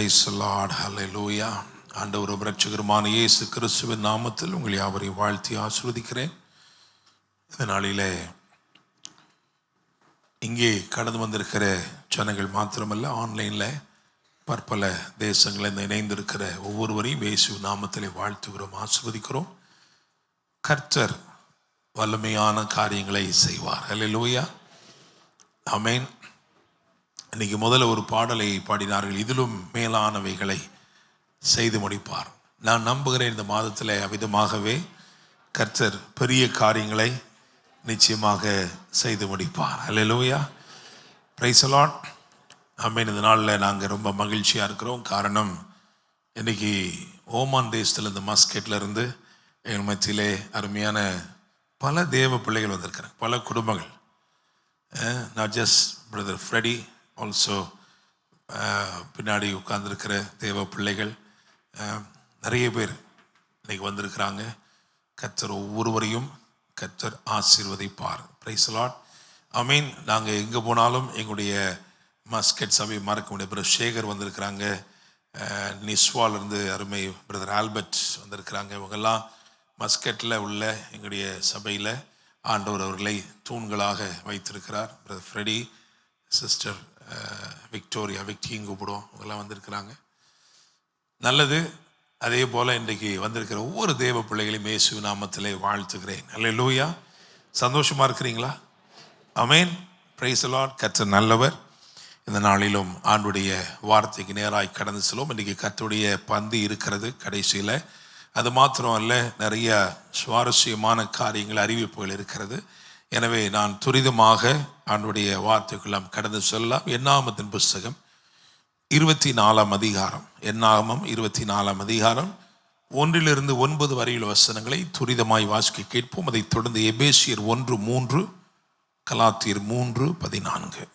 Praise the Lord. Hallelujah. ஆண்டவரும் இரட்சகருமான இயேசு கிறிஸ்துவின் நாமத்தில் உங்கள் யாவரையும் வாழ்த்தி ஆசீர்வதிக்கிறேன். இந்த நாளிலே இங்கே கடந்து வந்திருக்கிற ஜனங்கள் மாத்திரமல்ல, ஆன்லைனில் பற்பல தேசங்களில் இணைந்திருக்கிற ஒவ்வொருவரையும் இயேசு நாமத்திலே வாழ்த்துகிறோம், ஆசீர்வதிக்கிறோம். கர்த்தர் வல்லமையான காரியங்களை செய்வார். ஹல்லேலூயா, ஆமென். இன்னைக்கு முதல்ல ஒரு பாடலை பாடினார்கள், இதிலும் மேலானவைகளை செய்து முடிப்பார். நான் நம்புகிறேன் இந்த மாதத்தில் அவ்விதமாகவே கர்த்தர் பெரிய காரியங்களை நிச்சயமாக செய்து முடிப்பார். ஹல்லேலூயா, பிரைஸ் தி லார்ட், ஆமென். இந்த நாளில் நாங்கள் ரொம்ப மகிழ்ச்சியாக இருக்கிறோம். காரணம், இன்றைக்கி ஓமான் தேசத்தில் இந்த மஸ்கெட்டில் இருந்து எங்கள் மத்தியிலே அருமையான பல தேவ பிள்ளைகள் வந்திருக்கிறாங்க, பல குடும்பங்கள். Not just brother Freddy, also பின்னாடி உட்கார்ந்துருக்கிற தேவ பிள்ளைகள் நிறைய பேர் இன்றைக்கி வந்திருக்கிறாங்க. கர்த்தர் ஒவ்வொருவரையும் கர்த்தர் ஆசீர்வதிப்பார். பிரைஸ் தி லார்ட், ஆமென். நாங்கள் எங்கே போனாலும் எங்களுடைய மஸ்கெட் சபை மறக்க முடியாது. பிரதர் சேகர் வந்திருக்கிறாங்க, நிஸ்வாலிருந்து அருமை பிரதர் ஆல்பர்ட் வந்திருக்கிறாங்க. இவங்கெல்லாம் மஸ்கெட்டில் உள்ள எங்களுடைய சபையில் ஆண்டவர் அவர்களை தூண்களாக வைத்திருக்கிறார். பிரதர் ஃப்ரெடி, சிஸ்டர் விக்டோரியா, விக்டியும் கூப்பிடுவோம், அவங்கெல்லாம் வந்திருக்கிறாங்க. நல்லது. அதே போல் இன்றைக்கு வந்திருக்கிற ஒவ்வொரு தேவ பிள்ளைகளையும் இயேசு நாமத்திலே வாழ்த்துகிறேன். ஹல்லேலூயா, சந்தோஷமாக இருக்கிறீங்களா? ஆமென், பிரைஸ் தி லார்ட். கர்த்தர் நல்லவர். இந்த நாளிலும் ஆண்டுடைய வார்த்தைக்கு நேராய் கடந்து செல்வோம். இன்றைக்கி கர்த்தருடைய பந்தி இருக்கிறது கடைசியில். அது மாத்திரம் அல்ல, நிறைய சுவாரஸ்யமான காரியங்கள், அறிவிப்புகள் இருக்கிறது. எனவே நான் துரிதமாக ஆண்டுடைய வார்த்தைக்குள்ளாம் கடந்து செல்லலாம். என்னாகமத்தின் புஸ்தகம் 24ஆம் அதிகாரம், என்னாகமம் 24ஆம் அதிகாரம் 1 to 9 வரையுள்ள வசனங்களை துரிதமாய் வாசிக்க கேட்போம். அதைத் தொடர்ந்து எபேசியர் 1:3, கலாத்தியர் 3:14.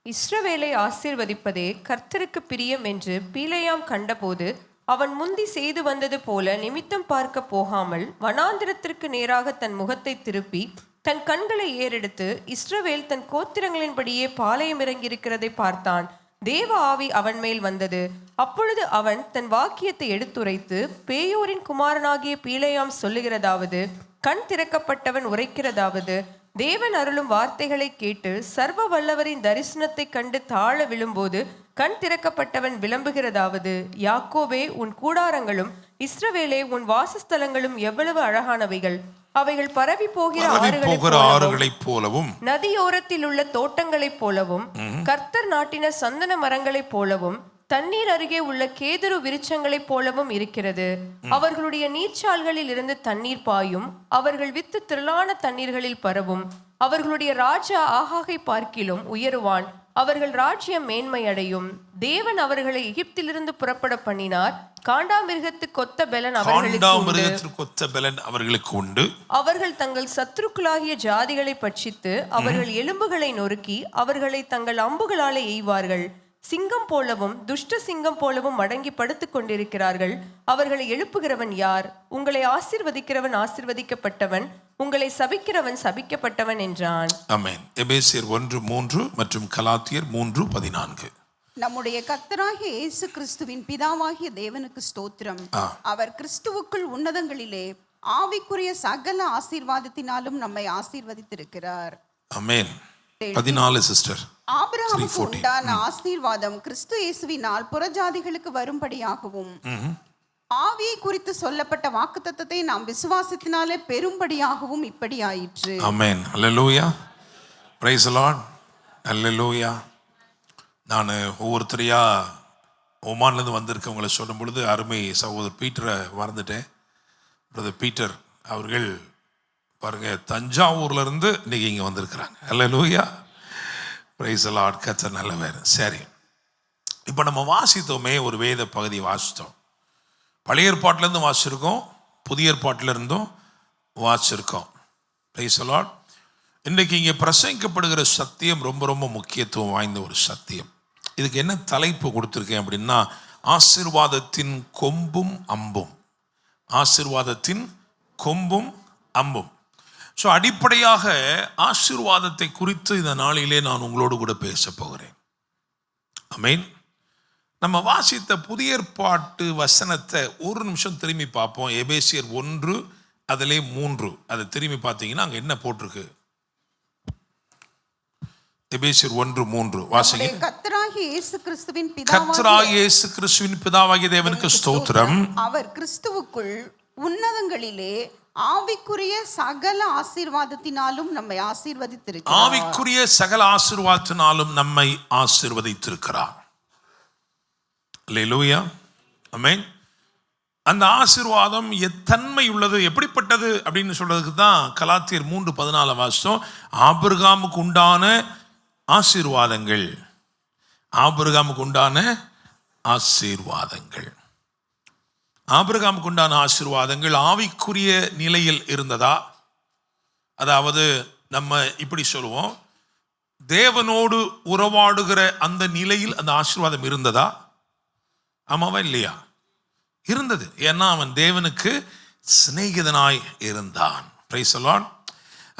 இஸ்ரவேலை ஆசீர்வதிப்பதே கர்த்தருக்கு பிரியம் என்று பீலேயாம் கண்டபோது, அவன் முந்தி செய்து வந்தது போல நிமித்தம் பார்க்க போகாமல் வனாந்திரத்திற்கு நேராக தன் முகத்தை திருப்பி தன் கண்களை ஏறெடுத்து இஸ்ரவேல் தன் கோத்திரங்களின்படியே பாளையம் இறங்கியிருக்கிறதை பார்த்தான். தேவ ஆவி அவன் மேல் வந்தது. அப்பொழுது அவன் தன் வாக்கியத்தை எடுத்துரைத்து, பேயோரின் குமாரனாகிய பீலேயாம் சொல்லுகிறதாவது, கண் திறக்கப்பட்டவன் உரைக்கிறதாவது, தேவன் அருளும் வார்த்தைகளை கேட்டு சர்வ வல்லவரின் தரிசனத்தை கண்டு தாழ விழும்போது கண் திறக்கப்பட்டவன் விளம்புகிறதாவது, யாக்கோபே உன் கூடாரங்களும் இஸ்ரவேலே உன் வாசஸ்தலங்களும் எவ்வளவு அழகானவைகள்! அவைகள் பரவி போகிற ஆறுகளைப் போலவும் நதியோரத்தில் உள்ள தோட்டங்களைப் போலவும் கர்த்தர் நாட்டின சந்தன மரங்களைப் போலவும் தண்ணீர் அருகே உள்ள கேதுரு விருட்சங்களைப் போலவும் இருக்கிறது. அவர்களுடைய நீர்ச்சால்களில் இருந்து தண்ணீர் பாயும், அவர்கள் வித்து திரளான தண்ணீர்களில் பரவும். அவர்களுடைய ராஜா ஆகாகை பார்க்கிலும் உயருவான், அவர்கள் ராஜ்யம் மேன்மை அடையும். தேவன் அவர்களை எகிப்திலிருந்து புறப்பட பண்ணினார். காண்டாமிருகத்துக்கு ஒத்த பெலன் அவர்களுக்கு உண்டு. அவர்கள் தங்கள் சத்துருக்களாகிய ஜாதிகளை பட்சித்து அவர்கள் எலும்புகளை நொறுக்கி அவர்களை தங்கள் அம்புகளாலே எய்வார்கள். சிங்கம் போலவும் துஷ்ட சிங்கம் போலவும் அடங்கி படுத்துக் கொண்டிருக்கிறார்கள். அவர்களை எழுப்புகிறவன் யார்? உங்களை ஆசீர்வதிக்கிறவன் ஆசீர்வதிக்கப்பட்டவன், உங்களை சபிக்கிறவன் சபிக்கப்பட்டவன் என்றான். ஆமென். எபேசியர் 1:3 மற்றும் கலாத்தியர் 3:14. நம்முடைய கர்த்தராகிய இயேசு கிறிஸ்துவின் பிதாவாகிய தேவனுக்கு ஸ்தோத்திரம். அவர் கிறிஸ்துவுக்குள் உன்னதங்களிலே ஆவிக்குரிய சகல ஆசீர்வாதத்தினாலும் நம்மை ஆசீர்வதித்திருக்கிறார். ஆமென். 14 சிஸ்டர். ஆபிரகாமுக்கு உண்டான ஆசீர்வாதம் கிறிஸ்து இயேசுவினால் புறஜாதிகளுக்கு வரும்படியாகவும், ஆவியை குறித்து சொல்லப்பட்ட வாக்குத்தத்தத்தை நாம் விசுவாசத்தினாலே பெரும்படியாகவும் இப்படி ஆயிற்று. ஆமென். ஹல்லேலூயா, பிரைஸ் தி லார்ட், ஹல்லேலூயா. நான் ஒவ்வொருத்தரையா ஓமான்லேருந்து வந்திருக்கவங்களை சொல்லும் பொழுது அருமை சகோதரர் பீட்டரை மறந்துட்டேன். பிரதர் பீட்டர் அவர்கள் பாருங்க, தஞ்சாவூர்லேருந்து இன்னைக்கு இங்கே வந்திருக்கிறாங்க. ஹல்லேலூயா, பிரைஸ் தி லார்ட். கர்த்தர் நல்லவர். சரி, இப்போ நம்ம வாசித்தோமே, ஒரு வேத பகுதி வாசித்தோம். பழைய ஏற்பாட்டிலேருந்து வாசிச்சிருக்கோம், புதிய ஏற்பாட்டிலிருந்தும் வாசிச்சிருக்கோம். Price the Lord. இன்றைக்கு இங்கே பிரசங்கிக்கப்படுகிற சத்தியம் ரொம்ப ரொம்ப முக்கியத்துவம் வாய்ந்த ஒரு சத்தியம். இதுக்கு என்ன தலைப்பு கொடுத்துருக்கேன் அப்படின்னா, ஆசீர்வாதத்தின் கொம்பும் அம்பும். ஆசீர்வாதத்தின் கொம்பும் அம்பும். ஸோ அடிப்படையாக ஆசீர்வாதத்தை குறித்து இந்த நாளிலே நான் உங்களோடு கூட பேச போகிறேன். ஆமென். நம்ம வாசித்த புதிய ஏற்பாட்டு வசனத்தை ஒரு நிமிஷம் திரும்பி பார்ப்போம். எபேசியர் 1 அதிலே 3 அதை திரும்பி பார்த்தீங்கன்னா அங்கே என்ன போட்டிருக்கு? எபேசியர் 1:3 வாசிங்க. கர்த்தராகிய இயேசு கிறிஸ்துவின் பிதாவாகிய தேவனுக்கு ஸ்தோத்திரம். அவர் கிறிஸ்துவுக்குள் உன்னதங்களிலே ஆவிக்குரிய சகல ஆசீர்வாதத்தினாலும் நம்மை ஆசீர்வதித்திருக்கிறார். ஆவிக்குரிய சகல ஆசீர்வாதத்தினாலும் நம்மை ஆசீர்வதித்திருக்கிறார். அல்லேலூயா, ஆமென். அந்த ஆசீர்வாதம் எத்தன்மை உள்ளது, எப்படிப்பட்டது அப்படின்னு சொல்றதுக்கு தான் கலாத்தியர் 3:14 வாசித்தோம். ஆபிரகாமுக்கு உண்டான ஆசீர்வாதங்கள், ஆபிரகாமுக்கு உண்டான ஆசீர்வாதங்கள், ஆபிரகாமுக்கு உண்டான ஆசீர்வாதங்கள் ஆவிக்குரிய நிலையில் இருந்ததா? அதாவது நம்ம இப்படி சொல்லுவோம், தேவனோடு உறவாடுகிற அந்த நிலையில் அந்த ஆசீர்வாதம் இருந்ததா? ஆமாவா இல்லையா? இருந்தது. ஏன்னா அவன் தேவனுக்கு சிநேகிதனாய் இருந்தான். Praise the Lord.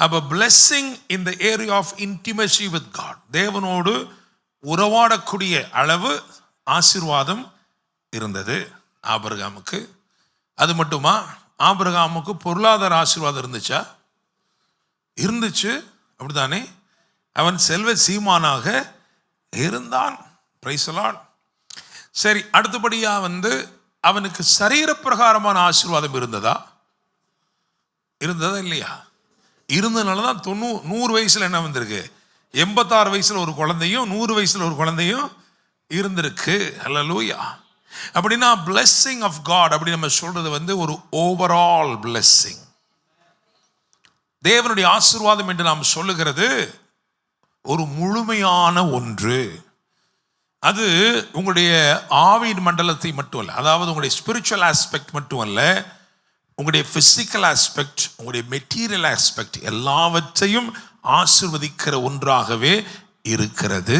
அப்ப blessing in the area of intimacy with God, தேவனோடு உறவாடக்கூடிய அளவு ஆசீர்வாதம் இருந்தது ஆபிரகாமுக்கு. அது மட்டுமா? ஆபிரகாமுக்கு பொருளாதார ஆசீர்வாதம் இருந்துச்சா? இருந்துச்சு, அப்படித்தானே? அவன் செல்வ சீமானாக இருந்தான். Praise the Lord. சரி, அடுத்தபடியா அவனுக்கு சரீர பிரகாரமான ஆசீர்வாதம் இருந்ததா? இருந்ததா இல்லையா? இருந்ததுனால தான் 100 வயசுல என்ன வந்திருக்கு? 86 வயசுல ஒரு குழந்தையும் 100 வயசுல ஒரு குழந்தையும் இருந்திருக்கு. அல்லேலூயா. அப்படின்னா blessing of God அப்படி நம்ம சொல்றது ஒரு ஓவரால் blessing. தேவனுடைய ஆசீர்வாதம் என்று நாம் சொல்லுகிறது ஒரு முழுமையான ஒன்று. அது உங்களுடைய ஆவியின் மண்டலத்தை மட்டும் அல்ல, அதாவது உங்களுடைய ஸ்பிரிச்சுவல் ஆஸ்பெக்ட் மட்டும் அல்ல, உங்களுடைய பிசிக்கல் ஆஸ்பெக்ட், உங்களுடைய மெட்டீரியல் ஆஸ்பெக்ட் எல்லாவற்றையும் ஆசீர்வதிக்கிற ஒன்றாகவே இருக்கிறது.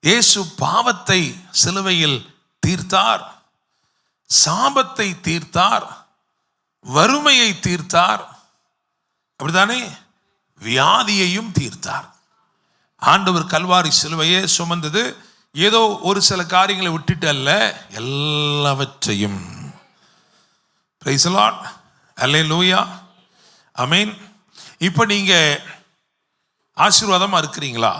இயேசு பாவத்தை சிலுவையில் தீர்த்தார், சாபத்தை தீர்த்தார், வறுமையை தீர்த்தார், அப்படித்தானே? வியாதியையும் தீர்த்தார். ஆண்டவர் கல்வாரி சிலுவையை சுமந்தது ஏதோ ஒரு சில காரியங்களை விட்டுட்டு அல்ல, எல்லாவற்றையும். பிரைஸ் தி லார்ட், அல்லேலூயா, ஆமென். இப்போ நீங்க ஆசீர்வாதமா இருக்கிறீங்களா?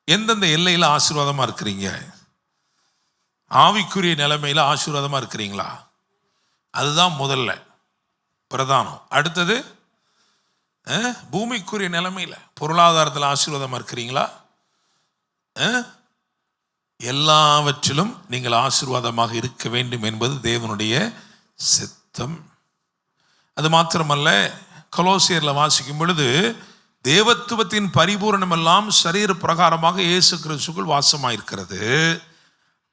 எந்தெந்த எல்லையில் ஆசீர்வாதமா இருக்கிறீங்க? ஆவிக்குரிய நிலைமையில ஆசீர்வாதமா இருக்கிறீங்களா? அதுதான் முதல்ல பிரதானம். அடுத்தது பூமிக்குரிய நிலைமையில் பொருளாதாரத்தில் ஆசீர்வாதமாக இருக்கிறீங்களா? எல்லாவற்றிலும் நீங்கள் ஆசீர்வாதமாக இருக்க வேண்டும் என்பது தேவனுடைய சித்தம். அது மாத்திரமல்ல, கொலோசியரில் வாசிக்கும் பொழுது தேவத்துவத்தின் பரிபூரணம் எல்லாம் சரீர பிரகாரமாக இயேசு கிறிஸ்துவுக்குள் வாசமாயிருக்கிறது.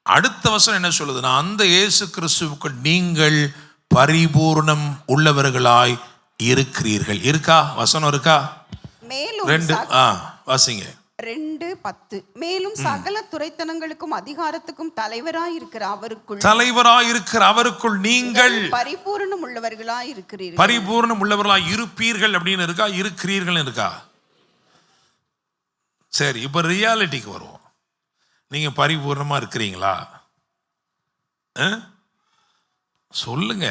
அடுத்த வசனம் என்ன சொல்லுதுன்னா, அந்த இயேசு கிறிஸ்துவுக்குள் நீங்கள் பரிபூர்ணம் உள்ளவர்களாய் இருக்கிறீர்கள். இருக்கா? வசனம் இருக்கா? மேலும் 2 வாசிங்க. 2:10 மேலும் சகல துரைத்தனங்களுக்கும் அதிகாரத்துக்கும் தலைவராய் இருக்கிற அவருக்குள் நீங்கள் பரிபூரணம் உள்ளவர்களாய் இருக்கிறீர்கள். பரிபூரணம் உள்ளவர்களாய் இருப்பீர்கள் அப்படின்னு இருக்கா? இருக்கிறீர்கள் இருக்கா? சரி, இப்ப ரியாலிட்டிக்கு வருவோம். நீங்க பரிபூர்ணமா இருக்கிறீங்களா? சொல்லுங்க.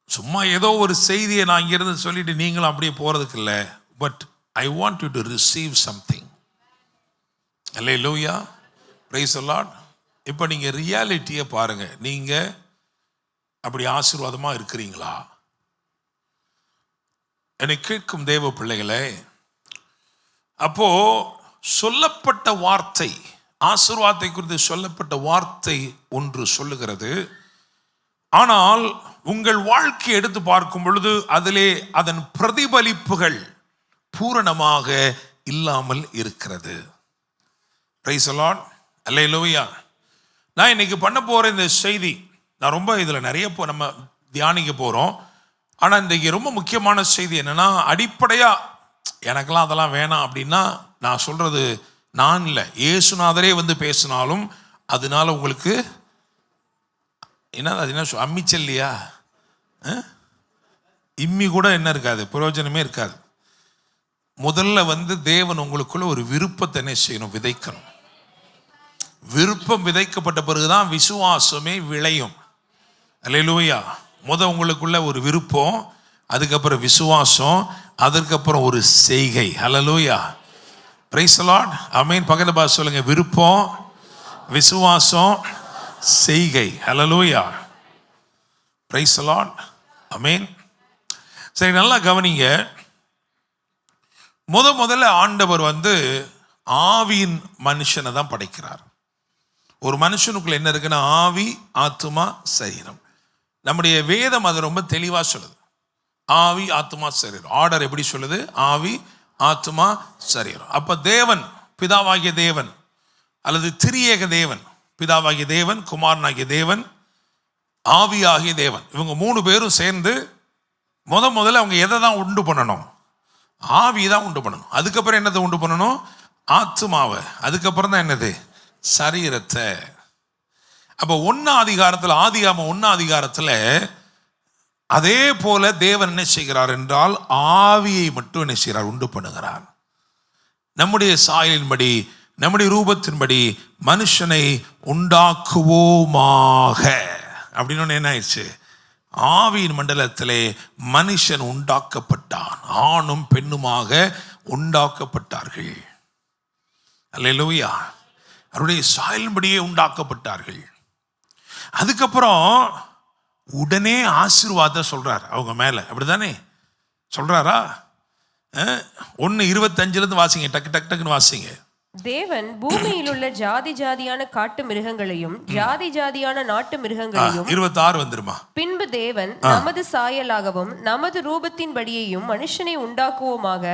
சும்மா ஏதோ ஒரு செய்தியை நான் இங்கிருந்து சொல்லிட்டு நீங்களும் அப்படியே போறதுக்கு இல்லை. But I want you to receive something. Hallelujah, praise the Lord. இப்போ நீங்க ரியாலிட்டியை பாருங்க. நீங்க அப்படி ஆசீர்வாதமா இருக்கிறீங்களா? என்னை கேட்கும் தேவ பிள்ளைகளே, அப்போ சொல்லப்பட்ட வார்த்தை, ஆசீர்வாதத்தை குறித்து சொல்லப்பட்ட வார்த்தை ஒன்று சொல்லுகிறது. ஆனால் உங்கள் வாழ்க்கையை எடுத்து பார்க்கும் பொழுது அதிலே அதன் பிரதிபலிப்புகள் பூரணமாக இல்லாமல் இருக்கிறது. பிரைஸ் தி லார்ட், அல்லேலூயா. நான் இன்னைக்கு பண்ண போற இந்த செய்தி, நான் ரொம்ப இதில் நிறைய நம்ம தியானிக்க போறோம். ஆனால் இன்றைக்கு ரொம்ப முக்கியமான செய்தி என்னன்னா, அடிப்படையா எனக்கெல்லாம் அதெல்லாம் வேணாம் அப்படின்னா நான் சொல்றது நான் இல்லை, இயேசுநாதரே பேசினாலும் அதனால உங்களுக்கு அது என்ன அம்மிச்சல்லையா, இம்மி கூட என்ன இருக்காது, பிரயோஜனமே இருக்காது. முதல்ல தேவன் உங்களுக்குள்ள ஒரு விருப்பத்தை என்ன செய்யணும்? விதைக்கணும். விருப்பம் விதைக்கப்பட்ட பிறகுதான் விசுவாசமே விளையும். அல்லேலூயா. உங்களுக்குள்ள ஒரு விருப்பம், அதுக்கப்புறம் விசுவாசம், அதுக்கப்புறம் ஒரு செய்கை. அல்லேலூயா. Praise the Lord. ஆமென். பக்கத்துல பார்த்து சொல்லுங்க, விருப்பம், விசுவாசம், செய்கை. அல்லேலூயா. Praise the Lord. ஆமென். சரி, நல்லா கவனிங்க. முதல்ல ஆண்டவர் ஆவியின் மனுஷனை தான் படைக்கிறார். ஒரு மனுஷனுக்குள்ள என்ன இருக்குன்னா, ஆவி, ஆத்துமா, சரீரம். நம்முடைய வேதம் அது ரொம்ப தெளிவா சொல்லுது. ஆவி, ஆத்துமா, சரீரம். ஆர்டர் எப்படி சொல்லுது? ஆவி, ஆத்துமா, சரீரம். அப்ப தேவன், பிதாவாகிய தேவன் அல்லது திரியேக தேவன், பிதாவாகிய தேவன், குமாரனாகிய தேவன், ஆவியாகிய தேவன், இவங்க 3 பேரும் சேர்ந்து முதல்ல அவங்க எதை தான் உண்டு பண்ணணும்? ஆவி தான் உண்டு பண்ணணும். அதுக்கப்புறம் என்னதை உண்டு பண்ணணும்? ஆத்துமாவை. அதுக்கப்புறம் தான் என்னது? சரீரத்தை. அப்போ 1 அதிகாரத்தில், ஆதியாகமம் 1 அதிகாரத்தில் அதே போல தேவன் என்ன செய்கிறார் என்றால், ஆவியை மட்டும் என்ன செய்கிறார்? உண்டு பண்ணுகிறார். நம்முடைய சாயலின்படி, நம்முடைய ரூபத்தின்படி மனுஷனை உண்டாக்குவோமாக அப்படின்னு என்ன ஆயிடுச்சு? ஆவியின் மண்டலத்திலே மனுஷன் உண்டாக்கப்பட்டான். ஆணும் பெண்ணுமாக உண்டாக்கப்பட்டார்கள். அல்லேலூயா. அவருடைய சாயலின்படியே உண்டாக்கப்பட்டார்கள். அதுக்கப்புறம் உடனே ஆசீர்வாதம் சொல்றார் அவங்க மேல. அப்படிதானே சொல்றாரா? 1:25 வாசிங்க. டக்கு டக்கு டக்குன்னு வாசிங்க. தேவன் பூமியில் உள்ள ஜாதி ஜாதியான காட்டு மிருகங்களையும் ஜாதி ஜாதியான நாட்டு மிருகங்களையும் 26 வந்துருமா. பின்பு தேவன் நமது சாயலாகவும் நமது ரூபத்தின்படியையும் மனுஷனை உண்டாக்குவோமாக,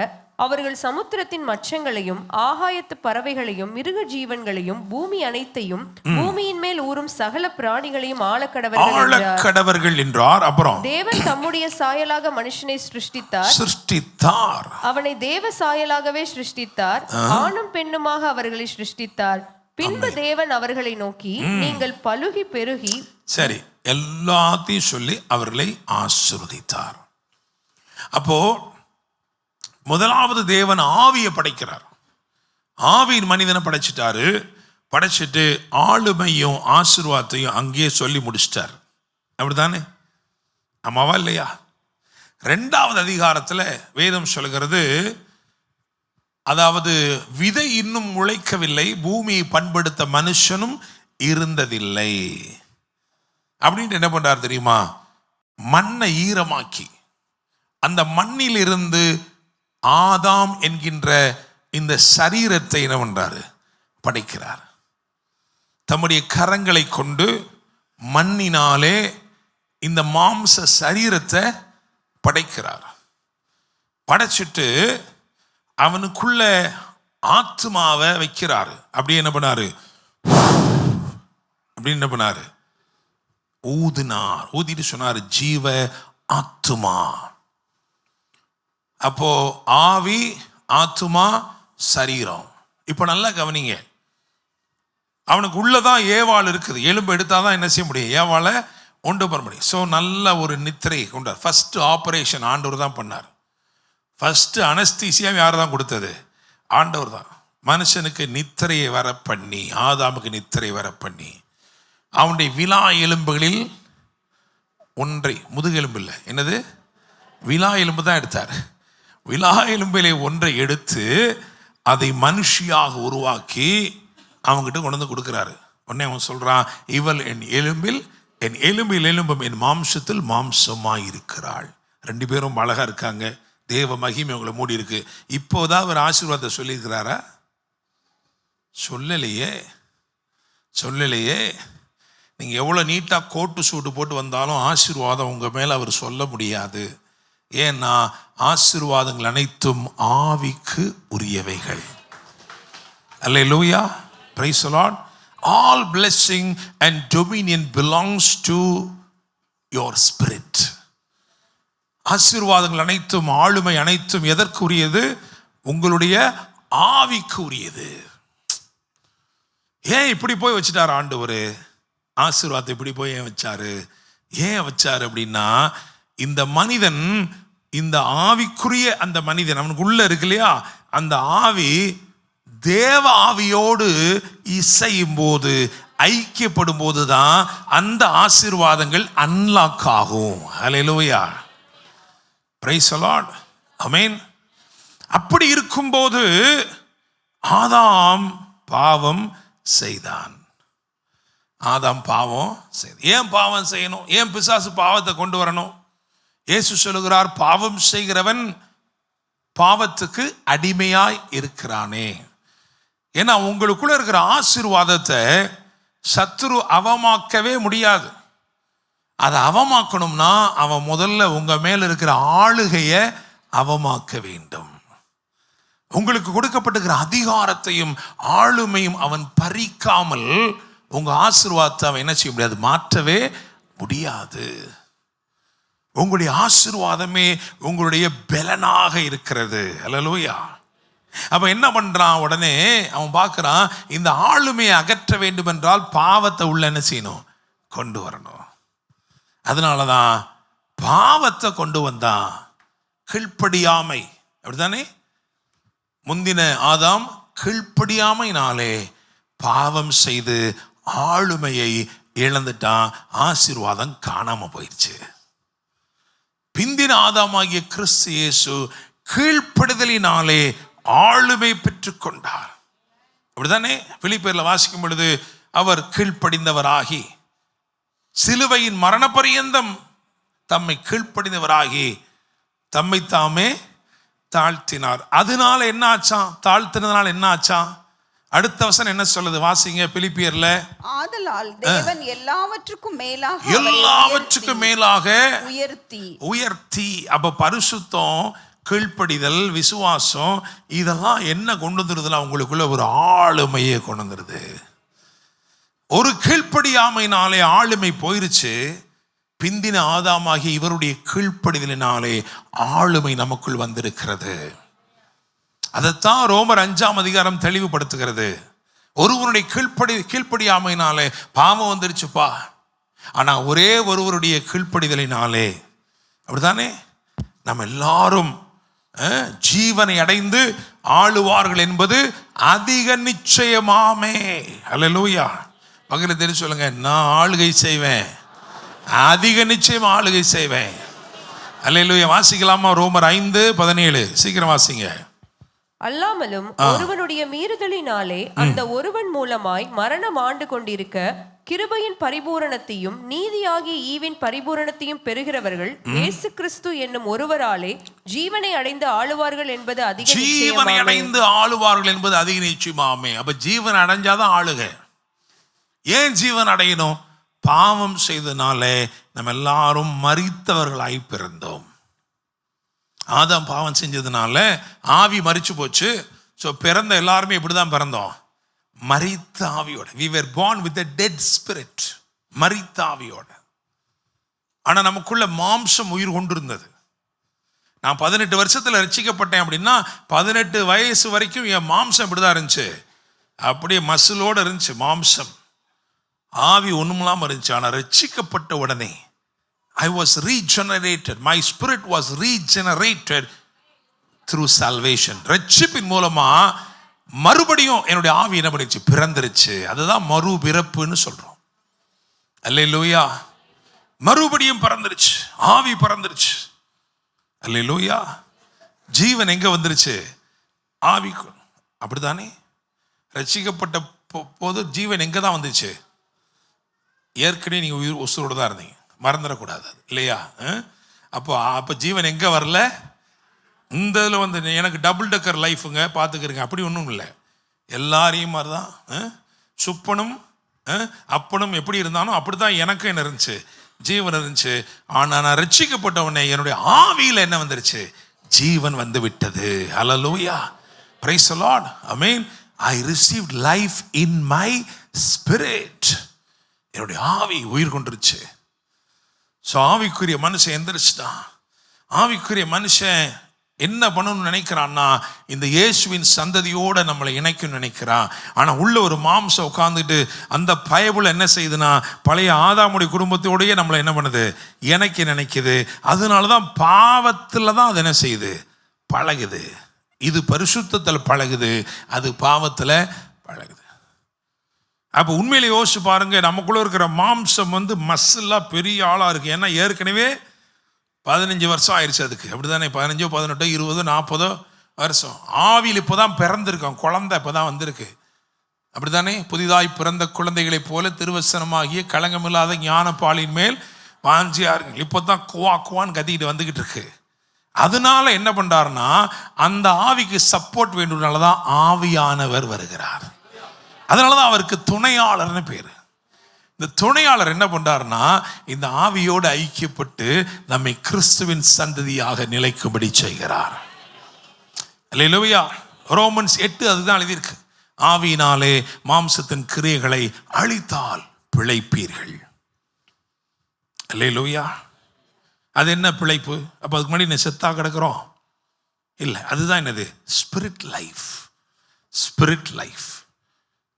அவர்கள் சமுத்திரத்தின் மச்சங்களையும் ஆகாயத்து பறவைகளையும் மிருக ஜீவன்களையும் பூமி அனைத்தையும் பூமியின் மேல் ஊறும் சகல பிராணிகளையும் ஆளக்கடவர்கள் என்றார். அப்புறம் தேவன் தம்முடைய சாயலாக மனுஷனை சிருஷ்டித்தார். அவனை தேவ சாயலாகவே சிருஷ்டித்தார். ஆணும் பெண்ணுமாக அவர்களை சிருஷ்டித்தார். பின்பு தேவன் அவர்களை நோக்கி, நீங்கள் பலுகி பெருகி. சரி, எல்லாத்தையும் சொல்லி அவர்களை ஆசீர்வதித்தார். அப்போ முதலாவது தேவன் ஆவியை படைக்கிறார். ஆவியின் மனிதனை படைச்சிட்டாரு. படைச்சிட்டு ஆளுமையும் ஆசீர்வாதத்தையும் அங்கேயே சொல்லி முடிச்சிட்டார். அப்படித்தானே? ஆமாவா இல்லையா? 2வது அதிகாரத்தில் வேதம் சொல்கிறது, அதாவது விதை இன்னும் முளைக்கவில்லை, பூமியை பண்படுத்த மனுஷனும் இருந்ததில்லை அப்படின்ட்டு என்ன பண்றார் தெரியுமா? மண்ணை ஈரமாக்கி அந்த மண்ணில் இருந்து ஆதாம் என்கின்ற இந்த சரீரத்தை என்ன பண்றாரு? படைக்கிறார். தம்முடைய கரங்களை கொண்டு மண்ணினாலே இந்த மாம்ச சரீரத்தை படைக்கிறார். படைச்சிட்டு அவனுக்குள்ள ஆத்மாவை வைக்கிறாரு. அப்படி என்ன பண்ணாரு? அப்படி என்ன பண்ணாரு? ஊதினார். ஊதிட்டு சொன்னாரு, ஜீவ ஆத்துமா. அப்போ ஆவி, ஆத்துமா, சரீரம். இப்ப நல்லா கவனிங்க. அவனுக்கு உள்ளதான் ஏவாள் இருக்குது. எலும்பு எடுத்தாதான் என்ன செய்ய முடியும்? ஏவாளை உண்டு பண்ண முடியும். ஸோ நல்ல ஒரு நித்திரை கொண்டார். ஃபர்ஸ்ட் ஆபரேஷன் ஆண்டவர் தான் பண்ணார். ஃபர்ஸ்ட் அனஸ்தீசியா யார் தான் கொடுத்தது? ஆண்டவர் தான். மனுஷனுக்கு நித்திரையை வர பண்ணி, ஆதாமுக்கு நித்திரை வர பண்ணி, அவனுடைய விலா எலும்புகளில் ஒன்றை, முதுகெலும்பு இல்லை, என்னது? விலா எலும்பு தான் எடுத்தார். விலா எலும்பிலே ஒன்றை எடுத்து அதை மனுஷியாக உருவாக்கி அவங்ககிட்ட கொண்டு வந்து கொடுக்குறாரு. உடனே அவன் சொல்றான், இவள் என் எலும்பில், என் எலும்பில் எலும்பும் என் மாம்சத்தில் மாம்சமாய் இருக்கிறாள். 2 பேரும் அழகா இருக்காங்க. தேவ மகிமை அவங்களை மூடி இருக்கு. இப்போதான் அவர் ஆசீர்வாதத்தை சொல்லியிருக்கிறாரா? சொல்லலையே. நீங்க எவ்வளவு நீட்டா கோட்டு சூட்டு போட்டு வந்தாலும் ஆசீர்வாதம் உங்க மேல அவர் சொல்ல முடியாது. ஏன்னா ஆசீர்வாதங்கள் அனைத்தும் ஆவிக்கு உரியவைகள். அல்லேலூயா. Praise the Lord. All blessing and dominion belongs to your spirit. ஆசீர்வாதங்கள் அனைத்தும், ஆளுமை அனைத்தும் எதற்குரியது? உங்களுடைய ஆவிக்கு உரியது. ஏன் இப்படி போய் வச்சுட்டாரு ஆண்டவர்? ஆசீர்வாதத்தை இப்படி போய் ஏன் வச்சாரு அப்படின்னா, இந்த மனிதன், இந்த ஆவிக்குரிய அந்த மனிதன் அவனுக்கு உள்ள இருக்கு இல்லையா, அந்த ஆவி தேவ ஆவியோடு இசையும் போது, ஐக்கியப்படும் போதுதான் அந்த ஆசீர்வாதங்கள் அன்லாக் ஆகும். ஹல்லேலூயா, பிரைஸ் தி லார்ட், ஆமென். அப்படி இருக்கும்போது ஆதாம் பாவம் செய்தான். ஆதாம் பாவம் செய்தான். ஏன் பாவம் செய்யணும்? ஏன் பிசாசு பாவத்தை கொண்டு வரணும்? இயேசு சொல்லுகிறார், பாவம் செய்கிறவன் பாவத்துக்கு அடிமையாய் இருக்கிறானே. ஏன்னா உங்களுக்குள்ள இருக்கிற ஆசீர்வாதத்தை சத்துரு அவமாக்கவே முடியாது. அதை அவமாக்கணும்னா அவன் முதல்ல உங்க மேல இருக்கிற ஆளுகையை அவமாக்க வேண்டும். உங்களுக்கு கொடுக்கப்பட்டிருக்கிற அதிகாரத்தையும் ஆளுமையும் அவன் பறிக்காமல் உங்க ஆசீர்வாதத்தை அவன் என்ன செய்ய முடியாது? மாற்றவே முடியாது. உங்களுடைய ஆசீர்வாதமே உங்களுடைய பலனாக இருக்கிறது. ஹல்லேலூயா. அப்ப என்ன பண்றான்? உடனே அவன் பார்க்கிறான், இந்த ஆளுமையை அகற்ற வேண்டும் என்றால் பாவத்தை உள்ள என்ன செய்யணும்? கொண்டு வரணும். அதனாலதான் பாவத்தை கொண்டு வந்தான். கீழ்ப்படியாமை, அப்படித்தானே? முந்தின ஆதாம் கீழ்ப்படியாமையினாலே பாவம் செய்து ஆளுமையை இழந்துட்டான். ஆசீர்வாதம் காணாம போயிடுச்சு. பிந்தின ஆதாமாகிய கிறிஸ்து இயேசு கீழ்ப்படுதலினாலே ஆளுமை பெற்றுக் கொண்டார். அப்படிதானே? பிலிப்பியர்ல வாசிக்கும் பொழுது அவர் கீழ்ப்படிந்தவராகி சிலுவையின் மரண பரியந்தம் தம்மை கீழ்ப்படிந்தவராகி தம்மை தாமே தாழ்த்தினார். அதனால என்ன ஆச்சாம்? தாழ்த்தினதுனால என்ன ஆச்சாம்? அடுத்த வசனம் என்ன சொல்லுது? வாசிங்க பிலிப்பியர்ல. ஆதலால் தேவன் எல்லாவற்றுக்கும் மேலாக உயர்த்தி. அப்ப பரிசுத்தம், கீழ்ப்படிதல், விசுவாசம் இதெல்லாம் என்ன கொண்டு வந்துருதுல? உங்களுக்குள்ள ஒரு ஆளுமையை கொண்டு வந்துருது. ஒரு கீழ்ப்படியாமையினாலே ஆளுமை போயிருச்சு. பிந்தின ஆதாமாகி இவருடைய கீழ்ப்படிதலினாலே ஆளுமை நமக்குள் வந்திருக்கிறது. அதைத்தான் ரோமர் 5ஆம் அதிகாரம் தெளிவுபடுத்துகிறது. ஒருவருடைய கீழ்ப்படியாமையினாலே பாவம் வந்துருச்சுப்பா. ஆனா ஒரே ஒருவருடைய கீழ்ப்படிதலினாலே, அப்படித்தானே, நம்ம எல்லாரும் ஜீவனை அடைந்து ஆளுவார்கள் என்பது அதிக நிச்சயமாமே. ஹல்லேலூயா. பக்கத்துல தெரிஞ்சு சொல்லுங்க, நான் ஆளுகை செய்வேன், அதிக நிச்சயம் ஆளுகை செய்வேன். ஹல்லேலூயா. வாசிக்கலாமா? ரோமர் 5:17 சீக்கிரம் வாசிங்க. அல்லாமலும் ஒருவனுடைய மீறுதலினாலே அந்த ஒருவன் மூலமாய் மரணம் ஆண்டு கொண்டிருக்க கிருபையின் பரிபூரணத்தையும் நீதியாகிய ஈவின் பரிபூரணத்தையும் பெறுகிறவர்கள் இயேசு கிறிஸ்து என்னும் ஒருவராலே ஜீவனை அடைந்து ஆளுவார்கள் என்பது அதிக நிச்சயமாமே. அப்ப ஜீவன் அடைஞ்சாதான் ஆளுகை. ஏன் ஜீவன் அடையணும்? பாவம் செய்தனாலே நம்ம எல்லாரும் மரித்தவர்களாய் பிறந்தோம். ஆதாம் பாவம் செஞ்சதுனால ஆவி மரிச்சு போச்சு. ஸோ பிறந்த எல்லாருமே இப்படிதான் பிறந்தோம், மரித்த ஆவியோட. we were born with a dead spirit, மரித்த ஆவியோட. ஆனா நமக்குள்ள மாம்சம் உயிர் கொண்டிருந்தது. நான் 18 வருஷத்துல ரட்சிக்கப்பட்டேன் அப்படின்னா 18 வயசு வரைக்கும் என் மாம்சம் இப்படிதான் இருந்துச்சு. அப்படியே மசிலோட இருந்துச்சு மாம்சம். ஆவி ஒண்ணுமில்லாம இருந்துச்சு. ஆனா ரட்சிக்கப்பட்ட உடனே I was regenerated. My spirit was regenerated through salvation. ரட்சிப்பின் மூலமா மறுபடியும் என்னுடைய ஆவி என்ன பண்ணிச்சு? பிறந்துருச்சு. அதுதான் மறுபிறப்புன்னு சொல்றோம். அல்லேலூயா. மறுபடியும் பிறந்துருச்சு, ஆவி பிறந்துருச்சு. அல்லேலூயா. ஜீவன் எங்க வந்துருச்சு? ஆவிக்கு. அப்படித்தானே? ரட்சிக்கப்பட்ட போது ஜீவன் எங்க தான் வந்துச்சு? ஏற்கனவே நீங்க உசுரோட தான் இருந்தீங்க, மறந்துடக்கூடாது இல்லையா? அப்போ ஜீவன் எங்கே வரல? இந்த இதில் வந்து எனக்கு டபுள் டக்கர் லைஃபுங்க பார்த்துக்கிறீங்க, அப்படி ஒன்றும் இல்லை. எல்லாரையும் மாதிரி தான் சுப்பனும் அப்பனும் எப்படி இருந்தாலும் அப்படி தான் எனக்கும் என்ன இருந்துச்சு? ஜீவன் இருந்துச்சு. ஆனால் நான் ரட்சிக்கப்பட்ட உடனே என்னுடைய ஆவியில் என்ன வந்துருச்சு? ஜீவன் வந்து விட்டது. ஹல்லேலூயா. Praise the Lord. ஆமென். I received life in my spirit. என்னுடைய ஆவி உயிர் கொண்டுருச்சு. ஸோ ஆவிக்குரிய மனுஷன் எந்திரிச்சிட்டான். ஆவிக்குரிய மனுஷன் என்ன பண்ணணும்னு நினைக்கிறான்னா, இந்த இயேசுவின் சந்ததியோட நம்மளை இணைக்கணும்னு நினைக்கிறான். ஆனால் உள்ள ஒரு மாம்சம் உட்காந்துட்டு அந்த பயபுல என்ன செய்யுதுன்னா, பழைய ஆதாமுடைய குடும்பத்தோடையே நம்மளை என்ன பண்ணுது? இணைக்க நினைக்குது. அதனால தான் பாவத்தில் தான் அது என்ன செய்யுது? பழகுது. இது பரிசுத்தத்தில் பழகுது, அது பாவத்தில் பழகுது. அப்போ உண்மையிலே யோசிச்சு பாருங்க, நமக்குள்ள இருக்கிற மாம்சம் மசிலாக பெரிய ஆளாக இருக்கு. ஏன்னா ஏற்கனவே 15 வருஷம் ஆயிடுச்சு அதுக்கு, அப்படி தானே? 15, 18, 20, 40 வருஷம். ஆவியில் இப்போ தான் பிறந்திருக்கோம், குழந்தை இப்போ தான் வந்திருக்கு, அப்படி தானே? புதிதாய் பிறந்த குழந்தைகளைப் போல திருவசனமாகிய களங்கமில்லாத ஞானப்பாலின் மேல் வாஞ்சியார்கள். இப்போ தான் குவான்னு கத்திக்கிட்டு வந்துக்கிட்டு இருக்கு. அதனால என்ன பண்ணுறாருன்னா, அந்த ஆவிக்கு சப்போர்ட் வேண்டும்னால தான் ஆவியானவர் வருகிறார். அதனால தான் அவருக்கு துணையாளர்னு பேர். இந்த துணையாளர் என்ன பண்றாருன்னா, இந்த ஆவியோடு ஐக்கியப்பட்டு நம்மை கிறிஸ்துவின் சந்ததியாக நிலைக்கும்படி செய்கிறார். அல்லேலூயா. ரோமன்ஸ் 8 அதுதான் எழுதியிருக்கு. ஆவியினாலே மாம்சத்தின் கிரியைகளை அழித்தால் பிழைப்பீர்கள். அல்லேலூயா. அது என்ன பிழைப்பு? அப்போ அதுக்கு முன்னாடி என்ன செத்தா கிடக்கிறோம்? இல்லை, அதுதான் என்னது? Spirit life. Spirit life.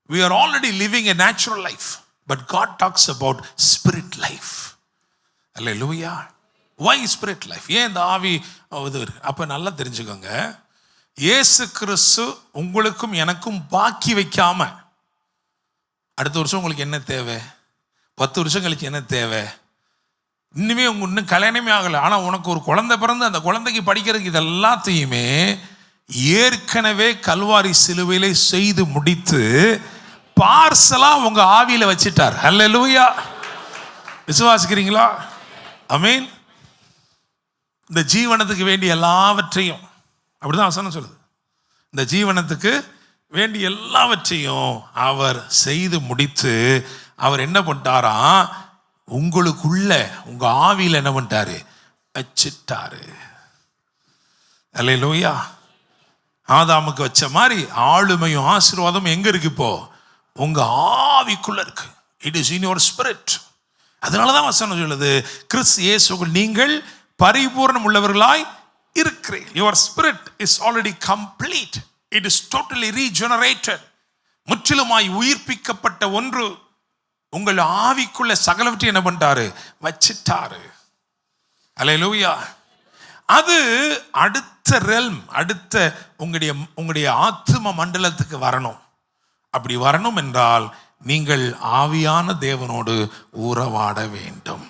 We are already living a natural life, but God talks about spirit life. Hallelujah. Why spirit life? ஏன் இந்த ஆவி இது? அப்ப நல்லா தெரிஞ்சுக்கோங்க, இயேசு கிறிஸ்து உங்களுக்கும் எனக்கும் பாக்கி வைக்காம, அடுத்த வருஷம் உங்களுக்கு என்ன தேவை, 10 வருஷம் கழிச்சு என்ன தேவை, இன்னுமே உங்க இன்னும் கல்யாணமே ஆகலை, ஆனால் உனக்கு ஒரு குழந்தை பிறந்து அந்த குழந்தைக்கு படிக்கிறதுக்கு இது எல்லாத்தையுமே ஏற்கனவே கல்வாரி சிலுவையிலே செய்து முடித்து பார்சலா உங்க ஆவியில வச்சிட்டார். அல்லேலூயா. விசுவாசிக்கிறீங்களா? ஆமென். இந்த ஜீவனத்துக்கு வேண்டிய எல்லாவற்றையும், அப்படிதான் வசனம் சொல்லுது, இந்த ஜீவனத்துக்கு வேண்டிய எல்லாவற்றையும் அவர் செய்து முடித்து அவர் என்ன பண்ணிட்டாராம், உங்களுக்குள்ள உங்க ஆவியில என்ன பண்ணிட்டாரு, வச்சிட்டாரு. அல்லேலூயா. ஆதாமுக்கு வச்ச மாதிரி ஆளுமையும் ஆசீர்வாதம் எங்க இருக்கு? இப்போ உங்க ஆவிக்குள்ள இருக்கு. It is in your spirit. அதனாலதான் வசனம் சொல்லுது, கிறிஸ்து இயேசுக்குள் நீங்கள் பரிபூர்ணம் உள்ளவர்களாய் இருக்கிறீர்கள். Your spirit is already complete. It is totally regenerated. முற்றிலுமாய் உயிர்ப்பிக்கப்பட்ட ஒன்று உங்கள் ஆவிக்குள்ள சகலவற்றையும் என்ன பண்ணிட்டாரு, வச்சிட்டாரு. அல்லேலூயா. அது அடுத்த ரெல்ம், அடுத்த உங்களுடைய ஆத்தும மண்டலத்துக்கு வரணும். அப்படி வரணும் என்றால் நீங்கள் ஆவியான தேவனோடு உறவாட வேண்டும்.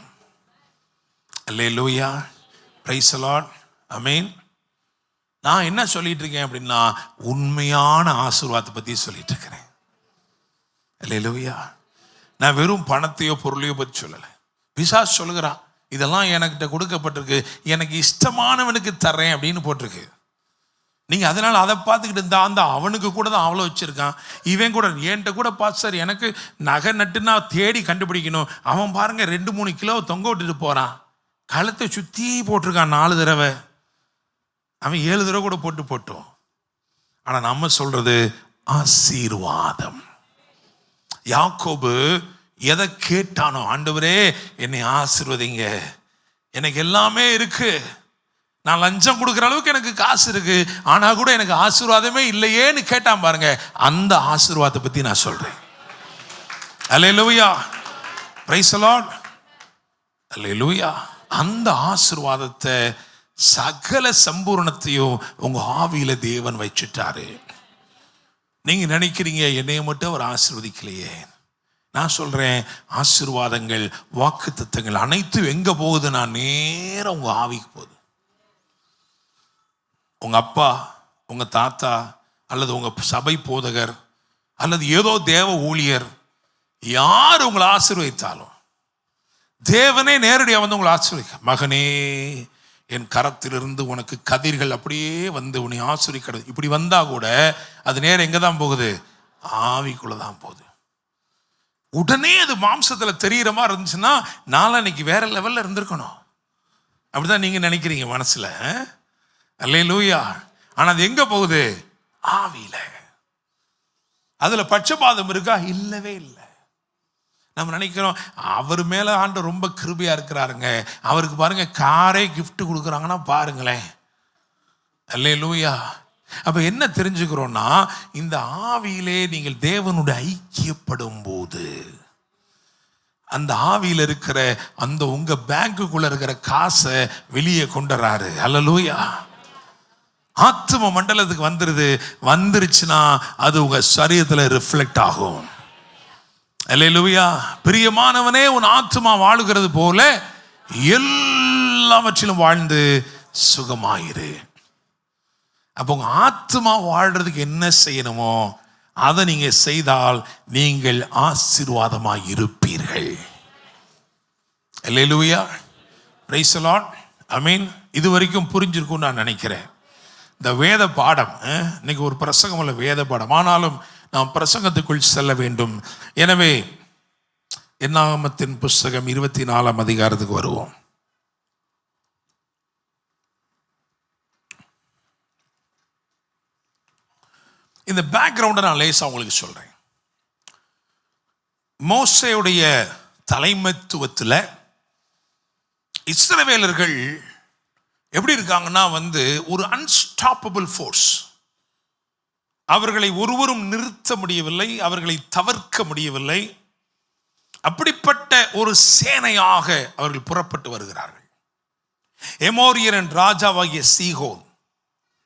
அல்லேலூயா. Praise the Lord. ஆமென். நான் என்ன சொல்லிட்டு இருக்கேன் அப்படின்னா, உண்மையான ஆசீர்வாதத்தை பத்தி சொல்லிட்டு இருக்கிறேன். அல்லேலூயா. நான் வெறும் பணத்தையோ பொருளையோ பற்றி சொல்லலை. பிசாசு சொல்லுகிறான், இதெல்லாம் எனக்கிட்ட கொடுக்கப்பட்டிருக்கு, எனக்கு இஷ்டமானவனுக்கு தர்றேன் அப்படின்னு போட்டிருக்கு. நீங்கள் அதனால் அதை பார்த்துக்கிட்டு அந்த அவனுக்கு கூட தான் அவ்வளோ வச்சுருக்கான், இவன் கூட என்கிட்ட கூட பார்த்து சார் எனக்கு நகை நட்டுன்னா தேடி கண்டுபிடிக்கணும், அவன் பாருங்கள் 2-3 கிலோ தொங்க விட்டுட்டு போகிறான், கழுத்தை சுற்றி போட்டிருக்கான் 4 தடவை, அவன் 7 தடவை கூட போட்டோம். ஆனால் நம்ம சொல்கிறது ஆசீர்வாதம். யாக்கோபு எதை கேட்டானோ, ஆண்டவரே என்னை ஆசீர்வதிங்க, எனக்கு எல்லாமே இருக்கு, நான் லஞ்சம் கொடுக்குற அளவுக்கு எனக்கு காசு இருக்கு, ஆனா கூட எனக்கு ஆசீர்வாதமே இல்லையேன்னு கேட்டான் பாருங்க. அந்த ஆசீர்வாதத்தை பத்தி நான் சொல்றேன். அல்லேலூயா. Praise the Lord. அல்லேலூயா. அந்த ஆசீர்வாதத்தை சகல சம்பூர்ணத்தையும் உங்க ஆவியில தேவன் வச்சிட்டாரு. நீங்க நினைக்கிறீங்க என்னைய மட்டும் அவர் ஆசீர்வதிக்கலையே. நான் சொல்றேன், ஆசீர்வாதங்கள் வாக்குத்தத்தங்கள் அனைத்தும் எங்க போகுது? நான் நேரம் உங்க ஆவிக்கு போகுது. உங்க அப்பா, உங்க தாத்தா, அல்லது உங்க சபை போதகர், அல்லது ஏதோ தேவ ஊழியர் யார் உங்களை ஆசீர்வதித்தாலும் தேவனே நேரடியாக வந்து உங்களை ஆசீர்வதிக்க, மகனே என் கரத்திலிருந்து உனக்கு கதிர்கள் அப்படியே வந்து உன்னை ஆசீர்வதிக்கிறது, இப்படி வந்தா கூட அது நேரம் எங்க தான் போகுது? ஆவிக்குள்ளதான் போகுது. உடனே அது மாம்சத்துல தெரிகிற மாதிரி இருந்துச்சுன்னா நாளைக்கு வேற லெவல்ல இருந்திருக்கணும். அப்படிதான் நீங்க நினைக்கிறீங்க மனசுல. அல்லேலூயா. ஆனா அது எங்க போகுது? ஆவியில. அதுல பட்சபாதம் இருக்கா? இல்லவே இல்லை. நம்ம நினைக்கிறோம் அவர் மேல ஆண்டவர் ரொம்ப கிருபையா இருக்கிறாருங்க, அவருக்கு பாருங்க காரே gift கொடுக்குறாங்கன்னா பாருங்களேன். அல்லேலூயா. அப்ப என்ன தெரிஞ்சுக்கிறோம்னா, இந்த ஆவியிலே நீங்கள் தேவனுடைய ஐக்கியப்படும் போது அந்த ஆவியில இருக்கிற அந்த உங்க பேங்குக்குள்ள இருக்கிற காசை வெளியே கொண்டுறாரு. அல்லேலூயா. ஆத்தும மண்டலத்துக்கு வந்துருச்சுன்னா அது உங்க சரீரத்தில் ரிஃப்ளெக்ட் ஆகும். அல்லேலூயா. பிரியமானவனே, உன் ஆத்துமா வாழுகிறது போல எல்லாவற்றிலும் வாழ்ந்து சுகமாயிரு. அப்போ உங்க ஆத்துமா வாழ்றதுக்கு என்ன செய்யணுமோ அதை நீங்க செய்தால் நீங்கள் ஆசீர்வாதமாய் இருப்பீர்கள். அல்லேலூயா. Praise the Lord. ஆமென். இது வரைக்கும் புரிஞ்சிருக்கும் நான் நினைக்கிறேன். இந்த வேத பாடம் இன்னைக்கு ஒரு பிரசங்கம் அல்ல, வேத பாடம். ஆனாலும் நாம் பிரசங்கத்துக்குள் செல்ல வேண்டும். எனவே என்னாகமத்தின் புஸ்தகம் 24ஆம் அதிகாரத்துக்கு வருவோம். இந்த பேக்ரவுண்டை நான் லேசாக உங்களுக்கு சொல்றேன். மோசேயுடைய தலைமைத்துவத்தில் இஸ்ரவேலர்கள் எப்படி இருக்காங்கன்னா ஒரு அன்ஸ்டாப்பபிள் ஃபோர்ஸ். அவர்களை ஒருவரும் நிறுத்த முடியவில்லை, அவர்களை தவிர்க்க முடியவில்லை. அப்படிப்பட்ட ஒரு சேனையாக அவர்கள் புறப்பட்டு வருகிறார்கள். எமோரியரின் ராஜாவாகிய சீகோன்,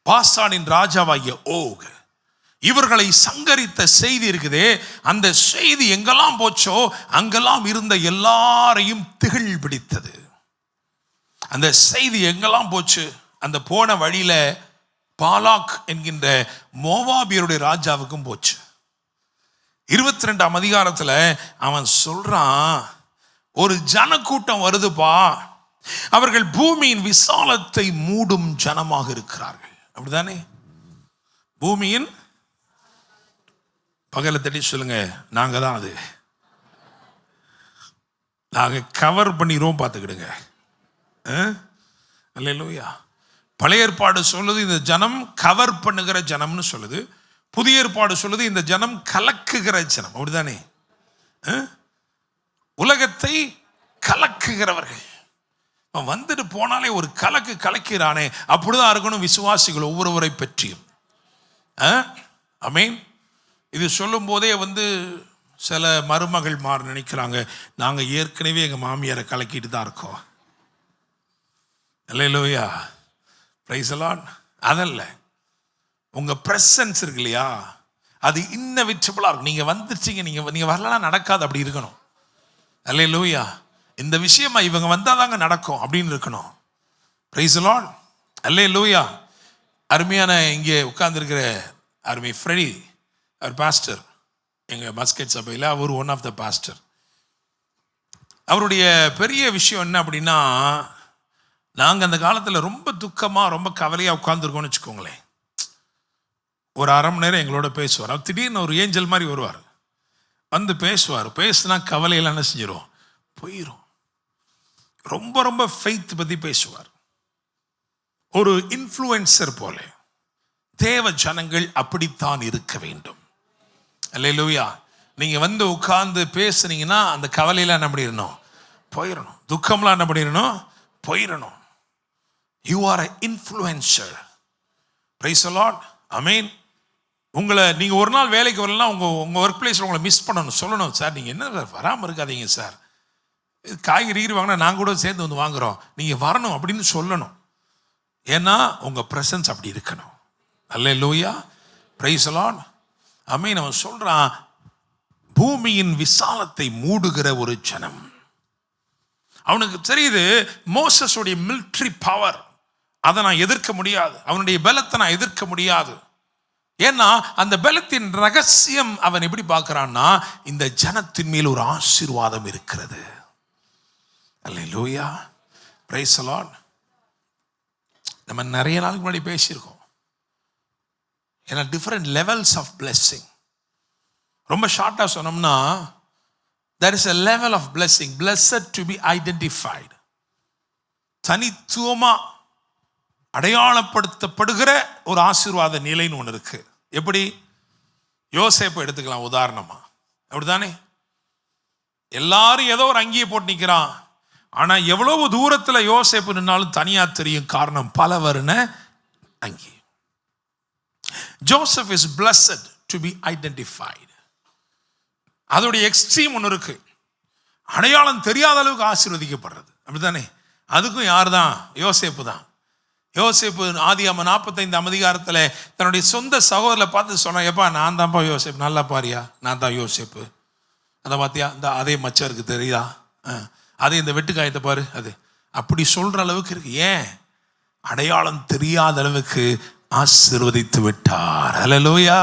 பாசானின் ராஜாவாகிய ஓக், இவர்களை சங்கரித்த செய்தி இருக்குதே, அந்த செய்தி எங்கெல்லாம் போச்சோ அங்கெல்லாம் இருந்த எல்லாரையும் திகில் பிடித்தது. அந்த செய்தி எங்கெல்லாம் போச்சு, அந்த போன வழியில பாலாக் என்கின்ற மோவாபியருடைய ராஜாவுக்கும் போச்சு. 22ஆம் அதிகாரத்தில் அவன் சொல்றான், ஒரு ஜனக்கூட்டம் வருதுப்பா, அவர்கள் பூமியின் விசாலத்தை மூடும் ஜனமாக இருக்கிறார்கள். அப்படிதானே? பூமியின் பகலை தட்டி சொல்லுங்க, நாங்க தான் அது. நாங்க கவர் பண்ணிடுவோம், பார்த்துக்கிடுங்க. அல்லேலூயா. பழைய ஏற்பாடு சொல்லுது இந்த ஜனம் கவர் பண்ணுகிற ஜனம்னு சொல்லுது. புதிய ஏற்பாடு சொல்லுது இந்த ஜனம் கலக்குகிற ஜனம். அப்படிதானே? உலகத்தை கலக்குகிறவர்கள். வந்துட்டு போனாலே ஒரு கலக்கிறானே, அப்படிதான் இருக்கணும் விசுவாசிகள் ஒவ்வொருவரை பற்றியும். ஆமென். இது சொல்லும் போதே சில மருமகள் மாறு நினைக்கிறாங்க, நாங்கள் ஏற்கனவே எங்கள் மாமியாரை கலக்கிட்டு தான் இருக்கோம். அல்லேலூயா. Praise the Lord. அதல்ல, உங்க பிரசன்ஸ் இருக்கு இல்லையா, அது இன்னவிட்டபிளா இருக்கும். நீங்க வந்துட்டீங்க, நீங்க வரலாம் நடக்காது, அப்படி இருக்கணும். அல்லேலூயா. இந்த விஷயமா இவங்க வந்தாதாங்க நடக்கும் அப்படின்னு இருக்கணும். Praise the Lord. அல்லேலூயா. அருமையான இங்கே உட்கார்ந்துருக்கிற அருமை ஃப்ரெடி, அவர் பாஸ்டர் எங்கள் மஸ்கெட் சபையில். அவர் ஒன் ஆஃப் த பாஸ்டர். அவருடைய பெரிய விஷயம் என்ன அப்படின்னா, நாங்கள் அந்த காலத்தில் ரொம்ப துக்கமாக ரொம்ப கவலையாக உட்காந்துருக்கோம்னு வச்சுக்கோங்களேன். ஒரு அரை மணி நேரம் எங்களோட பேசுவார். அவர் திடீர்னு ஒரு ஏஞ்சல் மாதிரி வருவார், பேசுவார். பேசுனா கவலையெல்லாம் என்ன செஞ்சிடும், போயிடும். ரொம்ப ரொம்ப ஃபெய்த் பற்றி பேசுவார். ஒரு இன்ஃப்ளூயன்சர் போல. தேவ ஜனங்கள் அப்படித்தான் இருக்க வேண்டும். அல்லேலூயா. நீங்க உட்கார்ந்து பேசுனீங்கன்னா அந்த கவலையெல்லாம் என்ன பண்ணிடணும், போயிடணும். துக்கம்லாம் என்ன பண்ணிடணும், போயிடணும். You are an influencer. Praise the Lord. ஆமென். உங்களை நீங்க ஒரு நாள் வேலைக்கு வரலாம், உங்க ஒர்க் பிளேஸ்ல உங்களை மிஸ் பண்ணணும். சொல்லணும், சார் நீங்க என்ன வராமல் இருக்காதீங்க சார், காய்கறி வாங்கினா நாங்கள் கூட சேர்ந்து வாங்குறோம், நீங்க வரணும் அப்படின்னு சொல்லணும். ஏன்னா உங்க பிரசன்ஸ் அப்படி இருக்கணும். அல்லேலூயா. Praise the Lord. ஆமென். அவன் சொல்றான், பூமியின் விசாலத்தை மூடுகிற ஒரு ஜனம். அவனுக்கு தெரியுது மோசஸுடைய மிலிட்டரி பவர், அதை நான் எதிர்க்க முடியாது, அவனுடைய பலத்தை நான் எதிர்க்க முடியாது. ஏன்னா அந்த பலத்தின் ரகசியம் அவன் எப்படி பார்க்கிறான்னா, இந்த ஜனத்தின் மேல் ஒரு ஆசீர்வாதம் இருக்கிறது. அல்லேலூயா. Praise the Lord. நம்ம நிறைய நாளுக்கு முன்னாடி பேசியிருக்கோம். ஏன்னா டிஃப்ரெண்ட் லெவல்ஸ் ஆஃப் பிளெஸ்ஸிங். ரொம்ப ஷார்ட்டாக சொன்னோம்னா, there is a level of blessing, blessed to be identified. தனித்துவமா அடையாளப்படுத்தப்படுகிற ஒரு ஆசீர்வாத நிலைன்னு ஒன்று இருக்கு. எப்படி? யோசேப்பை எடுத்துக்கலாம் உதாரணமா. அப்படித்தானே? எல்லாரும் ஏதோ ஒரு அங்கியை போட்டு நிற்கிறான், ஆனா எவ்வளவு தூரத்துல யோசேப்பு நின்னாலும் தனியா தெரியும். காரணம், பல வர்ண அங்கி. Joseph is blessed to be identified. அதோடைய எக்ஸ்ட்ரீம் ஒன்று இருக்கு, அடையாளம் தெரியாத அளவுக்கு ஆசீர்வதிக்கப்படுறது. அப்படித்தானே? அதுக்கும் யார் தான்? யோசேப்பு தான். யோசேப்பு ஆதியாகமம் 45 அதிகாரத்தில் தன்னுடைய சொந்த சகோதரரை பார்த்து சொன்னான், எப்பா நான் தான்ப்பா யோசேப்பு, நல்லா பாரியா, நான் தான் யோசேப்பு. அதை பார்த்தியா, இந்த அதே மச்சம் இருக்குது தெரியுதா, அதே இந்த வெட்டுக்காயத்தை பாரு, அது அப்படி சொல்கிற அளவுக்கு இருக்கு. ஏன்? அடையாளம் தெரியாத அளவுக்கு ஆசீர்வதித்து விட்டார். ஹல்லேலூயா.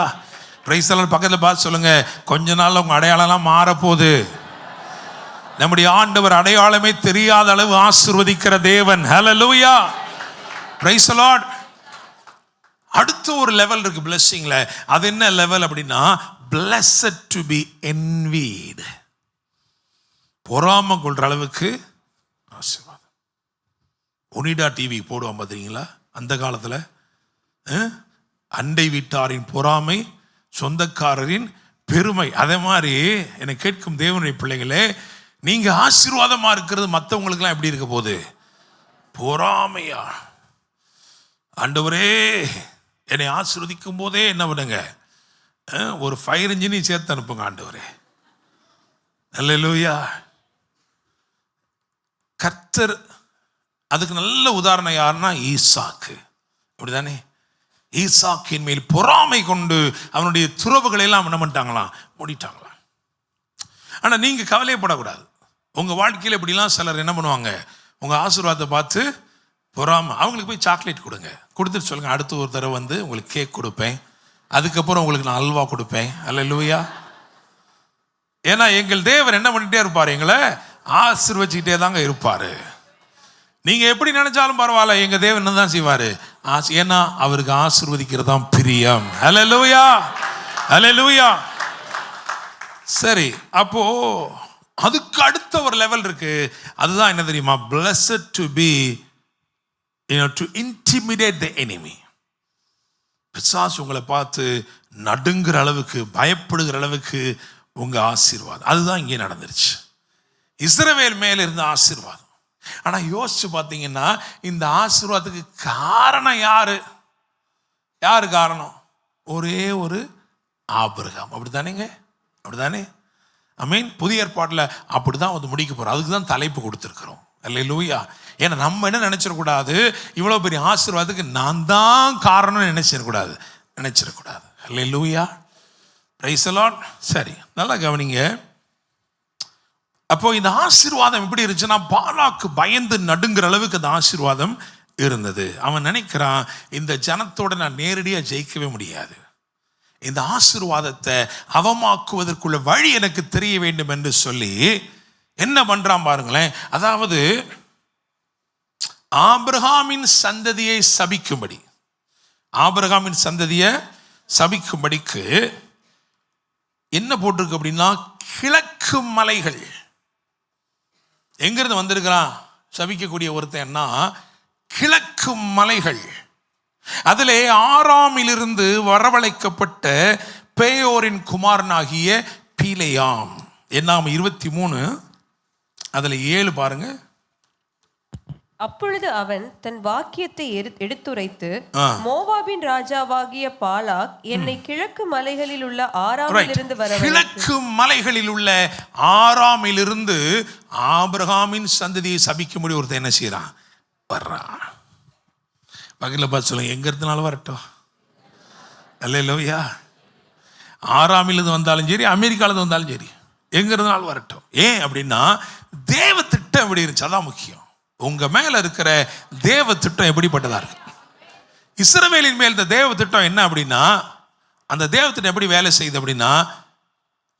Praise the Lord. பக்கத்தில் பார்த்து சொல்லுங்க, கொஞ்ச நாள் உங்கள் அடையாளம்லாம் மாறப்போகுது. நம்முடைய ஆண்டவர் அடையாளமே தெரியாத அளவு ஆசீர்வதிக்கிற தேவன். ஹல்லேலூயா. Praise the Lord. அடுத்த ஒரு லெவல் இருக்கு பிளெஸிங்ல. அது என்ன லெவல் அப்படின்னா, blessed to be envied. பொறாமை கொள்ற அளவுக்கு ஆசீர்வாதம். ஒனிடா டிவி போடுவான் பார்த்தீங்களா அந்த காலத்தில், அண்டை வீட்டாரின் பொறாமை சொந்தக்காரரின் பெருமை. அதே மாதிரி என்னை கேட்கும் தேவனுடைய பிள்ளைகளே, நீங்க ஆசீர்வாதமா இருக்கிறது மற்றவங்களுக்குலாம் எப்படி இருக்க போகுது? பொறாமையா. ஆண்டவரே என்னை ஆசீர்வதிக்கும் போதே என்ன பண்ணுங்க, ஒரு ஃபயர் இன்ஜினையும் சேர்த்து அனுப்புங்க ஆண்டவரே. அல்லேலூயா. கர்த்தர் அதுக்கு நல்ல உதாரணம் யாருன்னா ஈசாக்கு. அப்படிதானே? ஈசாக்கின் மேல் பொறாமை கொண்டு அவனுடைய துறவுகளை எல்லாம் என்ன பண்ணிட்டாங்களாம், மூடிட்டாங்களாம். ஆனால் நீங்கள் கவலையப்படக்கூடாது. உங்கள் வாழ்க்கையில் இப்படிலாம் சிலர் என்ன பண்ணுவாங்க, உங்கள் ஆசீர்வாதத்தை பார்த்து பொறாமை. அவங்களுக்கு போய் சாக்லேட் கொடுங்க, கொடுத்துட்டு சொல்லுங்கள், அடுத்த ஒரு தடவை வந்து உங்களுக்கு கேக் கொடுப்பேன், அதுக்கப்புறம் உங்களுக்கு நான் அல்வா கொடுப்பேன். அல்லேலூயா. ஏன்னா எங்கள் தேவர் என்ன பண்ணிகிட்டே இருப்பார், எங்களை ஆசீர்வதிச்சுக்கிட்டே தாங்க இருப்பார். நீங்கள் எப்படி நினைச்சாலும் பரவாயில்ல, எங்கள் தேவன் என்ன தான் செய்வார், ஏன்னா அவருக்கு ஆசீர்வதிக்கிறது தான் பிரியம். அல்லேலூயா. அல்லேலூயா. சரி, அப்போ அதுக்கு அடுத்த ஒரு லெவல் இருக்கு. அதுதான் என்ன தெரியுமா, blessed to be, to intimidate the enemy. பிசாசு உங்களை பார்த்து நடுங்குற அளவுக்கு, பயப்படுகிற அளவுக்கு உங்க ஆசீர்வாதம். அதுதான் இங்கே நடந்துருச்சு. இஸ்ரவேல் மேல இருந்த ஆசீர்வாதம். ஆனா யோசிச்சு பார்த்தீங்கன்னா, இந்த ஆசீர்வாதத்துக்கு காரணம் யாரு? யாரு காரணம்? ஒரே ஒரு ஆபிரகாம். அப்படித்தானேங்க? அப்படித்தானே? ஐ மீன் புதிய ஏற்பாட்டில் அப்படிதான் வந்து முடிக்க போறோம். அதுக்கு தான் தலைப்பு கொடுத்துருக்குறோம். அல்லேலூயா. ஏன்னா நம்ம என்ன நினைச்சிடக்கூடாது, இவ்வளோ பெரிய ஆசீர்வாதத்துக்கு நான் தான் காரணம்னு நினைச்சிடக்கூடாது. அல்லேலூயா. Praise the Lord. சரி, நல்லா கவனிங்க. அப்போ இந்த ஆசீர்வாதம் எப்படி இருந்துச்சுன்னா, பாலாக்கு பயந்து நடுங்கிற அளவுக்கு அந்த ஆசீர்வாதம் இருந்தது. அவன் நினைக்கிறான், இந்த ஜனத்தோட நான் நேரடியாக ஜெயிக்கவே முடியாது, இந்த ஆசீர்வாதத்தை அவமாக்குவதற்குள்ள வழி எனக்கு தெரிய வேண்டும் என்று சொல்லி என்ன பண்றான் பாருங்களேன். அதாவது ஆபிரகாமின் சந்ததியை சபிக்கும்படி, ஆபிரகாமின் சந்ததியை சபிக்கும்படிக்கு என்ன போட்டிருக்கு அப்படின்னா, கிழக்கு மலைகள். எங்கிருந்து வந்திருக்கிறான் சபிக்கக்கூடிய ஒருத்தன்னா, கிழக்கு மலைகள். அதிலே ஆராமிலிருந்து வரவழைக்கப்பட்ட பேயோரின் குமாரனாகிய பீலேயாம். என்னாம் 23 அதுல 7 பாருங்க. அப்பொழுது அவன் தன் வாக்கியத்தை எடுத்துரைத்து, மோவாபின் ராஜாவாகிய பாலாக் என்னை கிழக்கு மலைகளில் உள்ள ஆராமிலிருந்து கிழக்கு மலைகளில் உள்ள ஆராமிலிருந்து ஆபிரகாமின் சந்ததியை சபிக்கும்படி ஒருத்தன் என்ன செய்யறான், வர்றான். பக்கத்தில் பார்த்து சொல்லுங்க, எங்க இருந்தாலும் வரட்டும். அல்லேலூயா. ஆராமிலிருந்து வந்தாலும் சரி, அமெரிக்காவிலிருந்து வந்தாலும் சரி, எங்க இருந்தாலும் வரட்டும். ஏன் அப்படின்னா, தேவ திட்டம் எப்படி இருந்துச்சு, அதான் முக்கியம். உங்க மேல இருக்கிற தேவ திட்டம் எப்படிப்பட்டதா இருக்கு. இஸ்ரவேலின் மேல் இந்த தேவ திட்டம் என்ன அப்படின்னா, அந்த தேவ திட்டம் எப்படி வேலை செய்யுது அப்படின்னா,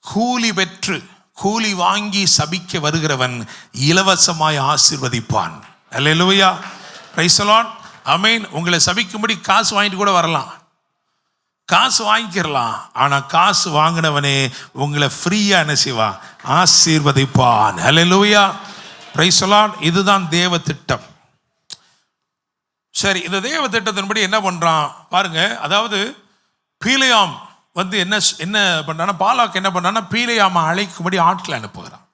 கூலி பெற்று கூலி வாங்கி சபிக்க வருகிறவன் இலவசமாய் ஆசீர்வதிப்பான். அல்லேலூயா. Praise the Lord. ஆமென். உங்களை சபிக்கும்படி காசு வாங்கிட்டு கூட வரலாம், காசு வாங்கிக்கிறலாம். ஆனா காசு வாங்கினவனே உங்களை ஃப்ரீயா என்ன செய்வான், ஆசீர்வதிப்பான். அல்லேலூயா. Praise the Lord. இதுதான் தேவ திட்டம். சரி, இந்த தேவ திட்டத்தின்படி என்ன பண்றான் பாருங்க. அதாவது பீலேயாம் வந்து என்ன பண்றான்னா, பாலாக் என்ன பண்றான்னா, பீலேயாமை அழைக்கும்படி ஆட்களை அனுப்புகிறான்.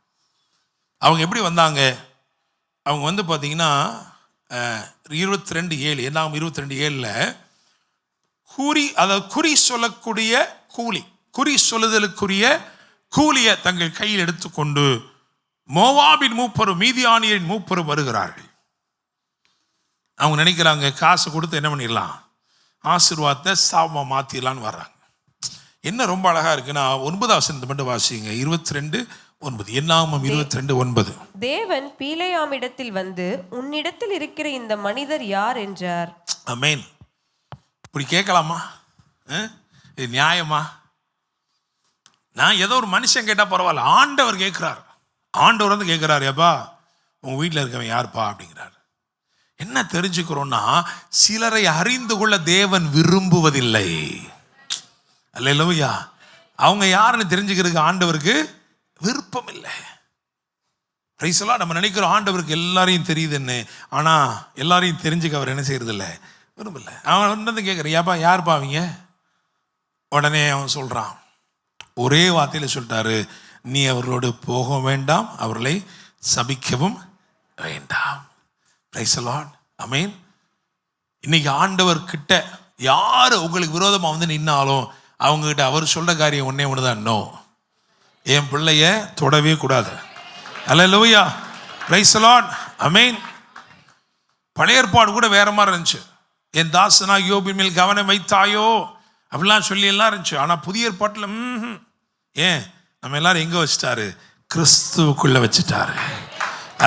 அவங்க எப்படி வந்தாங்க, அவங்க வந்து பார்த்தீங்கன்னா 22:7 எல்லாம் 22:7 கூறி, அதாவது குறி சொல்லக்கூடிய கூலி, குறி சொல்லுதலுக்குரிய கூலியை தங்கள் கையில் எடுத்துக்கொண்டு மோவாபின் மூப்பரும் மீதியானியரின் மூப்பரும் வருகிறார்கள். அவங்க நினைக்கிறாங்க காசு கொடுத்து என்ன பண்ணிடலாம், ஆசீர்வாதத்தை சாபமாக மாற்றிடலான்னு வர்றாங்க. என்ன ரொம்ப அழகா இருக்குன்னா 9வது வசனத்தை மட்டும் வாசிங்க. 22:9. என்னாகமம் 22:9. தேவன் பீலேயாமிடத்தில் வந்து, உன்னிடத்தில் இருக்கிற இந்த மனிதர் யார் என்றார். ஆமென். இப்படி கேட்கலாமா? இது நியாயமா? நான் ஏதோ ஒரு மனுஷன் கேட்டால் பரவாயில்ல, ஆண்டவர் கேட்குறார். ஆண்டவர் வந்து கேட்குறாரு, ஏப்பா உங்கள் வீட்டில் இருக்கவன் யாருப்பா அப்படிங்கிறார். என்ன தெரிஞ்சுக்கிறோன்னா, சிலரை அறிந்து கொள்ள தேவன் விரும்புவதில்லை. அல்லேலூயா. அவங்க யாருன்னு தெரிஞ்சுக்கிறதுக்கு ஆண்டவருக்கு விருப்பம் இல்லை. பிரைஸ்லாம் நம்ம நினைக்கிறோம் ஆண்டவருக்கு எல்லாரையும் தெரியுதுன்னு. ஆனால் எல்லாரையும் தெரிஞ்சுக்க அவர் என்ன செய்யறதில்லை, விரும்பல. அவன் வந்து கேட்குறேன், ஏப்பா யாருப்பா அவங்க? உடனே அவன் சொல்கிறான், ஒரே வார்த்தையில் சொல்லிட்டாரு, நீ அவர்களோடு போக வேண்டாம், அவர்களை சபிக்கவும் வேண்டாம். Praise the Lord. ஆமென். இன்னைக்கு ஆண்டவர் கிட்ட யார் உங்களுக்கு விரோதமாக வந்து நின்னாலும் அவங்ககிட்ட அவர் சொல்ற காரியம் ஒன்னே ஒண்ணுதான், நோ, என் பிள்ளைய தொடவே கூடாது. அல்லேலூயா. Praise the Lord. ஆமென். பழைய ஏற்பாடு கூட வேற மாதிரி இருந்துச்சு. என் தாசனா யோபின் மேல் கவனம் வைத்தாயோ அப்படிலாம் சொல்லி எல்லாம் இருந்துச்சு. ஆனால் புதிய ஏற்பாட்டில் ஏன் நம்ம எல்லாரும் எங்கே வச்சுட்டாரு? கிறிஸ்துவுக்குள்ள வச்சுட்டாரு.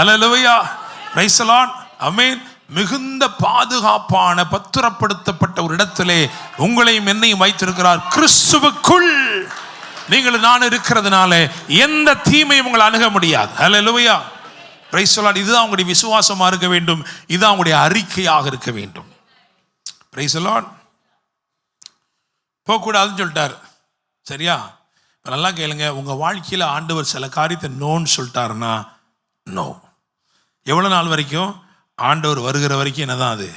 அல்லேலூயா. Praise the Lord. ஆமென். மிகுந்த பாதுகாப்பான பத்திரப்படுத்தப்பட்ட ஒரு இடத்திலே உங்களையும் என்னையும் வைத்திருக்கிறார். கிறிஸ்துவுக்குள் நீங்கள் நான் இருக்கிறதுனால எந்த தீமையும் உங்களை அணுக முடியாது. அல்லேலூயா. Praise the Lord. இதுதான் உங்களுடைய விசுவாசமாக இருக்க வேண்டும். இதுதான் உங்களுடைய அறிக்கையாக இருக்க வேண்டும். Price the Lord. போகக்கூடாதுன்னு சொல்லிட்டார். சரியா? இப்போ நல்லா கேளுங்க. உங்கள் வாழ்க்கையில் ஆண்டவர் சில காரியத்தை நோன்னு சொல்லிட்டாருன்னா நோ. எவ்வளோ நாள் வரைக்கும்? ஆண்டவர் வருகிற வரைக்கும் என்னதான் அது,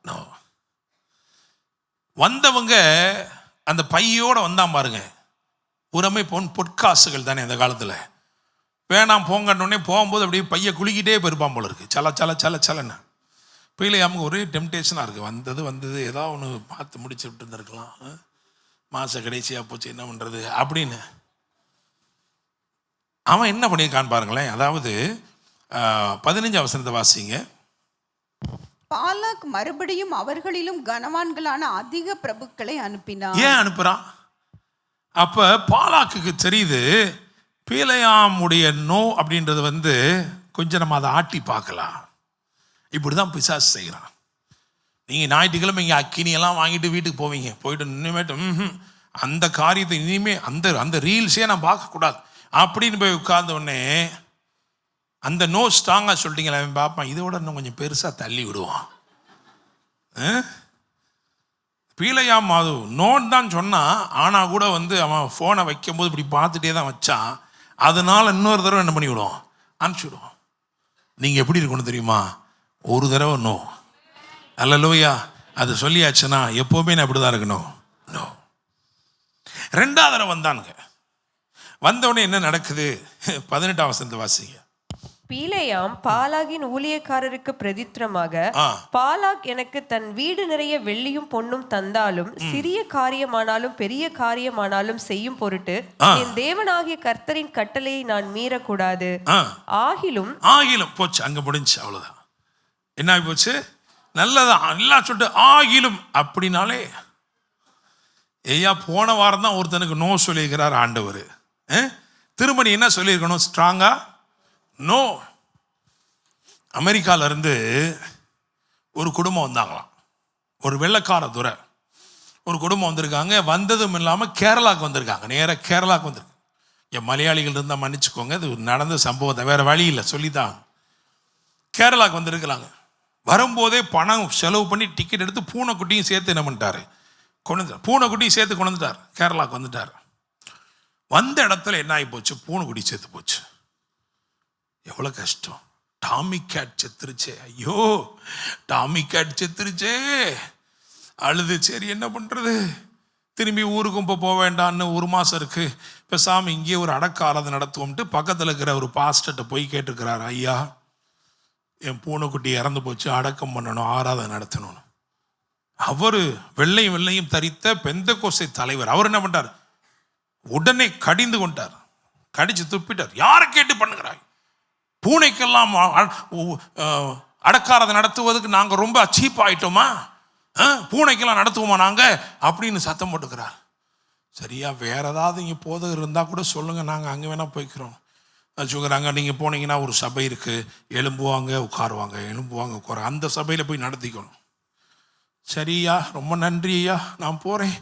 நோ. வந்தவங்க அந்த பையோட வந்தான் பாருங்க. புறமே பொற்காசுகள் தானே அந்த காலத்தில். வேணாம் போங்கன்னொடனே போகும்போது அப்படியே பையை குலுக்கிட்டே போயிருப்பான் போல இருக்கு. சலன்னு பீலேயாமுக்கு ஒரே டெம்டேஷனாக இருக்குது. வந்தது ஏதாவது ஒன்று பார்த்து முடிச்சு விட்டு இருந்திருக்கலாம். மாச கடைசியாக போச்சு, என்ன பண்ணுறது அப்படின்னு. அவன் என்ன பண்ணியிருக்கான்னு பாருங்களேன். அதாவது 15 வசனத்தை வாசிங்க. பாலாக் மறுபடியும் அவர்களிலும் கனவான்களான அதிக பிரபுக்களை அனுப்பினான். ஏன் அனுப்புறான்? அப்ப பாலாக்குக்கு தெரியுது பீலேயாமுடைய நோ அப்படின்றது வந்து கொஞ்சம் நம்ம அதை ஆட்டி பார்க்கலாம். இப்படிதான் பிசாசு செய்கிறான். நீங்கள் ஞாயிற்றுக்கிழமை இங்கே அக்கினியெல்லாம் வாங்கிட்டு வீட்டுக்கு போவீங்க. போயிட்டு இனிமேட்டு அந்த காரியத்தை இனிமே அந்த ரீல்ஸே நான் பார்க்கக்கூடாது அப்படின்னு போய் உட்கார்ந்த உடனே அந்த நோ ஸ்ட்ராங்காக சொல்லிட்டீங்களா, அவன் பார்ப்பான், இதோட இன்னும் கொஞ்சம் பெருசாக தள்ளி விடுவான். பீலேயாம் அது நோன்னு தான் சொன்னான். ஆனால் கூட வந்து அவன் ஃபோனை வைக்கும்போது இப்படி பார்த்துட்டே தான் வச்சான். அதனால இன்னொரு தடவை என்ன பண்ணி விடுவோம், அனுப்பிச்சி விடுவோம். நீங்கள் எப்படி இருக்கணும் தெரியுமா? ஒரு தடவை நோ. அல்லேலூயா. அது சொல்லியாச்சுன்னா எப்போவுமே நான் இப்படி தான் இருக்கணும், நோ. 2வது தடவை வந்தானுங்க. வந்தவுடனே என்ன நடக்குது? 18 வசனத்தை வாசிங்க. பீலேயாம் பாலாகின் ஊழியக்காரருக்கு பிரதித்திரமாக, பாலாக் எனக்கு தன் வீடு நிறைய வெள்ளியும் பொன்னும் தந்தாலும் சிறிய காரியமானாலும் பெரிய காரியமானாலும் செய்யும் பொருட்டு என் தேவனாகிய கர்த்தரின் கட்டளையை நான் மீறக்கூடாது. ஆகிலும் போச்சு, அங்க முடிஞ்சு. அவ்வளவுதான். என்ன ஆகி போச்சு? நல்லதான் எல்லாம் சொல்லிட்டு ஆகிலும் அப்படின்னாலே ஐயா போன வாரம் தான் ஒருத்தனுக்கு நோ சொல்லியிருக்கிறார் ஆண்டவர். திருமணி என்ன சொல்லியிருக்கணும்? ஸ்ட்ராங்கா நோ. அமெரிக்கால இருந்து ஒரு குடும்பம் வந்தாங்களாம். ஒரு வெள்ளைக்கார துறை ஒரு குடும்பம் வந்திருக்காங்க. வந்ததும் இல்லாமல் கேரளாவுக்கு வந்திருக்காங்க. நேராக கேரளாவுக்கு வந்திருக்கு. என் மலையாளிகள் இருந்தால் மன்னிச்சுக்கோங்க, இது நடந்த சம்பவத்தை, வேற வழி இல்லை, சொல்லித்தான். கேரளாவுக்கு வந்திருக்கிறாங்க. வரும்போதே பணம் செலவு பண்ணி டிக்கெட் எடுத்து பூனைக்குட்டியும் சேர்த்து என்ன பண்ணிட்டாரு, கொண்டு பூனைக்குட்டியும் சேர்த்து கொண்டு வந்துட்டார். கேரளாவுக்கு வந்துட்டார். வந்த இடத்துல என்ன ஆகி போச்சு? பூனைக்குட்டி சேர்த்து போச்சு. எவ்வளோ கஷ்டம். டாமி கேட் செத்துருச்சே. ஐயோ டாமி கேட் செத்துருச்சே. அழுது சரி என்ன பண்ணுறது, திரும்பி ஊருக்கும் இப்போ போக வேண்டான்னு 1 மாதம் இருக்குது. இப்போ சாமி இங்கேயே ஒரு அடக்க ஆராதனை நடத்துவோம்ட்டு பக்கத்தில் இருக்கிற ஒரு பாஸ்டர்கிட்ட போய் கேட்டுருக்கிறார். ஐயா என் பூனைக்குட்டி இறந்து போச்சு, அடக்கம் பண்ணணும், ஆராதனை நடத்தணும். அவர் வெள்ளையும் தரித்த பெந்தெக்கோஸ்தே தலைவர். அவர் என்ன பண்ணிட்டார்? உடனே கடிந்து கொண்டார், கடிச்சு துப்பிட்டார். யாரை கேட்டு பண்ணுகிறாய்? பூனைக்கெல்லாம் அடக்காரதை நடத்துவதுக்கு நாங்கள் ரொம்ப சீப் ஆயிட்டோமா, பூனைக்கெல்லாம் நடத்துவோமா நாங்கள் அப்படின்னு சத்தம் போட்டுக்கிறார். சரியா, வேற ஏதாவது இங்கே போதகர் இருந்தால் கூட சொல்லுங்கள், நாங்கள் அங்கே வேணால் போய்க்கிறோம் வச்சுக்கிறாங்க. நீங்கள் போனீங்கன்னா ஒரு சபை இருக்குது, எழும்புவாங்க உட்காருவாங்க, எழும்புவாங்க உட்காருவாங்க, அந்த சபையில் போய் நடத்திக்கணும். சரியா, ரொம்ப நன்றி ஐயா, நான் போகிறேன்.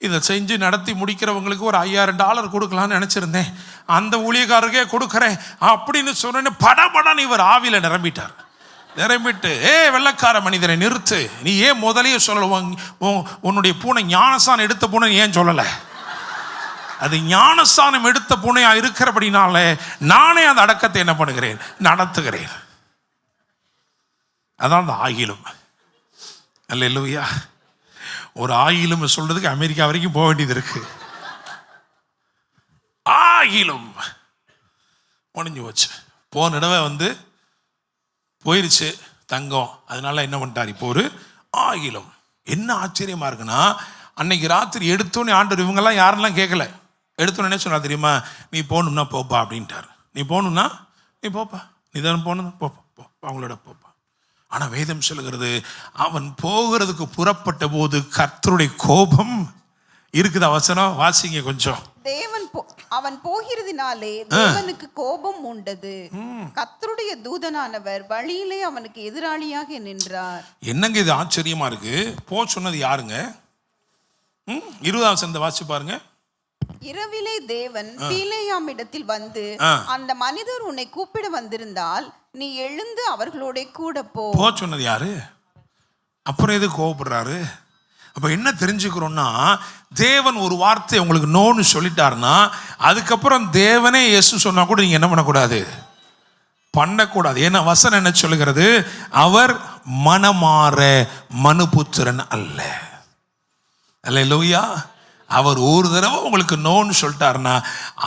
இதை செஞ்சு நடத்தி முடிக்கிறவங்களுக்கு ஒரு $5000 கொடுக்கலான்னு நினச்சிருந்தேன், அந்த ஊழியக்காரருக்கே கொடுக்குறேன் அப்படின்னு சொன்னேன்னு படபடன்னு இவர் ஆவியில் நிரம்பிட்டார். நிரம்பிட்டு, வெள்ளைக்கார மனிதரை நிறுத்து, நீ ஏன் முதலையே சொல்லல, உன்னுடைய பூனை ஞானசானம் எடுத்த பூனை ஏன் சொல்லலை? அது ஞானஸ்தானம் எடுத்த பூனையா இருக்கிறபடினால நானே அந்த அடக்கத்தை என்ன பண்ணுகிறேன், நடத்துகிறேன். அதான் அந்த ஆகிலும். அல்லேலூயா. ஒரு ஆகிலும் சொல்றதுக்கு அமெரிக்கா வரைக்கும் போக வேண்டியது இருக்கு. ஆகிலும் முடிஞ்சு போச்சு. போன தடவை போயிருச்சு தங்கம், அதனால என்ன பண்ணிட்டார், இப்போ ஒரு ஆகிலும். என்ன ஆச்சரியமா இருக்குன்னா, அன்னைக்கு ராத்திரி எடுத்தோன்னே ஆண்டவர் இவங்கெல்லாம் யாரெல்லாம் கேட்கல, எடுத்தோன்னே சொன்னா தெரியுமா, நீ போகணும்னா போப்பா அப்படின்ட்டார். நீ போகணும்னா நீ போப்பா, நீ தானே போகணும், போப்பா போ, அவங்களோட போப்பா. ஆனால் வேதம் சொல்லுகிறது, அவன் போகிறதுக்கு புறப்பட்ட போது கர்த்தருடைய கோபம் இருக்குது. அவசரம் வாசிங்க கொஞ்சம். அவன் போகிறதினாலே தேவனுக்கு கோபம் உண்டது, கர்த்தருடைய தூதனானவர் வழியிலே அவனுக்கு எதிராளியாக நின்றார். என்னங்க இது ஆச்சரியமா இருக்கு. போ சொன்னது யாருங்க? 20 வாசி பாருங்க. இரவிலே தேவன் பீலேயாம் இடத்தில் வந்து, அந்த மனிதர் உன்னை கூப்பிட வந்திருந்தால் நீ எழுந்து அவர்களோட கூட போ சொன்னது யாரு? அப்புறம் எது கோவப்படுறாரு? அப்ப என்ன தெரிஞ்சுக்கிறோம்னா, தேவன் ஒரு வார்த்தை உங்களுக்கு நோன்னு சொல்லிட்டாருன்னா அதுக்கப்புறம் தேவனே இயேசு சொன்னா கூட நீங்க என்ன பண்ணக்கூடாது, பண்ணக்கூடாது. ஏன்னா வசனம் என்ன சொல்லுகிறது, அவர் மனமாற மனுபுத்திரன் அல்ல. அல்லேலூயா. அவர் ஒரு தடவை உங்களுக்கு நோன்னு சொல்லிட்டாருன்னா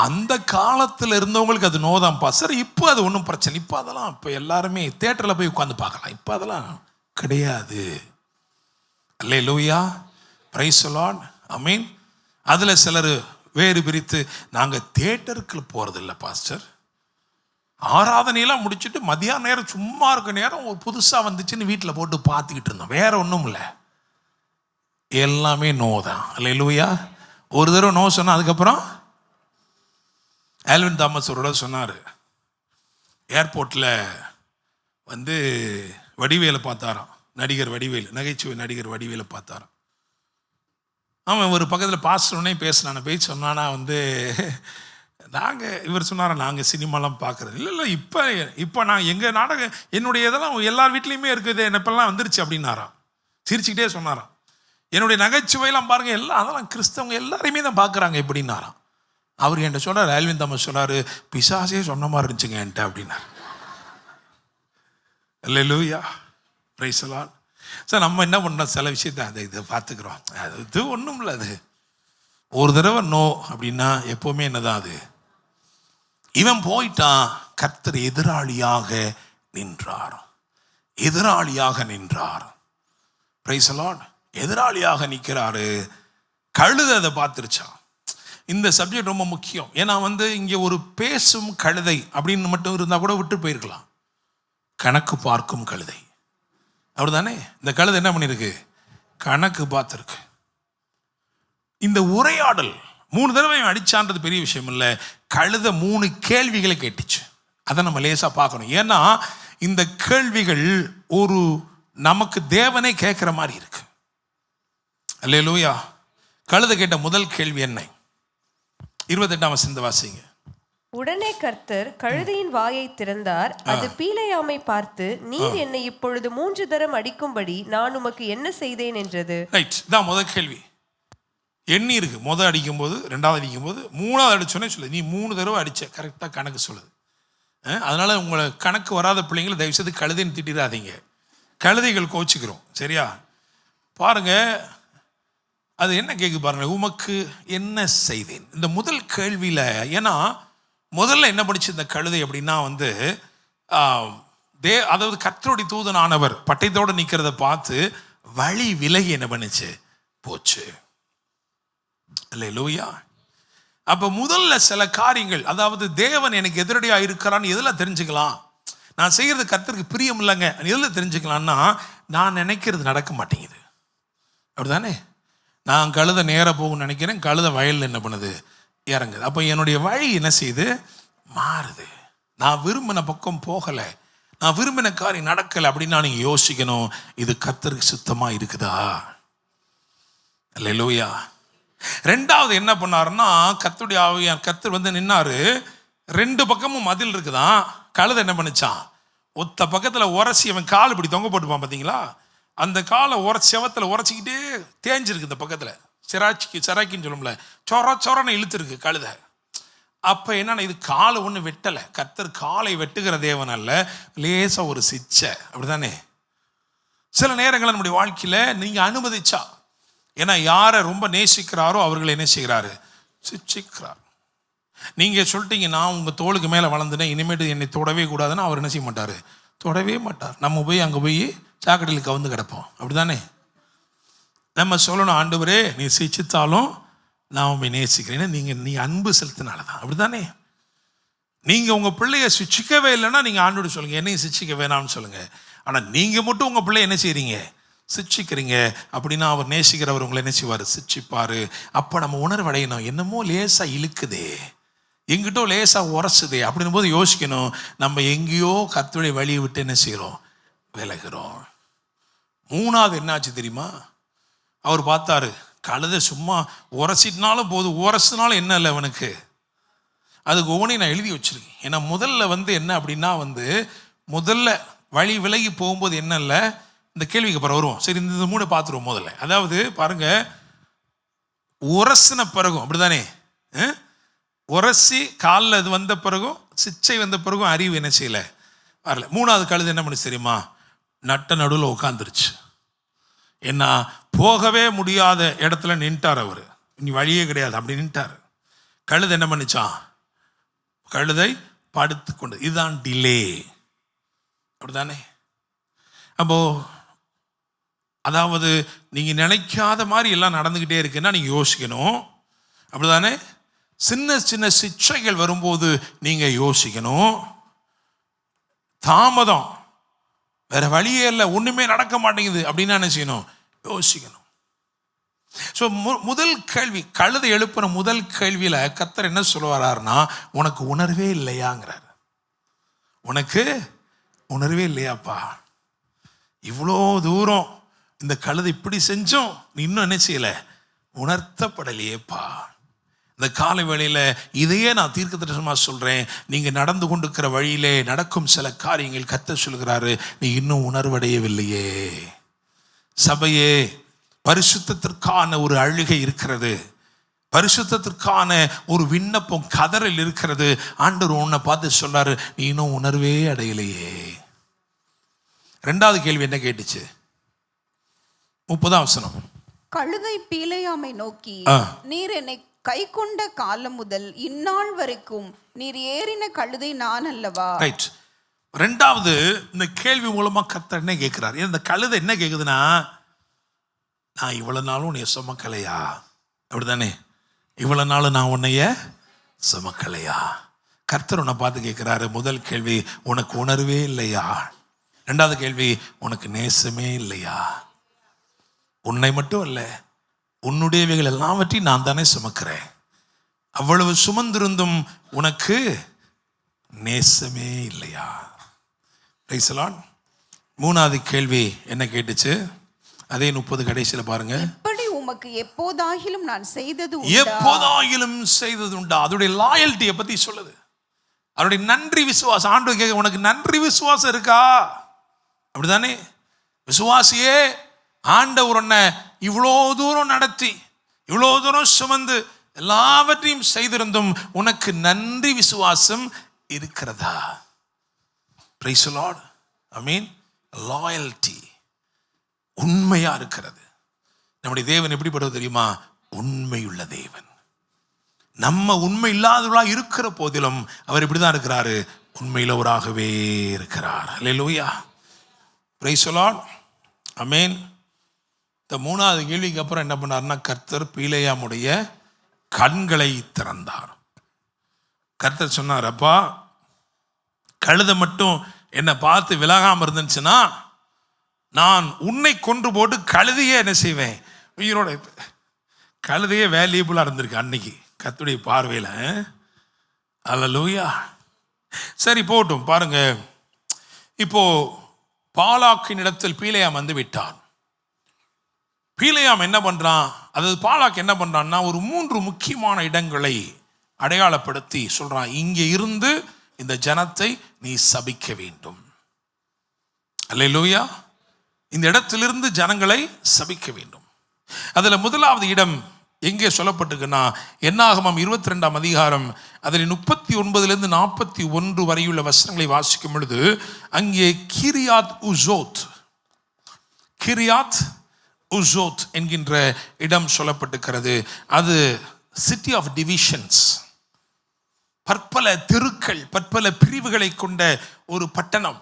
அந்த காலத்தில் இருந்தவங்களுக்கு அது நோதான் பாஸ்டர். இப்போ அது ஒன்றும் பிரச்சனை, இப்போ அதெல்லாம் இப்போ எல்லாருமே தியேட்டரில் போய் உட்காந்து பார்க்கலாம், இப்போ அதெல்லாம் கிடையாது. அல்லேலூயா, பிரைஸ் தி லார்ட், ஆமென். அதில் சிலர் வேறு பிரித்து, நாங்கள் தியேட்டருக்கு போகிறதில்ல பாஸ்டர், ஆராதனையெல்லாம் முடிச்சுட்டு மதியான நேரம் சும்மா இருக்க நேரம் ஒரு புதுசாக வந்துச்சுன்னு வீட்டில் போட்டு பார்த்துக்கிட்டு இருந்தோம், வேற ஒன்றும் இல்லை, எல்லாமே நோ தான். அல்லேலூயா. ஒரு தடவை நோ சொன்னால் அதுக்கப்புறம் ஆல்வின் தாமஸ் அவரோட சொன்னார், ஏர்போர்ட்டில் வடிவேலை பார்த்தாராம், நடிகர் வடிவேல், நகைச்சுவை நடிகர் வடிவேலை பார்த்தாராம். அவன் ஒரு பக்கத்தில் பாஸ்டர்னே பேசினான பேச்சு சொன்னானா நாங்கள், இவர் சொன்னாரா நாங்கள் சினிமாலாம் பார்க்குறது இல்லை, இப்போ நான் எங்கள் நாடகம் என்னுடைய இதெல்லாம் எல்லார் வீட்லேயுமே இருக்குது, என்னப்பெல்லாம் வந்துருச்சு அப்படின்னாராம். சிரிச்சுக்கிட்டே சொன்னாராம், என்னுடைய நகைச்சுவையெல்லாம் பாருங்க, எல்லாம் அதெல்லாம் கிறிஸ்தவங்க எல்லாரையுமே தான் பார்க்குறாங்க எப்படின்னாராம். அவர் என்கிட்ட சொன்னார், ஆல்வின் தாமஸ் சொன்னார், பிசாசே சொன்ன மாதிரி இருந்துச்சுங்க என்கிட்ட அப்படின்னார். அல்லேலூயா, பிரைஸ் தி லார்ட். சார் நம்ம என்ன பண்ணோம், சில விஷயத்தை இதை பார்த்துக்கிறோம், அது ஒன்றும் இல்லை. அது ஒரு தடவை நோ அப்படின்னா எப்போவுமே என்னதான் அது, இவன் போயிட்டான், கர்த்தர் எதிராளியாக நின்றார், எதிராளியாக நின்றார். Price the Lord. எதிராளியாக நிற்கிறாரு. கழுதை அதை பார்த்துருச்சான். இந்த சப்ஜெக்ட் ரொம்ப முக்கியம். ஏன்னா இங்கே ஒரு பேசும் கழுதை அப்படின்னு மட்டும் இருந்தால் கூட விட்டு போயிருக்கலாம். கணக்கு பார்க்கும் கழுதை, அப்படிதானே? இந்த கழுதை என்ன பண்ணியிருக்கு, கணக்கு பார்த்துருக்கு. இந்த உரையாடல் 3 தடவை அடிச்சான்றது பெரிய விஷயம் இல்லை, கழுதை 3 கேள்விகளை கேட்டுச்சு. அதை நம்ம லேசாக பார்க்கணும். ஏன்னா இந்த கேள்விகள் ஒரு நமக்கு தேவனே கேட்குற மாதிரி இருக்கு. அல்லேலூயா. கழுதை கேட்ட முதல் கேள்வி என்ன? 28 வாசிங்க. உடனே கர்த்தர் கழுதையின் வாயை திறந்தார், அது பீலேயாமை பார்த்து, நீர் என்னை இப்பொழுது 3 தரம் அடிக்கும்படி நான் உமக்கு என்ன செய்தேன் என்றது. ரைட், இதான் முதல் கேள்வி. எண்ணி இருக்கு, முதல் அடிக்கும் போது, 2வது அடிக்கும் போது, 3வது அடிச்சோன்னே சொல்லுது, நீ 3 தடவை அடிச்ச, கரெக்டாக கணக்கு சொல்லுது. அதனால உங்களை கணக்கு வராத பிள்ளைங்களை தயவுசெய்து கழுதைன்னு திட்டிடாதீங்க, கழுதைகள் கோச்சிக்கிறோம், சரியா? பாருங்க, அது என்ன கேட்கு பாருங்க, உமக்கு என்ன செய்தேன். இந்த முதல் கேள்வியில், ஏன்னா முதல்ல என்ன படிச்சு இந்த கழுதை அப்படின்னா அதாவது கர்த்தருடைய தூதனானவர் பட்டயத்தோடு நிற்கிறத பார்த்து வழி விலகி என்ன பண்ணுச்சு, போச்சு. அல்லேலூயா. அப்போ முதல்ல சில காரியங்கள், அதாவது தேவன் எனக்கு எதிரடியாக இருக்கிறான்னு எதில் தெரிஞ்சுக்கலாம், நான் செய்கிறது கர்த்தருக்கு பிரியம் இல்லைங்க. எதில் தெரிஞ்சுக்கலான்னா, நான் நினைக்கிறது நடக்க மாட்டேங்குது. அப்படிதானே? நான் கழுதை நேராக போகணும்னு நினைக்கிறேன், கழுதை வயலில் என்ன பண்ணுது, இறங்குது. அப்போ என்னுடைய வழி என்ன செய்யுது, மாறுது. நான் விரும்பின பக்கம் போகலை, நான் விரும்பின காரியம் நடக்கலை அப்படின்னா நீங்கள் யோசிக்கணும், இது கர்த்தருக்கு சுத்தமாக இருக்குதா? அல்லேலூயா. ரெண்டாவது என்ன பண்ணாருன்னா, கர்த்தருடைய ஆவியார் கர்த்தர் வந்து நின்னாரு. 2 பக்கமும் மதில் இருக்குதான். கழுதை என்ன பண்ணிச்சான், ஒத்த பக்கத்தில் உரசி அவன் கால் இப்படி தொங்க போட்டுப்பான் பார்த்தீங்களா, அந்த காலை செவத்தில் உரைச்சிக்கிட்டே தேஞ்சிருக்கு. இந்த பக்கத்தில் சிராக்கின்னு சொல்லும்ல, சொரன்னு இழுத்துருக்கு கழுதை. அப்போ என்னன்னா, இது காலை ஒன்று வெட்டலை. கர்த்தர் காலை வெட்டுகிற தேவன் அல்ல, லேசாக ஒரு சிச்சை. அப்படிதானே? சில நேரங்களில் நம்முடைய வாழ்க்கையில் நீங்கள் அனுமதிச்சா, ஏன்னா யாரை ரொம்ப நேசிக்கிறாரோ அவர்களை என்ன செய்கிறாரு, சிச்சிக்கிறார். நீங்கள் சொல்லிட்டீங்க, நான் உங்கள் தோளுக்கு மேலே வளர்ந்துட்டேன், இனிமேட்டு என்னை தொடவே கூடாதுன்னு அவர் என்ன செய்ய மாட்டார், தொடவே மாட்டார். நம்ம போய் அங்கே போய் சாக்கடையில் கவுந்து கிடப்போம். அப்படிதானே? நம்ம சொல்லணும், ஆண்டவரே நீ சிச்சித்தாலும் நான் உண்மை நேசிக்கிறேன், நீ அன்பு செலுத்தினால தான். அப்படிதானே? நீங்கள் உங்கள் பிள்ளைய சிச்சிக்கவே இல்லைன்னா நீங்கள் ஆண்டோட சொல்லுங்கள், என்னையும் சிச்சிக்க வேணாம்னு சொல்லுங்கள். ஆனால் நீங்கள் மட்டும் உங்கள் பிள்ளைய என்ன செய்கிறீங்க, சிச்சிக்கிறீங்க அப்படின்னா அவர் நேசிக்கிறவர் உங்களை என்ன செய்வார், சிச்சிப்பார். அப்போ நம்ம உணர்வடையணும், என்னமோ லேசாக இழுக்குதே, எங்கிட்டோ லேசாக உரசுதே அப்படின்னும் போது யோசிக்கணும், நம்ம எங்கேயோ கர்த்தருடைய வழியை விட்டு என்ன செய்கிறோம், விலகிறோம். 3வது என்னாச்சு தெரியுமா, அவர் பார்த்தாரு, கழுதை சும்மா உரசிட்டினாலும் போது, உரசுனாலும் என்ன இல்லை அவனுக்கு. அதுக்கு ஒவ்வொன்றையும் நான் எழுதி வச்சிருக்கேன். ஏன்னா முதல்ல வந்து என்ன அப்படின்னா வந்து, முதல்ல வழி விலகி போகும்போது என்ன இல்லை, இந்த கேள்விக்கு அப்புறம் வருவோம். சரி, இந்த 3 பார்த்துருவோம் முதல்ல. அதாவது பாருங்க, உரசின பிறகும் அப்படிதானே, உரசி காலில் இது வந்த பிறகும் சிச்சை வந்த பிறகும் அறிவு என்ன செய்யலை, வரல. 3வது கழுது என்ன பண்ணி தெரியுமா, நட்ட நடுவில் உட்காந்துருச்சு. ஏன்னா போகவே முடியாத இடத்துல நின்ட்டார் அவர், இனி வழியே கிடையாது, அப்படி நின்ட்டார். கழுதை என்ன பண்ணிச்சான், கழுதை படுத்து கொண்டு, இதுதான் டிலே. அப்படிதானே? அப்போ அதாவது நீங்கள் நினைக்காத மாதிரி எல்லாம் நடந்துக்கிட்டே இருக்குன்னா நீங்கள் யோசிக்கணும். அப்படிதானே? சின்ன சின்ன சிச்சைகள் வரும்போது நீங்கள் யோசிக்கணும். தாமதம், வேற வழியே இல்லை, ஒன்றுமே நடக்க மாட்டேங்குது அப்படின்னா என்ன செய்யணும், யோசிக்கணும். ஸோ முதல் கேள்வி, கழுதை எழுப்புற முதல் கேள்வியில் கர்த்தர் என்ன சொல்லுவாராருன்னா, உனக்கு உணர்வே இல்லையாங்கிறார். உனக்கு உணர்வே இல்லையாப்பா, இவ்வளோ தூரம் இந்த கழுதை இப்படி செஞ்சோம், நீ இன்னும் என்ன செய்யலை, உணர்த்தப்படலையேப்பா. இந்த காலை வேளையில் இதையே நான் தீர்க்கதரிசனமாக சொல்கிறேன். நீங்கள் நடந்து கொண்டிருக்கிற வழியிலே நடக்கும் சில காரியங்கள் கர்த்தர் சொல்கிறாரு, நீ இன்னும் உணர்வடையவில்லையே. சபையே, பரிசுத்தத்திற்கான ஒரு அழுகை இருக்கிறது, பரிசுத்தத்திற்கான ஒரு விண்ணப்பம் கதறல் இருக்கிறது. ஆண்டவர் உன்னை பார்த்து சொல்றாரு, நீ இன்னும் உணர்வே அடையலையே. 2வது கேள்வி என்ன கேட்டுச்சு, 30ஆம் வசனம். கழுதை பீலேயாமை நோக்கி, நீர் என்னை கை கொண்ட காலம் முதல் இந்நாள் வரைக்கும் நீர் ஏறின கழுதை நான் அல்லவா? ரைட். 2வது இந்த கேள்வி மூலமா கர்த்தர் என்ன கேட்கிறார், இந்த கழுதை என்ன கேட்குதுன்னா, நான் இவ்வளவு நாளும் உன்னைய சுமக்கலையா? அப்படிதானே? இவ்வளவு நாள் நான் உன்னைய சுமக்கலையா? கர்த்தர் உன்னை பார்த்து கேட்கிறாரு. முதல் கேள்வி, உனக்கு உணர்வே இல்லையா? 2வது கேள்வி, உனக்கு நேசமே இல்லையா? உன்னை மட்டும் இல்லை, உன்னுடையவைகள் எல்லாவற்றையும் நான் தானே சுமக்கிறேன். அவ்வளவு சுமந்திருந்தும் உனக்கு நேசமே இல்லையா? 3வது கேள்வி என்ன கேட்டுச்சு, அதே 30 கடைசியில் பாருங்க. இப்படி உமக்கு எப்போதாகிலும் நான் செய்தது எப்போதாகிலும் செய்தது உண்டா? அதோடைய லாயல்ட்டியை பத்தி சொல்லுது, அவருடைய நன்றி விசுவாசம். ஆண்டவர் கேட்க, உனக்கு நன்றி விசுவாசம் இருக்கா? அப்படிதானே? விசுவாசியே, ஆண்டவர் உன்னை இவ்வளோ தூரம் நடத்தி, இவ்வளோ தூரம் சுமந்து, எல்லாவற்றையும் செய்திருந்தும் உனக்கு நன்றி விசுவாசம் இருக்கிறதா? Price the Lord. I mean loyalty, உண்மையா இருக்கிறது. நம்முடைய தேவன் எப்படிப்பட்டது தெரியுமா? உண்மையுள்ள தேவன். நம்ம உண்மை இல்லாதவர்களாக இருக்கிற போதிலும் அவர் இப்படிதான் இருக்கிறாரு, உண்மையுள்ளவராகவே இருக்கிறார். அல்லேலூயா, பிரைஸ் தி லார்ட். ஆமென். இந்த 3வது கேள்விக்கு அப்புறம் என்ன பண்ணார்னா, கர்த்தர் பீலேயாமுடைய கண்களை திறந்தார். கர்த்தர் சொன்னார், அப்பா கழுதை மட்டும் என்னை பார்த்து விலகாமல் இருந்துச்சுன்னா நான் உன்னை கொன்று போட்டு கழுதையே என்ன செய்வேன், உயிரோட. கழுதையே வேல்யூபிளாக இருந்திருக்கு அன்னைக்கு கர்த்தருடைய பார்வையில். அல்லேலூயா. சரி போட்டும் பாருங்க. இப்போ பாலாக்கின் இடத்தில் பீலேயாம் வந்து விட்டான். பீலேயாம் என்ன பண்றான், அதாவது பாலாக் என்ன பண்றான்னா ஒரு 3 முக்கியமான இடங்களை அடையாளப்படுத்தி சொல்றான், இங்கே இருந்து இந்த ஜனத்தை நீ சபிக்க வேண்டும். அல்லேலூயா. இந்த இடத்திலிருந்து ஜனங்களை சபிக்க வேண்டும். அதுல முதலாவது இடம் எங்கே சொல்லப்பட்டிருக்குன்னா என்னாகமம் 22ஆம் அதிகாரம் அதில் 39 41 வரையுள்ள வசனங்களை வாசிக்கும் பொழுது அங்கே கிரியாத் உசோத் என்கின்ற இடம் சொல்லப்பட்டிருக்கிறது. அது சிட்டி ஆஃப் டிவிஷன்ஸ், பற்பல தெருக்கள், பற்பல பிரிவுகளை கொண்ட ஒரு பட்டணம்,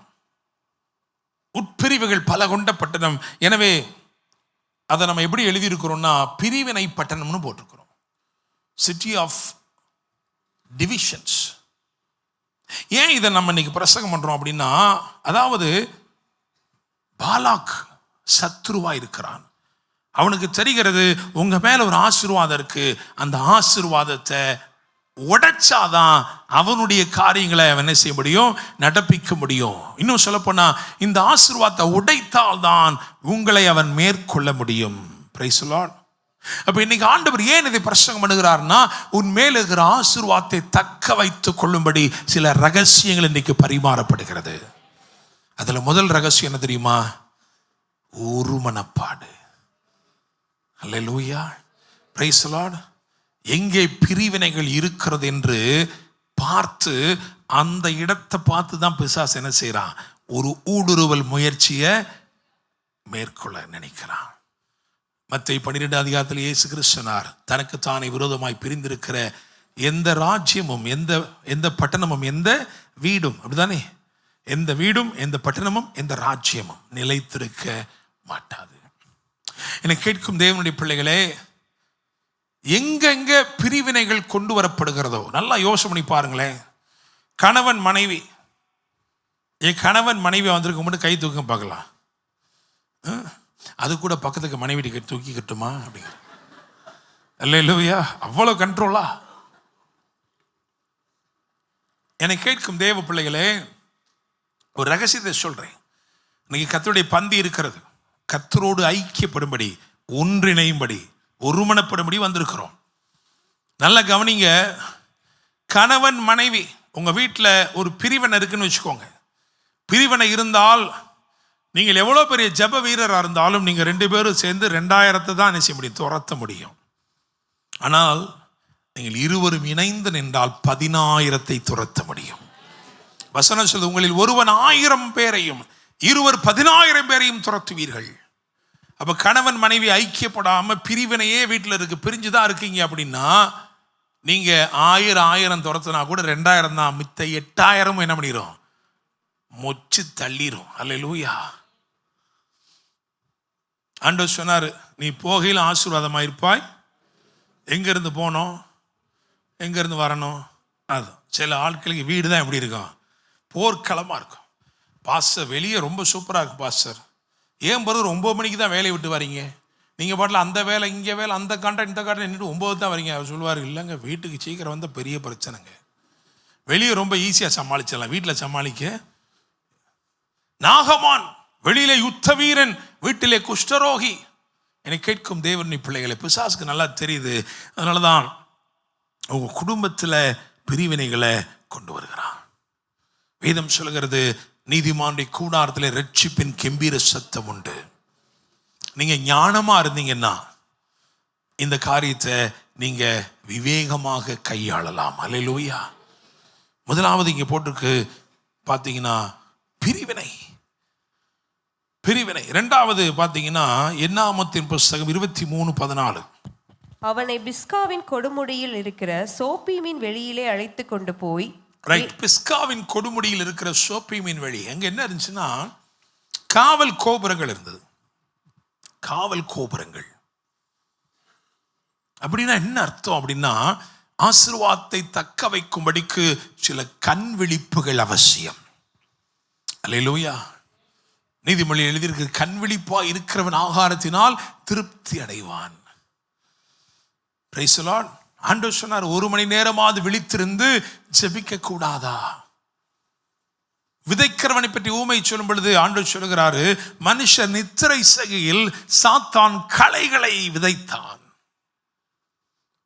உட்பிரிவுகள் பல கொண்ட பட்டணம். எனவே அதை நம்ம எப்படி எழுதியிருக்கிறோம்னா பிரிவினை பட்டணம்னு போட்டிருக்கிறோம். City of divisions. ஏன் இதை நம்ம இன்னைக்கு பிரசங்கம் பண்றோம் அப்படின்னா, அதாவது பாலாக் சத்ருவா இருக்கிறான். அவனுக்கு தெரிகிறது உங்க மேல ஒரு ஆசீர்வாதம் இருக்கு, அந்த ஆசீர்வாதத்தை உடைச்சாதான் அவனுடைய காரியங்களை அவன் என்ன செய்ய முடியும், நடப்பிக்க முடியும். இன்னும் சொல்ல போனா இந்த ஆசீர்வாதத்தை உடைத்தால் தான் உங்களை அவன் மேற்கொள்ள முடியும். Price the Lord. அப்ப இன்னைக்கு ஆண்டவர் ஏன் இதை பிரசங்கம் பண்ணுகிறார்னா, உன் மேல் இருக்கிற ஆசீர்வாதத்தை தக்க வைத்துக் கொள்ளும்படி சில ரகசியங்கள் இன்னைக்கு பரிமாறப்படுகிறது. அதுல முதல் ரகசியம் என்ன தெரியுமா, ஒரு மனப்பாடு. அல்லேலூயா. Praise the Lord. எங்கே பிரிவினைகள் இருக்கிறது என்று பார்த்து அந்த இடத்தை பார்த்து தான் பிசாசு என்ன செய்யறான், ஒரு ஊடுருவல் முயற்சியை மேற்கொள்ள நினைக்கிறான். மத்தேயு 12 அதிகாரத்தில் இயேசு கிறிஸ்துனார் தனக்கு தானே விரோதமாய் பிரிந்திருக்கிற எந்த ராஜ்யமும் எந்த பட்டணமும் எந்த வீடும், அப்படிதானே, எந்த வீடும் எந்த பட்டணமும் எந்த ராஜ்யமும் நிலைத்திருக்க மாட்டாது. என்னை கேட்கும் தேவனுடைய பிள்ளைகளே, எங்கெங்க பிரிவினைகள் கொண்டு வரப்படுகிறதோ நல்லா யோசனை பண்ணி பாருங்களேன். கணவன் மனைவி, என் கணவன் மனைவி வந்திருக்க மட்டும் கை தூக்க பார்க்கலாம். அது கூட பக்கத்துக்கு மனைவி தூக்கிக்கட்டுமா அப்படிங்கிற. அல்லேலூயா. அவ்வளோ கண்ட்ரோலா. என்னை கேட்கும் தேவ பிள்ளைகளே, ஒரு ரகசியத்தை சொல்றேன். இன்னைக்கு கர்த்தருடைய பந்தி இருக்கிறது. கர்த்தரோடு ஐக்கியப்படும்படி, ஒன்றிணையும்படி, ஒருமனப்படும்படி வந்திருக்கிறோம். நல்ல கவனிங்க. கணவன் மனைவி உங்க வீட்டில் ஒரு பிரிவினை இருக்குன்னு வச்சுக்கோங்க. பிரிவினை இருந்தால் நீங்கள் எவ்வளோ பெரிய ஜெப வீரராக இருந்தாலும் நீங்கள் 2 பேரும் சேர்ந்து 2000 தான் நிச்சய முடியும், துரத்த முடியும். ஆனால் நீங்கள் இருவரும் இணைந்து நின்றால் 10,000 துரத்த முடியும். வசனம் சொல்லுது, உங்களில் ஒருவன் 1000 பேரையும் இருவர் 10,000 பேரையும் துரத்துவீர்கள். அப்ப கணவன் மனைவி ஐக்கியப்படாம பிரிவினையே வீட்டில் இருக்கு, பிரிஞ்சுதான் இருக்கீங்க அப்படின்னா நீங்க 1000 துரத்துனா கூட 2000 தான், மித்த 8000 என்ன பண்ணிடும், மொச்சு தள்ளிரும். அல்லேலூயா. ஆண்டவர் சொன்னாரு, நீ போகையில் ஆசீர்வாதமாயிருப்பாய். எங்க இருந்து போனோம், எங்க இருந்து வரணும். அது சில ஆட்களுக்கு வீடு தான் எப்படி இருக்கும், போர்க்களமா இருக்கும். பாஸ்டர் வெளியே ரொம்ப சூப்பரா இருக்கு பாஸ்டர், ஏன் பிறகு 9 மணிக்கு தான் வேலையை விட்டு வரீங்க, நீங்கள் பாட்டில் அந்த வேலை இங்கே வேலை அந்த கான்ட்ராக்ட் இந்த கான்ட்ராக்ட் நின்றுட்டு 9 தான் வரீங்க. அவர் சொல்லுவார், இல்லைங்க வீட்டுக்கு சீக்கிரம் வந்தால் பெரிய பிரச்சனைங்க. வெளியே ரொம்ப ஈஸியாக சமாளிச்சிடலாம், வீட்டில் சமாளிக்க. நாகமான் வெளியிலே யுத்த வீரன், வீட்டிலே குஷ்டரோகி. என்னை கேட்கும் தேவனி பிள்ளைகளை, பிசாசுக்கு நல்லா தெரியுது. அதனால தான் உங்க குடும்பத்தில் பிரிவினைகளை கொண்டு வருகிறான். வேதம் சொல்லுகிறது, நீதிமானுடைய கூடாரத்தில் ரட்சிப்பின் கெம்பீர சத்தம் உண்டு. நீங்க ஞானமா இருந்தீங்கன்னா இந்த காரியத்தை நீங்க விவேகமாக கையாளலாம். அல்லேலூயா. முதலாவது இங்க போட்டிருக்கு பாத்தீங்கன்னா பிரிவினை. இரண்டாவது பாத்தீங்கன்னா என்னாகமத்தின் புஸ்தகம் 23:14. அவனை பிஸ்காவின் கொடுமுடியில் இருக்கிற சோப்பீமின் வெளியிலே அழைத்து கொண்டு போய். ரைட். பிஸ்காவின் கொடுமுடியில் இருக்கிற சோப்பீமின் வெளி, அங்க என்ன இருந்துச்சுன்னா காவல் கோபுரங்கள் இருந்தது. காவல் கோபுரங்கள் அப்படின்னா என்ன அர்த்தம் அப்படின்னா, ஆசீர்வாதத்தை தக்க வைக்கும்படிக்கு சில கண் விழிப்புகள் அவசியம். அல்லேலூயா. நீதிமொழி எழுதியிருக்கு, கண் விழிப்பா இருக்கிறவன் ஆகாரத்தினால் திருப்தி அடைவான். Price the Lord. ஆண்டவர் சொன்னார், 1 மணி நேரமாவது விழித்திருந்து ஜெபிக்க கூடாதா? விதைக்கிறவனை பற்றி ஊமை சொல்லும் பொழுது ஆண்டவர் சொல்கிறாரு, மனுஷர் நித்திரை செய்கையில் சாத்தான் களைகளை விதைத்தான்.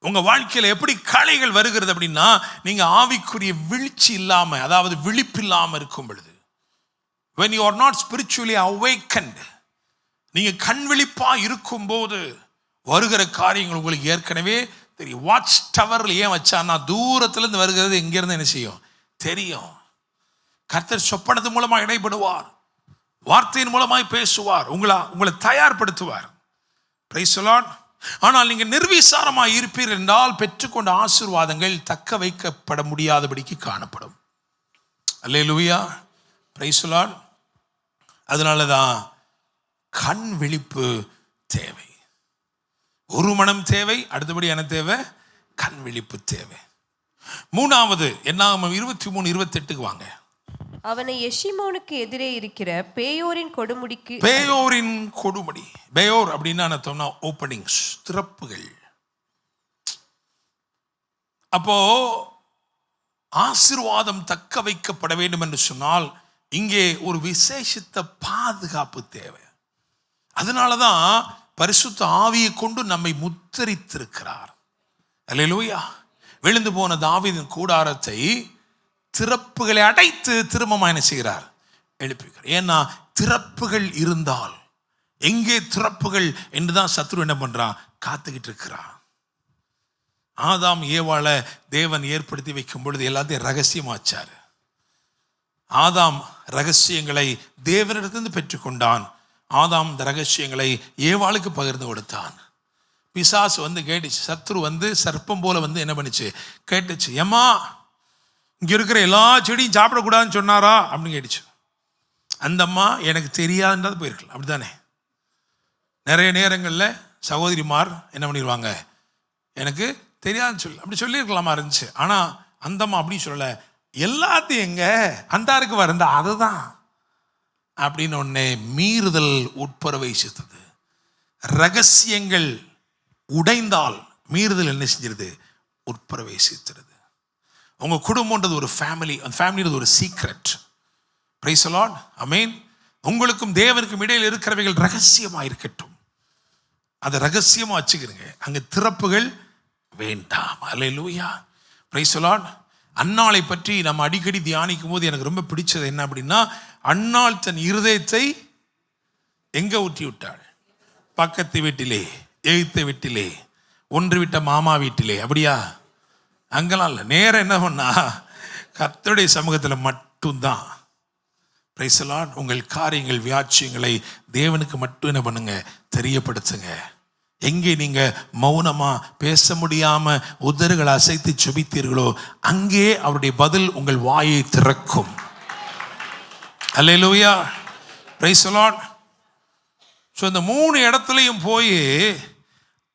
உங்க வாழ்க்கையில எப்படி களைகள் வருகிறது அப்படின்னா, நீங்க ஆவிக்குரிய விழிச்சி இல்லாம, அதாவது விழிப்பில்லாம இருக்கும் பொழுது, when you are not spiritually awakened, நீங்க கண் விழிப்பா இருக்கும் போது வருகிற காரியங்கள் உங்களுக்கு ஏற்கனவே தெரியும். வாட்ச் டவர்ல ஏன் வச்சான்னா, தூரத்துல இருந்து வருகிறது எங்க இருந்து என்ன செய்யும் தெரியும். கர்த்தர் சொப்பனத்து மூலமா இடைப்படுவார், வார்த்தையின் மூலமாய் பேசுவார், உங்களை தயார்படுத்துவார். Price the Lord. ஆனால் நீங்க நிர்விசாரமாய் இருப்பீர்கள் என்றால் பெற்றுக்கொண்ட ஆசீர்வாதங்கள் தக்க வைக்கப்பட முடியாதபடிக்கு காணப்படும். அல்லேலூயா. Praise the Lord. அதனாலதான் கண் விழிப்பு தேவை. ஒரு மனம் தேவை, அடுத்தபடி என்ன தேவை? கண் விழிப்பு தேவை. மூணாவது என்னாகமம் 23:28 வாங்க. அவனை எஷிமோனுக்கு எதிரே இருக்கிற பேயோரின் கொடுமுடிக்கு. பேயோரின் கொடுமுடி. பேயோர் அப்படின்னா என்ன? ஓப்பனிங்ஸ், திறப்புகள். அப்போ ஆசீர்வாதம் தக்க வைக்கப்பட வேண்டும் என்று சொன்னால் இங்கே ஒரு விசேஷித்த பாதுகாப்பு தேவை. அதனாலதான் பரிசுத்த ஆவியை கொண்டு நம்மை முத்திரித்திருக்கிறார். அல்லேலூயா. விழுந்து போன தாவீதின் கூடாரத்தை திறப்புகளை அடைத்து திரும்பமா என்ன செய்கிறார்? எழுப்புகிறார். ஏன்னா திறப்புகள் இருந்தால், எங்கே திறப்புகள் என்றுதான் சத்ரு என்ன பண்றான்? காத்துக்கிட்டு இருக்கிறான். ஆதாம் ஏவாளை தேவன் ஏற்படுத்தி வைக்கும் பொழுது எல்லாத்தையும் ரகசியமாச்சாரு. ஆதாம் ரகசியங்களை தேவனிடத்திலிருந்து பெற்றுக்கொண்டான். ஆதாம் இந்த ரகசியங்களை ஏவாளுக்கு பகிர்ந்து கொடுத்தான். பிசாசு வந்து கேட்டுச்சு, சத்ரு வந்து சர்ப்பம் போல வந்து என்ன பண்ணிச்சு? கேட்டுச்சு, ஏம்மா இங்க இருக்கிற எல்லா செடியும் சாப்பிடக்கூடாதுன்னு சொன்னாரா அப்படின்னு கேட்டுச்சு. அந்த அம்மா எனக்கு தெரியாதுன்றது போயிருக்கலாம். அப்படித்தானே? நிறைய நேரங்களில் சகோதரிமார் என்ன பண்ணிடுவாங்க? எனக்கு தெரியாதுன்னு சொல்லி அப்படி சொல்லியிருக்கலாமா இருந்துச்சு. ஆனால் அந்த அம்மா அப்படி சொல்லலை, எல்லாத்தையும் எங்க அந்தாருக்கு வருந்தா அதுதான் அப்படின்னு ஒன்னே மீறுதல் உட்புறவைசித்தது. ரகசியங்கள் உடைந்தால் மீறுதல் என்ன செஞ்சிருது? உட்புறவைசித்துறது. உங்க குடும்பம்ன்றது ஒரு ஃபேமிலி, அந்த ஃபேமிலின்றது ஒரு சீக்ரெட். Praise the Lord. ஆமென். உங்களுக்கும் தேவனுக்கும் இடையில் இருக்கிறவைகள் ரகசியமா இருக்கட்டும். அதை ரகசியமா வச்சுக்கிறீங்க. அங்க திறப்புகள் வேண்டாம். அல்லேலூயா. Praise the Lord. அன்னாளை பற்றி நம்ம அடிக்கடி தியானிக்கும் போது எனக்கு ரொம்ப பிடிச்சது என்ன அப்படின்னா, அன்னாள் தன் இருதயத்தை எங்க ஊற்றி விட்டாள்? பக்கத்து வீட்டிலே, எய்த்த வீட்டிலே, ஒன்று விட்ட மாமா வீட்டிலே. அப்படியா? அங்கெல்லாம் இல்லை. நேரம் என்ன பண்ணா? கர்த்தருடைய சமூகத்தில் மட்டும்தான். Price the Lord. உங்கள் காரியங்கள் வியாட்சியங்களை தேவனுக்கு மட்டும் என்ன பண்ணுங்க? தெரியப்படுத்துங்க. எங்கே நீங்க மௌனமா பேச முடியாம உதறுகளை அசைத்து செபித்தீர்களோ அங்கே அவருடைய பதில் உங்கள் வாயை திறக்கும். அல்லேலூயா. Praise the Lord. ஸோ இந்த 3 இடத்துலையும் போய்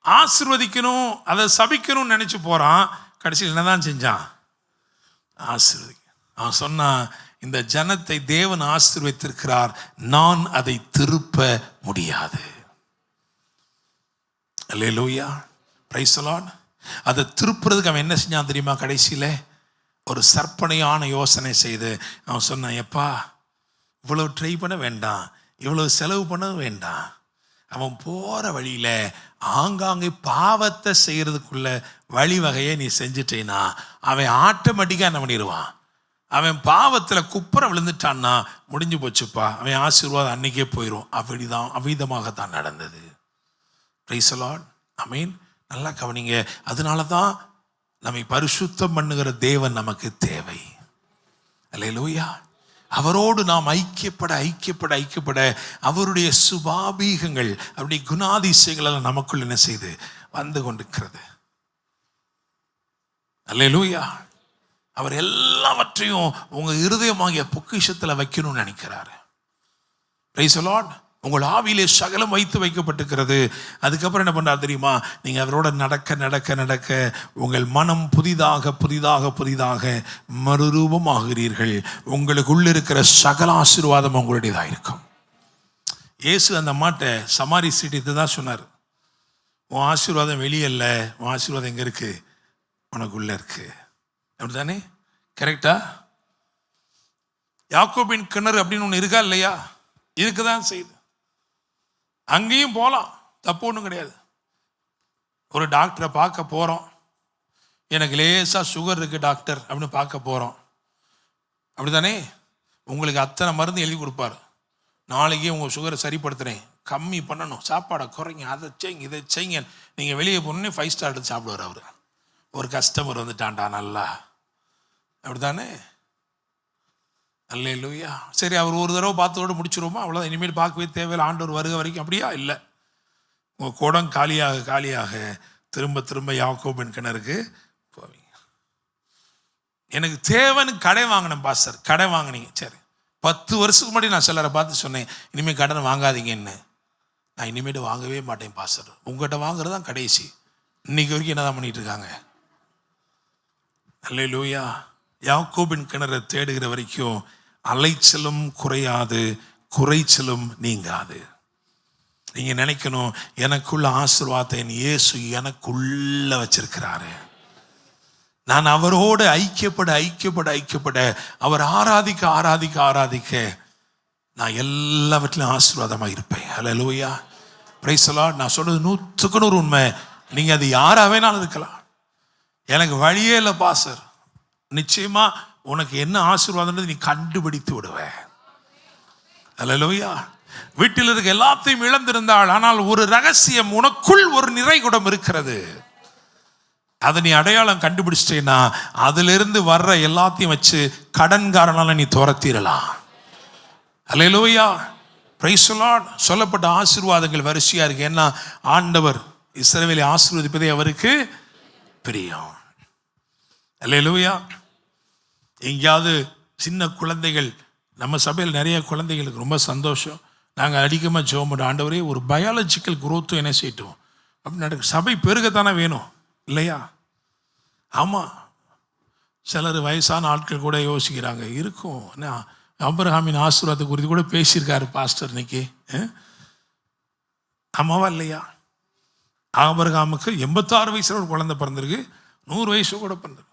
ஆசீர்வதிக்கணும், அதை சபிக்கணும்னு நினைச்சு போறான். கடைசியில் என்னதான் செஞ்சான்? ஆசீர்வதிக்க. அவன் சொன்னான், இந்த ஜனத்தை தேவன் ஆசீர்வதித்திருக்கிறார், நான் அதை திருப்ப முடியாது. அல்லேலூயா. Praise the Lord. அதை திருப்புறதுக்கு அவன் என்ன செஞ்சான் தெரியுமா? கடைசியில் ஒரு சற்பனையான யோசனை செய்து அவன் சொன்னான், எப்பா இவ்வளவு ட்ரை பண்ண வேண்டாம், இவ்வளவு செலவு பண்ண வேண்டாம். அவன் போற வழியில ஆங்காங்கே பாவத்தை செய்யறதுக்குள்ள வழிவகையை நீ செஞ்சுட்டேன்னா அவன் ஆட்டோமேட்டிக்கா என்ன பண்ணிடுவான்? அவன் பாவத்தில் குப்புற விழுந்துட்டான்னா முடிஞ்சு போச்சுப்பா, அவன் ஆசீர்வாதம் அன்னைக்கே போயிடும். அவ்விதமாகத்தான் நடந்தது. Praise the Lord. ஆமென். நல்லா கவனிங்க. அதனால தான் நம்மை பரிசுத்தம் பண்ணுகிற தேவன் நமக்கு தேவை. அல்லேலூயா. அவரோடு நாம் ஐக்கியப்பட அவருடைய சுபாபீகங்கள், அவருடைய குணாதிசயங்கள் எல்லாம் நமக்குள் என்ன செய்து வந்து கொண்டிருக்கிறது. அல்லேலூயா. அவர் எல்லாவற்றையும் உங்க இருதயமாகிய பொக்கிஷத்துல வைக்கணும்னு நினைக்கிறாரு. Price the Lord. உங்கள் ஆவியிலே சகலம் வைத்து வைக்கப்பட்டிருக்கிறது. அதுக்கப்புறம் என்ன பண்ணுறாரு தெரியுமா? நீங்கள் அவரோட நடக்க நடக்க நடக்க உங்கள் மனம் புதிதாக புதிதாக புதிதாக மறுரூபமாகிறீர்கள். உங்களுக்குள்ள இருக்கிற சகல ஆசீர்வாதம் உங்களுடையதாக இருக்கும். இயேசு அந்த அம்மாட்ட சமாரி சீட்டு தான் சொன்னார், உன் ஆசீர்வாதம் வெளியே இல்லை, உன் ஆசீர்வாதம் எங்கே இருக்குது? உனக்குள்ள இருக்கு. அப்படி தானே? கரெக்டா? யாக்கோபின் கிணறு அப்படின்னு ஒன்று இருக்கா இல்லையா? இதுக்கு தான் செய்யுது. அங்கேயும் போகலாம், தப்பு ஒன்றும் கிடையாது. ஒரு டாக்டரை பார்க்க போகிறோம், எனக்கு லேசாக சுகர் இருக்குது டாக்டர் அப்படின்னு பார்க்க போகிறோம். அப்படி தானே? உங்களுக்கு அத்தனை மருந்து எழுதி கொடுப்பார். நாளைக்கே உங்கள் சுகரை சரிப்படுத்துகிறேன், கம்மி பண்ணணும், சாப்பாடை குறைங்க, அதை செய்யுங்க, இதை செய்யுங்க. நீங்கள் வெளியே போனோன்னே 5 ஸ்டார் எடுத்து சாப்பிடுவார் அவர். ஒரு கஸ்டமர் வந்துட்டான்டா நல்லா, அப்படி தானே? அல்லேலூயா. சரி, அவர் ஒரு தடவை பார்த்தோடு முடிச்சிருவோமா? அவ்வளோதான், இனிமேல் பார்க்கவே தேவையில்லை, ஆண்டவர் வருக வரைக்கும். அப்படியா? இல்லை. உங்கள் குடம் காலியாக காலியாக திரும்ப திரும்ப யாக்கோபின் கிணறுக்கு போவீங்க. எனக்கு தேவைன்னு கடை வாங்கினேன் பாஸ்டர். கடை வாங்கினீங்க, சரி. 10 வருஷத்துக்கு முன்னாடி நான் சிலரை பார்த்து சொன்னேன், இனிமேல் கடன் வாங்காதீங்கன்னு. நான் இனிமேட்டு வாங்கவே மாட்டேன் பாஸ்டர். உங்கள்கிட்ட வாங்குறது தான் கடைசி. இன்னைக்கு வரைக்கும் என்ன தான் பண்ணிட்டு இருக்காங்க? அல்லேலூயா. யாக்கோபின் கிணறை தேடுகிற வரைக்கும் அலைச்சலும் குறையாது, குறைச்சலும் நீங்காது. நீங்க நினைக்கணும், எனக்குள்ள ஆசீர்வாதத்தை என் இயேசு எனக்குள்ள வச்சிருக்கிறாரு. நான் அவரோடு ஐக்கியப்பட ஐக்கியப்பட ஐக்கியப்பட, அவர் ஆராதிக்க ஆராதிக்க ஆராதிக்க நான் எல்லாவற்றிலும் ஆசீர்வாதமாக இருப்பேன். அல்லேலூயா. Praise the Lord. நான் சொல்றது 100க்கு 100 உண்மை. நீங்க அது யாரா வேணாலும் இருக்கலாம். எனக்கு வழியே இல்லை பாஸ்டர், நிச்சயமா உனக்கு என்ன ஆசீர்வாதம் நீ கண்டுபிடித்து விடுவ. அல்லேலூயா. வீட்டில் இருக்க எல்லாத்தையும் இழந்திருந்தாள், ஆனால் ஒரு ரகசியம், உனக்குள் ஒரு நிறைகுடம் இருக்கிறது. அதை நீ அடையாளம் கண்டுபிடிச்சிட்டேன்னா அதிலிருந்து வர்ற எல்லாத்தையும் வச்சு கடன்காரனால நீ துரத்திடலாம். அல்லேலூயா. Praise the Lord. சொல்லப்பட்ட ஆசீர்வாதங்கள் வரிசையா இருக்கு. ஏன்னா ஆண்டவர் இஸ்ரவேலை ஆசீர்வதிப்பதே அவருக்கு பிரியம். அல்லேலூயா. எங்கேயாவது சின்ன குழந்தைகள், நம்ம சபையில் நிறைய குழந்தைகளுக்கு ரொம்ப சந்தோஷம். நாங்கள் அதிகமாக ஜெபம் பண்ணுறோம், ஆண்டவரே ஒரு பயாலஜிக்கல் குரோத்தும் என்ன செய்யட்டும் அப்படின்னு நடக்கும். சபை பெருகத்தானே வேணும் இல்லையா? ஆமாம். சிலர் வயசான ஆட்கள் கூட யோசிக்கிறாங்க, இருக்கும். ஆபிரகாமின் ஆசீர்வாதத்தை குறித்து கூட பேசியிருக்காரு பாஸ்டர் இன்னைக்கு. ஆமாவா இல்லையா? ஆபிரகாமுக்கு 86 வயசுல ஒரு குழந்தை பிறந்திருக்கு, 100 வயசு கூட பிறந்திருக்கு.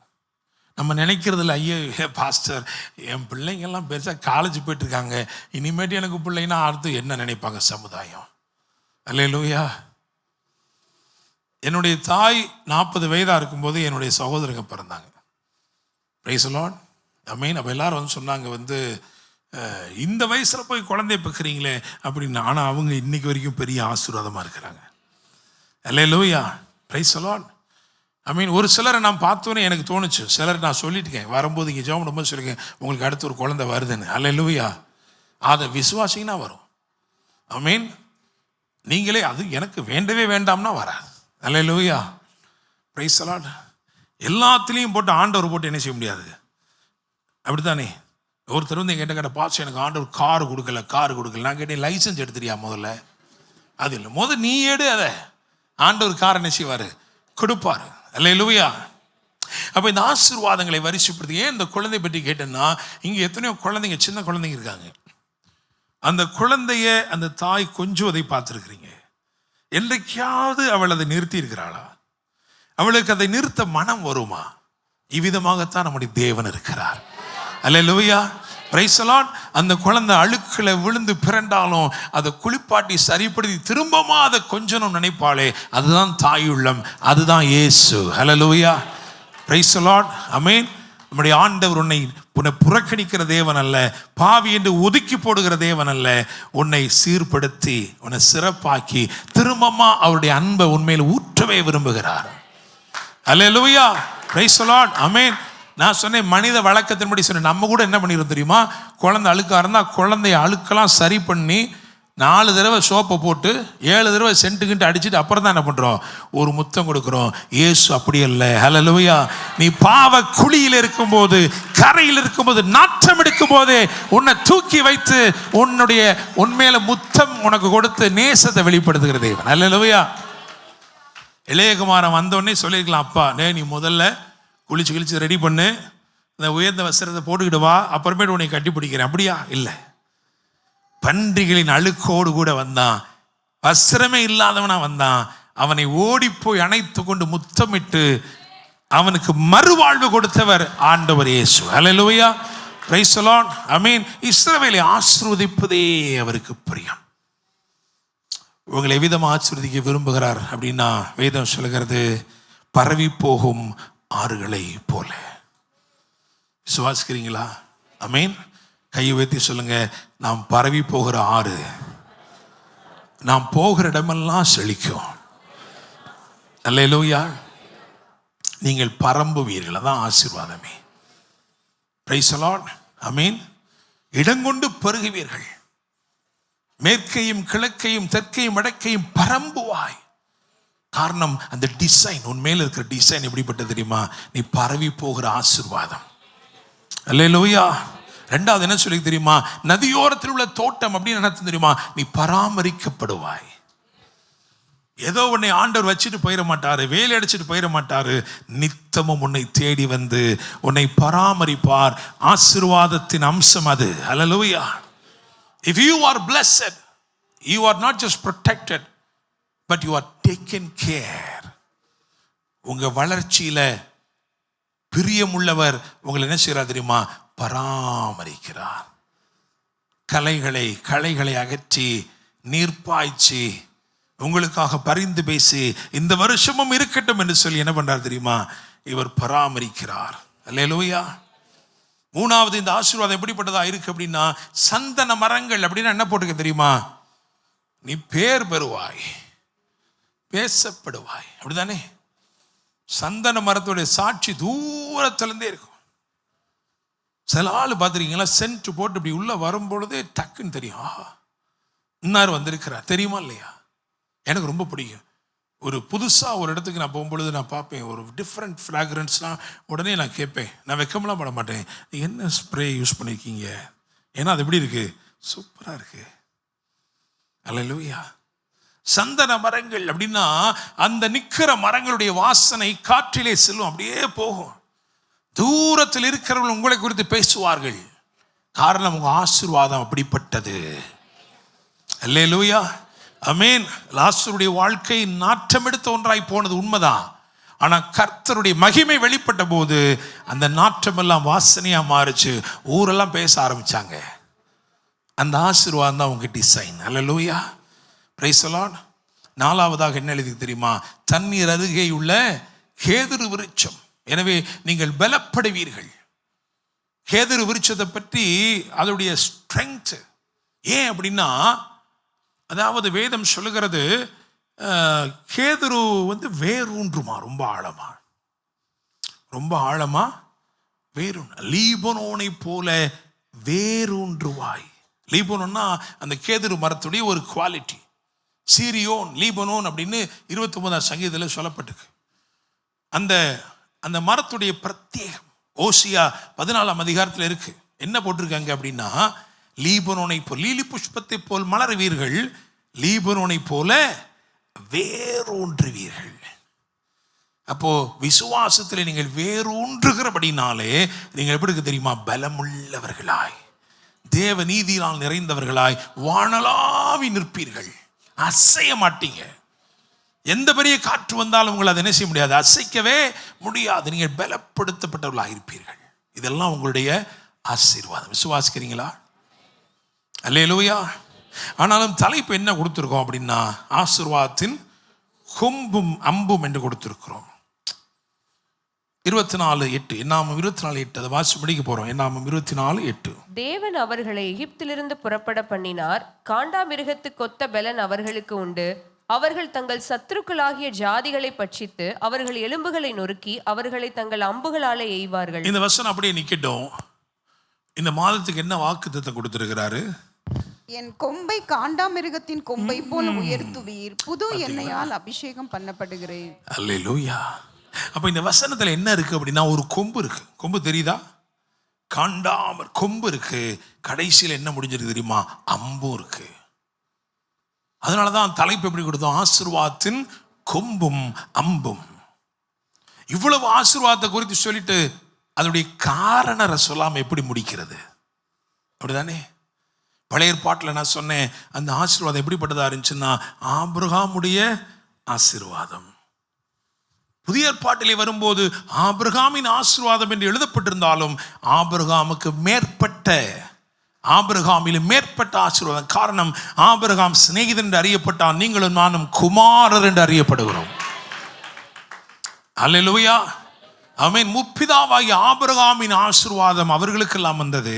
நம்ம நினைக்கிறது இல்லை, ஐயோ பாஸ்டர் என் பிள்ளைங்கெல்லாம் பெருசாக காலேஜ் போயிட்டுருக்காங்க, இனிமேட்டு எனக்கு பிள்ளைங்கன்னா அடுத்து என்ன நினைப்பாங்க சமுதாயம். அல்லேலூயா. என்னுடைய தாய் 40 வயதாக இருக்கும்போது என்னுடைய சகோதரங்க பிறந்தாங்க. Praise the Lord. ஆமென். அப்போ எல்லாரும் வந்து சொன்னாங்க, இந்த வயசில் போய் குழந்தைய பெக்கிறீங்களே அப்படின்னு. ஆனால் அவங்க இன்னைக்கு வரைக்கும் பெரிய ஆசீர்வாதமாக இருக்கிறாங்க. அல்லேலூயா. Praise the Lord. ஆமென். ஒரு சிலரை நான் பார்த்தோன்னே எனக்கு தோணுச்சு, சிலர் நான் சொல்லிட்டுருக்கேன், வரும்போது இங்கே ஜெபம் பண்ணும்போது சொல்லியிருக்கேன், உங்களுக்கு அடுத்து ஒரு குழந்தை வருதுன்னு. அல்லேலூயா. அதை விசுவாசிங்கன்னா வரும். ஆமென். நீங்களே அது எனக்கு வேண்டவே வேண்டாம்னா வராது. அல்லேலூயா. Praise the Lord. எல்லாத்துலேயும் போட்டு ஆண்டவர் போட்டு என்ன செய்ய முடியாது, அப்படித்தானே? ஒருத்தர் வந்து என்கிட்ட கேட்ட, பாஸ் எனக்கு ஆண்டவர் கார் கொடுக்கல. நான் கேட்டேன், லைசன்ஸ் எடுத்துறியா முதல்ல? அது இல்லை, முதல் நீ எடு. அதை ஆண்டவர் கார் என்ன செய்வார், கொடுப்பார். அல்லேலூயா. அப்போ இந்த ஆசீர்வாதங்களை வரிசைப்படுத்தி, ஏன் இந்த குழந்தை பற்றி கேட்டேன்னா, இங்கே எத்தனையோ குழந்தைங்க, சின்ன குழந்தைங்க இருக்காங்க. அந்த குழந்தைய அந்த தாய் கொஞ்சுவதை பார்த்துருக்குறீங்க. என்றைக்காவது அவள் அதை நிறுத்தி இருக்கிறாளா? அவளுக்கு அதை நிறுத்த மனம் வருமா? இவ்விதமாகத்தான் நம்முடைய தேவன் இருக்கிறார். அல்லேலூயா. Praise the Lord. அந்த குழந்தை அழுக்குல விழுந்து பிறண்டாலும் அதை குளிப்பாட்டி சரிப்படுத்தி திரும்பமா அதை கொஞ்சம் நினைப்பாளே, அதுதான் தாயுள்ளம், அதுதான் இயேசு. அல்லேலூயா. Praise the Lord. ஆமென். நம்முடைய ஆண்டவர் உன்னை புறக்கணிக்கிற தேவன் அல்ல, பாவி என்று ஒதுக்கி போடுகிற தேவன் அல்ல. உன்னை சீர்படுத்தி உன்னை சிறப்பாக்கி திரும்பமா அவருடைய அன்பை உண்மையில் ஊற்றவே விரும்புகிறார். அல்லேலூயா. Praise the Lord. ஆமென். நான் சொன்னேன், மனித வழக்கத்தின்படி சொன்னேன், நம்ம கூட என்ன பண்ணிடுறோம் தெரியுமா? குழந்தை அழுக்காக இருந்தால் குழந்தைய அழுக்கெல்லாம் சரி பண்ணி 4 தடவை சோப்பை போட்டு 7 தடவை சென்ட்டுக்கிட்டு அடிச்சுட்டு அப்புறம் தான் என்ன பண்ணுறோம், ஒரு முத்தம் கொடுக்குறோம். இயேசு அப்படி அல்ல. ஹல்லேலூயா. நீ பாவ குழியில் இருக்கும்போது, கரையில் இருக்கும்போது, நாற்றம் எடுக்கும் போதே உன்னை தூக்கி வைத்து உன்னுடைய உண்மையில முத்தம் உனக்கு கொடுத்து நேசத்தை வெளிப்படுத்துகிற தேவன். ஹல்லேலூயா. இளையகுமாரன் வந்தோடனே சொல்லியிருக்கலாம், அப்பா நீ முதல்ல குளிச்சு ரெடி பண்ணு, இந்த உயர்ந்த வஸ்திரத்தை போட்டுக்கிட்டு வா, அப்புறமேட்டு உன்னை கட்டி பிடிக்கிறேன். அப்படியா? இல்லை. பன்றிகளின் அழுக்கோடு கூட வந்தான், வஸ்திரமே இல்லாதவனா வந்தான். அவனை ஓடி போய் அணைத்து கொண்டு முத்தமிட்டு அவனுக்கு மறுவாழ்வு கொடுத்தவர் ஆண்டவர் இயேசு. ஹல்லேலூயா. Praise the Lord. ஆமென். இஸ்ரவேலை ஆசீர்வதிப்பதே அவருக்கு பிரியம். உங்களை எவ்விதமாக ஆசீர்வதிக்க விரும்புகிறார் அப்படின்னா, வேதம் சொல்கிறது, பரவி போகும் ஆறுகளை போல. விசுவாசிக்கிறீங்களா? ஆமென். கையை உயர்த்தி சொல்லுங்க, நாம் பரவி போகிற ஆறு, நாம் போகிற இடமெல்லாம் செழிக்கும். அல்லேலூயா. நீங்கள் பரம்புவீர்கள், அதான் ஆசீர்வாதமே. Price the Lord. ஆமென். இடங்கொண்டு பெருகுவீர்கள், மேற்கையும் கிழக்கையும் தெற்கையும் வடக்கையும் பரம்புவாய். காரணம், அந்த டிசைன், உன் மேல இருக்கிற டிசைன் எப்படிப்பட்டது தெரியுமா? நீ பரவி போகிற ஆசீர்வாதம். அல்லேலூயா. 2வது என்ன சொல்லி தெரியுமா? நதியோரத்தில் உள்ள தோட்டம் அப்படின்னு என்ன தெரியுமா? நீ பராமரிக்கப்படுவாய். ஏதோ உன்னை ஆண்டவர் வச்சுட்டு போயிட மாட்டாரு, வேலை அடிச்சுட்டு போயிட மாட்டாரு. நித்தமும் உன்னை தேடி வந்து உன்னை பராமரிப்பார். ஆசீர்வாதத்தின் அம்சம் அது. ஹல்லேலூயா. If you are blessed, you are not just protected, but you are taken care. உங்க வளர்ச்சியில பிரியமுள்ளவர் உங்களை என்ன செய்கிறார் தெரியுமா? பராமரிக்கிறார். களைகளை அகற்றி நீர்ப்பாய்ச்சி உங்களுக்காக பரிந்து பேசி இந்த வருஷமும் இருக்கட்டும் என்று சொல்லி என்ன பண்றார் தெரியுமா? இவர் பராமரிக்கிறார். அல்லேலூயா. 3வது, இந்த ஆசீர்வாதம் எப்படிப்பட்டதா இருக்கு அப்படின்னா, சந்தன மரங்கள் அப்படின்னா என்ன போட்டுக்க தெரியுமா? நீ பேர் பெறுவாய், பேசப்படுவாய். அப்படிதானே? சந்தன மரத்துடைய சாட்சி தூரத்திலிருந்தே இருக்கும். சில ஆள் பார்த்துருக்கீங்களா, சென்ட் போட்டு இப்படி உள்ள வரும்பொழுதே டக்குன்னு தெரியும், ஆஹா இன்னார் வந்திருக்கிறார். தெரியுமா இல்லையா? எனக்கு ரொம்ப பிடிக்கும். ஒரு புதுசாக ஒரு இடத்துக்கு நான் போகும்பொழுது நான் பார்ப்பேன், ஒரு டிஃப்ரெண்ட் ஃப்ராக்ரன்ஸ்லாம். உடனே நான் கேட்பேன், நான் வெக்கமெல்லாம் பட மாட்டேன், நீ என்ன ஸ்ப்ரே யூஸ் பண்ணியிருக்கீங்க? ஏன்னா அது எப்படி இருக்கு? சூப்பராக இருக்கு. அல்லேலூயா. சந்தன மரங்கள் அப்படின்னா அந்த நிற்கிற மரங்களுடைய வாசனை காற்றிலே செல்லும், அப்படியே போகும். தூரத்தில் இருக்கிறவர்கள் உங்களை குறித்து பேசுவார்கள். காரணம், உங்க ஆசீர்வாதம் அப்படிப்பட்டது. அல்லேலூயா. ஆமென். லாசருடைய வாழ்க்கை நாற்றம் எடுத்த ஒன்றாய் போனது உண்மைதான். ஆனா கர்த்தருடைய மகிமை வெளிப்பட்ட போது அந்த நாற்றம் எல்லாம் வாசனையா மாறுச்சு. ஊரெல்லாம் பேச ஆரம்பிச்சாங்க. அந்த ஆசீர்வாதம் தான் உங்க டிசைன். அல்லேலூயா. Praise the Lord. 4வதாக என்ன எழுதி தெரியுமா? தண்ணீர் அருகே உள்ள கேதுரு விருட்சம். எனவே நீங்கள் பலப்படுவீர்கள். கேதுரு விருட்சத்தை பற்றி அதோடைய ஸ்ட்ரெங்த் ஏன் அப்படின்னா, அதாவது வேதம் சொல்லுகிறது, கேதுரு வேரூன்றுமா, ரொம்ப ஆழமா வேரூன். லீபனோனை போல வேரூன்றுவாய். லீபனோன்னா அந்த கேதுரு மரத்துடைய ஒரு குவாலிட்டி. சீரியோன், லீபனோன் அப்படின்னு 29ஆம் சங்கீதத்தில் சொல்லப்பட்டிருக்கு. அந்த அந்த மரத்துடைய பிரத்யேகம் ஓசியா 14ஆம் அதிகாரத்தில் இருக்கு. என்ன போட்டிருக்காங்க அப்படின்னா, லீபனோனை போல், லீலி புஷ்பத்தை போல் மலருவீர்கள், லீபனோனை போல வேரூன்றுவீர்கள். அப்போ விசுவாசத்தில் நீங்கள் வேரூன்றுகிறபடினாலே நீங்கள் எப்படி இருக்கு தெரியுமா? பலமுள்ளவர்களாய், தேவ நீதியால் நிறைந்தவர்களாய் வானளாவி நிற்பீர்கள். அசைய மாட்டீங்க. எந்த பெரிய காற்று வந்தாலும் உங்களை அதை என்ன செய்ய முடியாது, அசைக்கவே முடியாது. நீங்கள் பலப்படுத்தப்பட்டவர்களாக இருப்பீர்கள். இதெல்லாம் உங்களுடைய ஆசீர்வாதம். விசுவாசிக்கிறீங்களா? அல்லேலூயா. ஆனாலும் தலைப்பு என்ன கொடுத்துருக்கோம் அப்படின்னா, ஆசீர்வாதத்தின் கொம்பும் அம்பும் என்று கொடுத்திருக்கிறோம். 24:8 என்னாமம் 24:8 அதை வாசி படிக்க போறோம். என்னாமம் 24:8. தேவன் அவர்களை எகிப்திலிருந்து புறப்பட பண்ணினார். காண்டாமிருகத்துக்கு ஒத்த பலன் அவர்களுக்கு உண்டு. அவர்கள் தங்கள் சத்துருக்களாகிய ஜாதிகளை பட்சித்து அவர்கள் எலும்புகளை நொறுக்கி அவர்களை தங்கள் அம்புகளாலே எய்வார்கள். இந்த வசனம் அப்படியே நிக்கட்டும். இந்த மாதத்துக்கு என்ன வாக்குத்தத்தம் கொடுத்திருக்கிறாரு? என் கொம்பை காண்டாமிருகத்தின் கொம்பை போல உயர்த்துவீர், புது எண்ணெயால் அபிஷேகம் பண்ணப்படுகிறேன். அல்லேலூயா. அப்ப இந்த வசனத்துல என்ன இருக்கு அப்படின்னா, ஒரு கொம்பு இருக்கு. கொம்பு தெரியுதா? காண்டாமர் கொம்பு இருக்கு. கடைசியில் என்ன முடிஞ்சிருக்கு தெரியுமா? அம்பும் இருக்கு. அதனாலதான் தலைப்பு எப்படி கொடுத்தோம்? ஆசீர்வாதத்தின் கொம்பும் அம்பும். இவ்வளவு ஆசீர்வாதத்தை குறித்து சொல்லிட்டு அதனுடைய காரணரை சொல்லாம எப்படி முடிக்கிறது? அப்படிதானே? பழைய ஏற்பாட்டில் நான் சொன்னேன், அந்த ஆசீர்வாதம் எப்படிப்பட்டதா இருந்துச்சுன்னா, ஆபிரகாமுடைய ஆசீர்வாதம். புதிய ஏற்பாட்டிலே வரும்போது ஆபிரகாமின் ஆசீர்வாதம் என்று எழுதப்பட்டிருந்தாலும் ஆபிரகாமுக்கு ஆபிரகாமிலும் மேற்பட்ட ஆசீர்வாதம். காரணம், ஆபிரகாம் சிநேகிதன் என்று அறியப்பட்டான், நீங்களும் நானும் குமாரர் என்று அறியப்படுகிறோம். அல்லேலூயா, ஆமென். முற்பிதாவாகிய ஆபிரகாமின் ஆசீர்வாதம் அவர்களுக்கெல்லாம் வந்தது.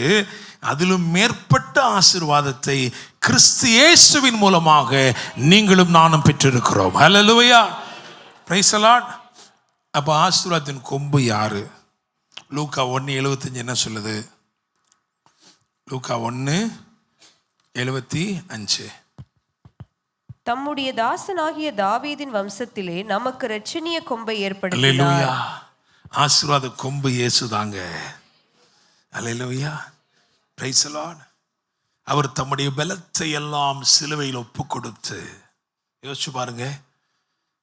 அதிலும் மேற்பட்ட ஆசீர்வாதத்தை கிறிஸ்து இயேசுவின் மூலமாக நீங்களும் நானும் பெற்றிருக்கிறோம். அல்லேலூயா, பிரைஸ் தி லார்ட். அப்ப ஆசீர்வாதத்தின் கொம்பு யாரு? லூக்கா 1:75 என்ன சொல்லுது? லூக்கா 1:75. தம்முடைய தாசனாகிய தாவீதின் வம்சத்திலே நமக்கு இரட்சணிய கொம்பை ஏற்படுத்தினார். ஆசீர்வாத கொம்பு இயேசுதாங்க. அல்லேலூயா, பிரைஸ் தி லார்ட். அவர் தம்முடைய பலத்தை எல்லாம் சிலுவையில் ஒப்பு கொடுத்து, யோசிச்சு பாருங்க,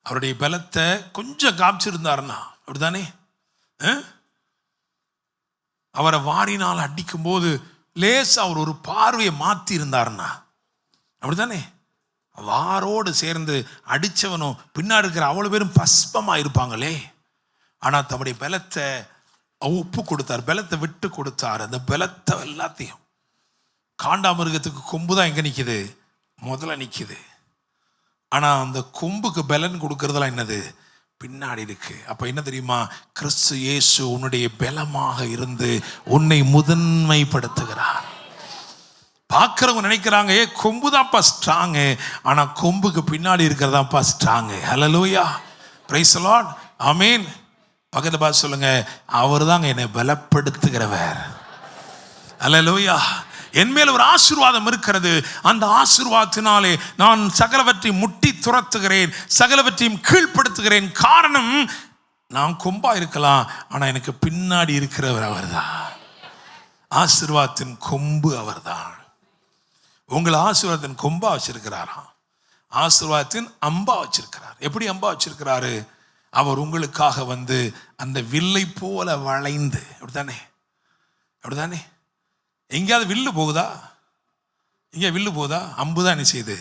அவருடைய பலத்தை கொஞ்சம் காமிச்சிருந்தாருன்னா, அப்படிதானே? அவரை வாரினால் அடிக்கும் போது லேசா அவர் ஒரு பார்வையை மாற்றி இருந்தாருன்னா, அப்படிதானே? வாரோடு சேர்ந்து அடிச்சவனும் பின்னாடி இருக்கிற அவ்வளவு பேரும் பஸ்பமா இருப்பாங்களே. ஆனா தம்முடைய பலத்தை ஒப்பு கொடுத்தார், பலத்தை விட்டு கொடுத்தார். அந்த பலத்தை எல்லாத்தையும், காண்டாமிருகத்துக்கு கொம்பு தான் எங்க நிக்குது? முதல்ல நிக்குது. ஆனா அந்த கொம்புக்கு பலன் கொடுக்கறதுலாம் என்னது? பின்னாடி இருக்கு. அப்ப என்ன தெரியுமா? கிறிஸ்து இயேசு உன்னுடைய பலமாக இருந்து உன்னை முதன்மைப்படுத்துகிறார். பார்க்கிறவங்க நினைக்கிறாங்க, கொம்பு தான்ப்பா ஸ்ட்ராங், ஆனா கொம்புக்கு பின்னாடி இருக்கிறதாப்பா ஸ்ட்ராங். ஹல்லேலூயா, பிரைஸ் தி லார்ட், ஆமென். பக்கத்துல பார்த்து சொல்லுங்க, அவர் தாங்க என்னை பலப்படுத்துகிறவர். ஹல்லேலூயா. என் மேல் ஒரு ஆசீர்வாதம் இருக்கிறது. அந்த ஆசீர்வாதத்தினாலே நான் சகலவற்றையும் முட்டி துரத்துகிறேன், சகலவற்றையும் கீழ்ப்படுத்துகிறேன். காரணம், நான் கொம்பா இருக்கலாம், ஆனா எனக்கு பின்னாடி இருக்கிறவர் அவர்தான். ஆசீர்வாதத்தின் கொம்பு அவர்தான். உங்களை ஆசீர்வாதத்தின் கொம்பா வச்சிருக்கிறாரா? ஆசீர்வாதத்தின் அம்பா வச்சிருக்கிறார். எப்படி அம்பா வச்சிருக்கிறாரு? அவர் உங்களுக்காக வந்து அந்த வில்லை போல வளைந்து, அப்படித்தானே? அப்படித்தானே? எங்கேயாவது வில்லு போகுதா? இங்கே வில்லு போகுதா? அம்பு தான் என்ன செய்யுது?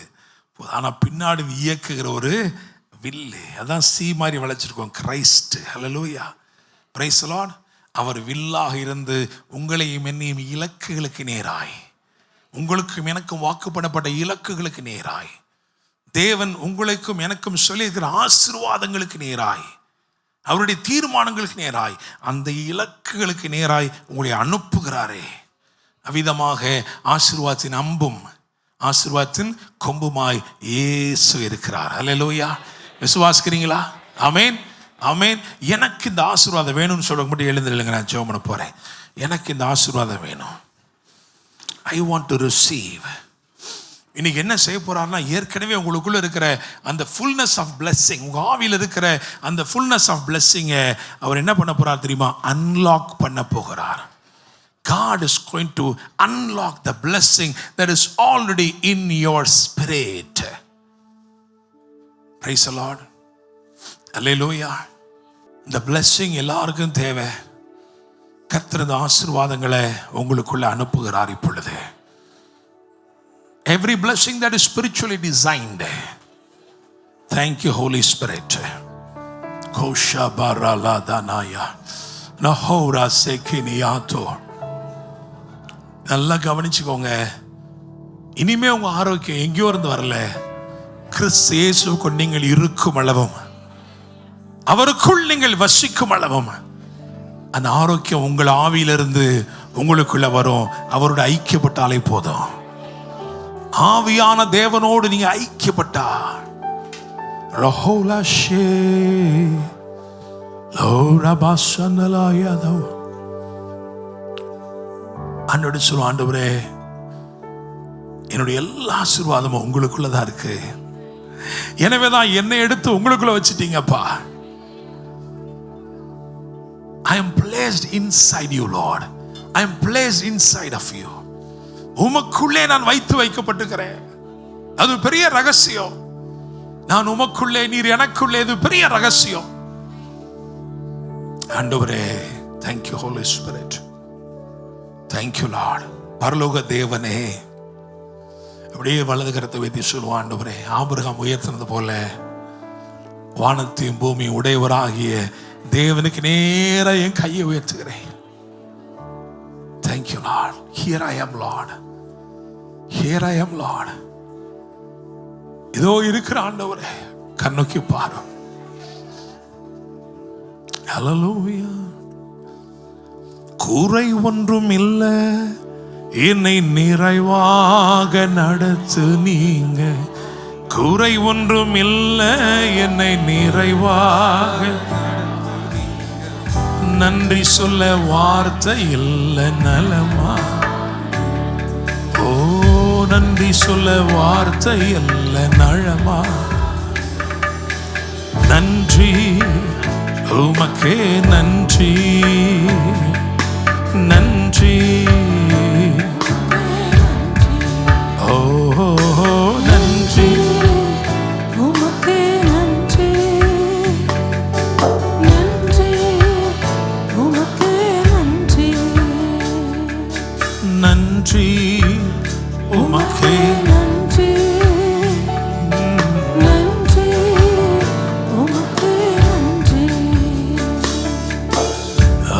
ஆனா பின்னாடி இயக்குகிற ஒரு வில்லு, அதான் சீ மாதிரி வளைச்சிருக்கோம், கிரைஸ்ட். ஹல்லேலூயா, பிரைஸ் தி லார்ட். அவர் வில்லாக இருந்து உங்களையும் என்னையும் இலக்குகளுக்கு நேராய், உங்களுக்கும் எனக்கும் வாக்குப்படப்பட்ட இலக்குகளுக்கு நேராய், தேவன் உங்களுக்கும் எனக்கும் சொல்லியிருக்கிற ஆசீர்வாதங்களுக்கு நேராய், அவருடைய தீர்மானங்களுக்கு நேராய், அந்த இலக்குகளுக்கு நேராய் உங்களை அனுப்புகிறாரே. அவ்விதமாக ஆசீர்வாதத்தின் அம்பும் ஆசீர்வாதத்தின் கொம்புமாய் இயேசு இருக்கிறார். அல்லேலூயா, விசுவாசிக்கிறீங்களா? ஆமென், ஆமென். எனக்கு இந்த ஆசீர்வாதம் வேணும்னு சொல்ல மட்டும் எழுந்திருங்க, நான் ஜெபம் பண்ண போறேன். எனக்கு இந்த ஆசீர்வாதம் வேணும். I want to receive. இன்னைக்கு என்ன செய்ய போறாருன்னா, ஏற்கனவே உங்களுக்குள்ள இருக்கிற அந்த fullness of blessing, உங்க ஆவியில் இருக்கிற அந்த fullness of blessing அவர் என்ன பண்ண போறார் தெரியுமா? அன்லாக் பண்ண போகிறார். God is going to unlock the blessing that is already in your spirit. Praise the Lord. Hallelujah. The blessing எல்லாருக்கும் தேவை. கர்த்தர் இந்த ஆசீர்வாதங்களை உங்களுக்குள்ள அனுப்புகிறார் இப்பொழுது. Every blessing that is spiritually designed. Thank you, Holy Spirit. Kosha barala danaya nahora sekiniyato. நல்லா கவனிச்சுக்கோங்க. இனிமே உங்க ஆரோக்கியம் எங்கேயோ இருந்து வரல, கிறிஸ்து இயேசுவுக்குள் நீங்கள் இருக்கும் அளவும், அவருக்குள் நீங்கள் வசிக்கும் அளவும் அந்த ஆரோக்கியம் உங்கள் ஆவியிலிருந்து உங்களுக்குள்ள வரும். அவரோட ஐக்கியப்பட்டாலே போதும். ஆவியான தேவனோடு நீங்க ஐக்கியப்பட்டா, ஆண்டவரே என்னுடைய எல்லா ஆசீர்வாதமும் உங்களுக்குள்ளதான் இருக்கு. எனவேதான் என்னை எடுத்து உங்களுக்குள்ள வச்சிட்டீங்கப்பா. I am placed inside you, Lord. I am placed inside of you. உமக்குள்ளே நான் வைக்கப்பட்டிருக்கிறேன். அது பெரிய ரகசியம். நான் உமக்குள்ளே, நீர் எனக்குள்ளே, இது பெரிய ரகசியம். ஆண்டவரே, thank you Holy Spirit. Thank you Lord. பரலோக தேவனே, அப்படியே வலது கரத்தை வைத்து சொல்லுவான், ஆண்டவரே, ஆபிரகாம் உயர்த்தினது போல வானத்தையும் பூமி உடையவராகிய தேவனுக்கு நேரா என் கையை உயர்த்துகிறேன். Thank you Lord. Here I am Lord. Here I am Lord. இதோ இருக்கிற ஆண்டவரே, கண்ணோக்கி பாரு. Hallelujah. குறை ஒன்றும் இல்லை, என்னை நிறைவாக நடத்து நீங்க. குறை ஒன்றும் இல்லை, என்னை நிறைவாக. நன்றி சொல்ல வார்த்தை இல்லை நலமா. ஓ, நன்றி சொல்ல வார்த்தை இல்லை நலமா. நன்றி உமக்கே நன்றி, நன்றி. ஓ நன்றி உமக்கே நன்றி, நன்றி உமக்கே நன்றி, நன்றி உமக்கே நன்றி, நன்றி உமக்கே நன்றி.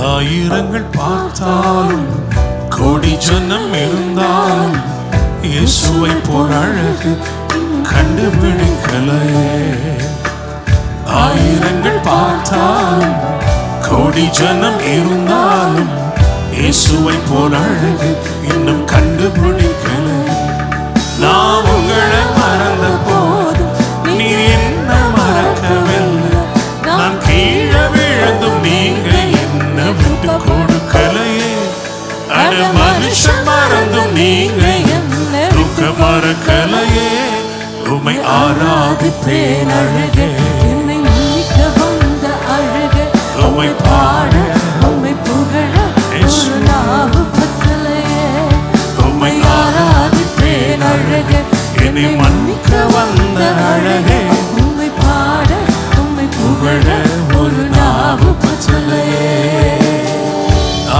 ஆயிரங்கள் பார்த்தாலும் கோடி ஜனம் இருந்தாலும் இயேசுவை போல் அழகு கண்டுபிடிக்கலையே. ஆயிரங்கள் பார்த்தாலும் கோடி ஜனம் இருந்தாலும் இயேசுவை போல் அழகு இன்னும் கண்டுபிடிக்கலை. நான் உங்களை மறந்த போதும் நீர் என்ன மறக்கவில்லை. நான் கீழே விழுந்தும் நீங்க என்ன விட்டு கொடுக்கலையே. அட மனுஷன் மறந்தும் நீங்க துக்க மறக்கலையே. உம்மை ஆராதிப்பேன் அழகே, என்னை மன்னிக்க வந்த அழகே, உம்மை பாட உம்மை புகழ ஒரு நாவு பத்தலையே. உம்மை ஆராதிப்பேன் அழகே, என்னை மன்னிக்க வந்த அழகே, உம்மை பாட உம்மை புகழ ஒரு நாவு பத்தலையே.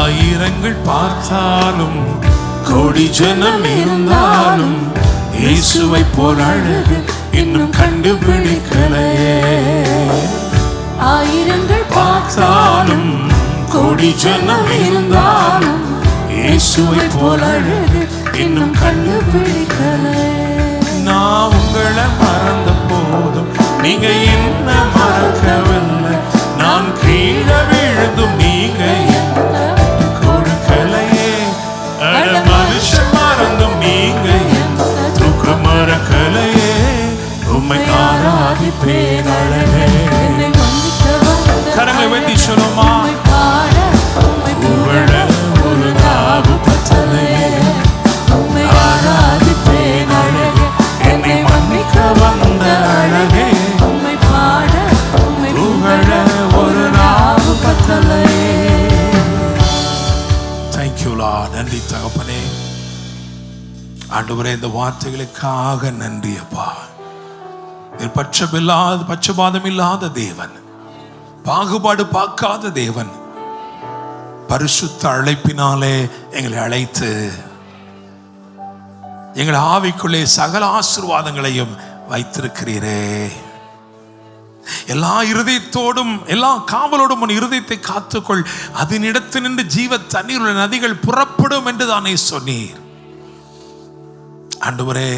ஆயிரங்கள் பார்த்தாலும் கோடி ஜனம் இருந்தாலும் இயேசுவை போல் அழகு இன்னும் கண்டுபிடிக்கலையே. ஆயிரங்கள் பார்த்தாலும் கோடி ஜனம் இருந்தாலும் இயேசுவை போல் அழகு இன்னும் கண்டுபிடிக்கலையே. நான் உங்களை மறந்த போதும் நீங்க என்ன மறக்கவில்லை. நான் கீழே விழுந்தும் நீங்க என்ன கொடுக்கலையே. அட மனுஷன் மறந்தும் நீங்க என்ன துக்க மறக்கலையே. உம்மை ஆராதிப்பேன் அழகே. என்னை மன்னிக்க வந்த கரங்களை வைத்து சொல்லுமா, உம்மை பாட உம்மை புகழ ஒரு நாவு பத்தலையே. உம்மை ஆராதிப்பேன் அழகே, என்னை மன்னிக்க வந்த அழகே, உம்மை பாட உம்மை புகழ ஒரு நாவு பத்தலையே. Thank you Lord. நன்றி தகப்பனே. ஆண்டவரே, இந்த வார்த்தைகளுக்காக நன்றி அப்பா. நீர் பட்சபாதம் இல்லாத தேவன், பாகுபாடு பார்க்காத தேவன். பரிசுத்த அழைப்பினாலே எங்களை அழைத்து எங்கள் ஆவிக்குள்ளே சகல ஆசீர்வாதங்களையும் வைத்திருக்கிறீரே. எல்லா இருதயத்தோடும் எல்லா காவலோடும் உன் இருதயத்தை காத்துக்கொள், அதனிடத்து நின்று ஜீவ தண்ணீர் உள்ள நதிகள் புறப்படும் என்று தானே சொன்னீர். ஆண்டவரே,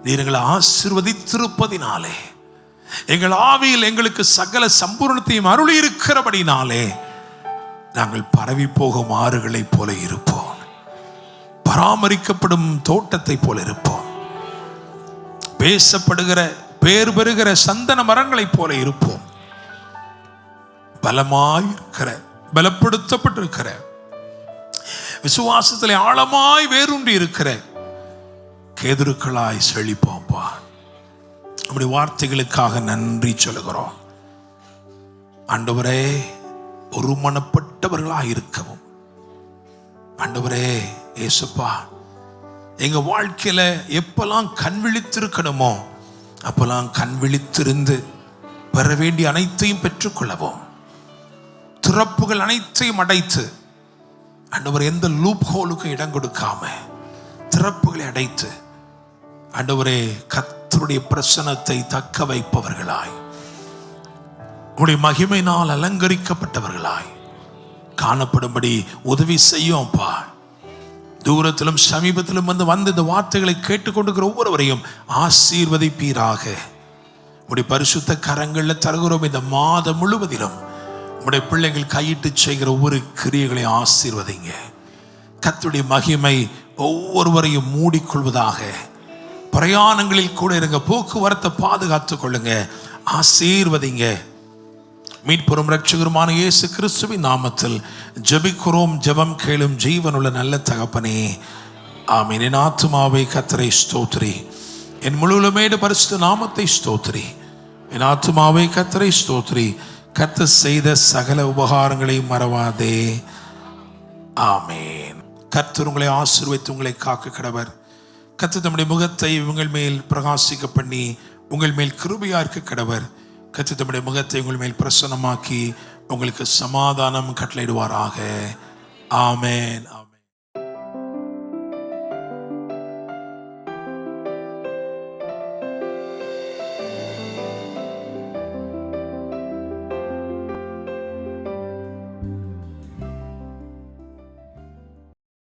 நீர் எங்களை ஆசீர்வதித்திருப்பதினாலே, எங்கள் ஆவியில் எங்களுக்கு சகல சம்பூர்ணத்தையும் அருளி இருக்கிறபடினாலே நாங்கள் பரவி போகும் ஆறுகளைப் போல இருப்போம், பராமரிக்கப்படும் தோட்டத்தை போல இருப்போம், பேசப்படுகிற பேர் பெறுகிற சந்தன மரங்களைப் போல இருப்போம். பலமாயிருக்கிற பலப்படுத்தப்பட்டிருக்கிற விசுவாசத்திலே ஆழமாய் வேரூன்றி இருக்கிற கேதுருக்களாய் செழிப்போம்ப்பா. நம்முடைய வார்த்தைகளுக்காக நன்றி சொல்கிறோம் ஆண்டவரே. ஒருமனப்பட்டவர்களாய் இருக்கவும் ஆண்டவரே இயேசுப்பா, எங்க வாழ்க்கையில எப்பெல்லாம் கண் விழித்திருக்கணுமோ அப்பெல்லாம் கண் விழித்திருந்து பெற வேண்டிய அனைத்தையும் பெற்றுக்கொள்ளவும், திறப்புகள் அனைத்தையும் அடைத்து ஆண்டவர் எந்த லூப் ஹோலுக்கும் இடம் கொடுக்காம திறப்புகளை அடைத்து ஆண்டவரே கர்த்தருடைய பிரசன்னத்தை தக்க வைப்பவர்களாய், உடைய மகிமையினால் அலங்கரிக்கப்பட்டவர்களாய் காணப்படும்படி உதவி செய்யும்பா. தூரத்திலும் சமீபத்திலும் வந்து இந்த வார்த்தைகளை கேட்டுக்கொண்டிருக்கிற ஒவ்வொருவரையும் ஆசீர்வதிப்பீராக. உடைய பரிசுத்த கரங்கள்ல தருகிறோம். இந்த மாதம் முழுவதிலும் உடைய பிள்ளைகள் கையிட்டு செய்கிற ஒவ்வொரு கிரியைகளை ஆசீர்வதிங்க. கர்த்தருடைய மகிமை ஒவ்வொருவரையும் மூடிக்கொள்வதாக. பிரயாணங்களில் கூட இருங்க, போக்குவரத்தை பாதுகாத்துக் கொள்ளுங்க, ஆசீர்வதிங்க. மீட்பெரும் இரட்சகருமான இயேசு கிறிஸ்துவின் நாமத்தில் ஜெபிக்கிறோம். ஜெபம் கேளும் ஜீவனுள்ள நல்ல தகப்பனே, ஆமென். என் ஆத்துமாவே கர்த்தரை ஸ்தோத்திரி, என் முழுவலுமேடு பரிசுத்த நாமத்தை ஸ்தோத்திரி. என் ஆத்துமாவே கர்த்தரை ஸ்தோத்திரி, கர்த்தர் செய்த சகல உபகாரங்களை மறவாதே. ஆமென். கர்த்தர் உங்களை ஆசீர்வதித்து உங்களை காக்க கடவர். கர்த்தர் தம்முடைய முகத்தை உங்கள் மேல் பிரகாசிக்க பண்ணி உங்கள் மேல் கிருபையா இருக்க கடவர். கர்த்தர் தம்முடைய முகத்தை உங்கள் மேல் பிரசன்னமாக்கி உங்களுக்கு சமாதானம் கட்டளையிடுவாராக. ஆமென்.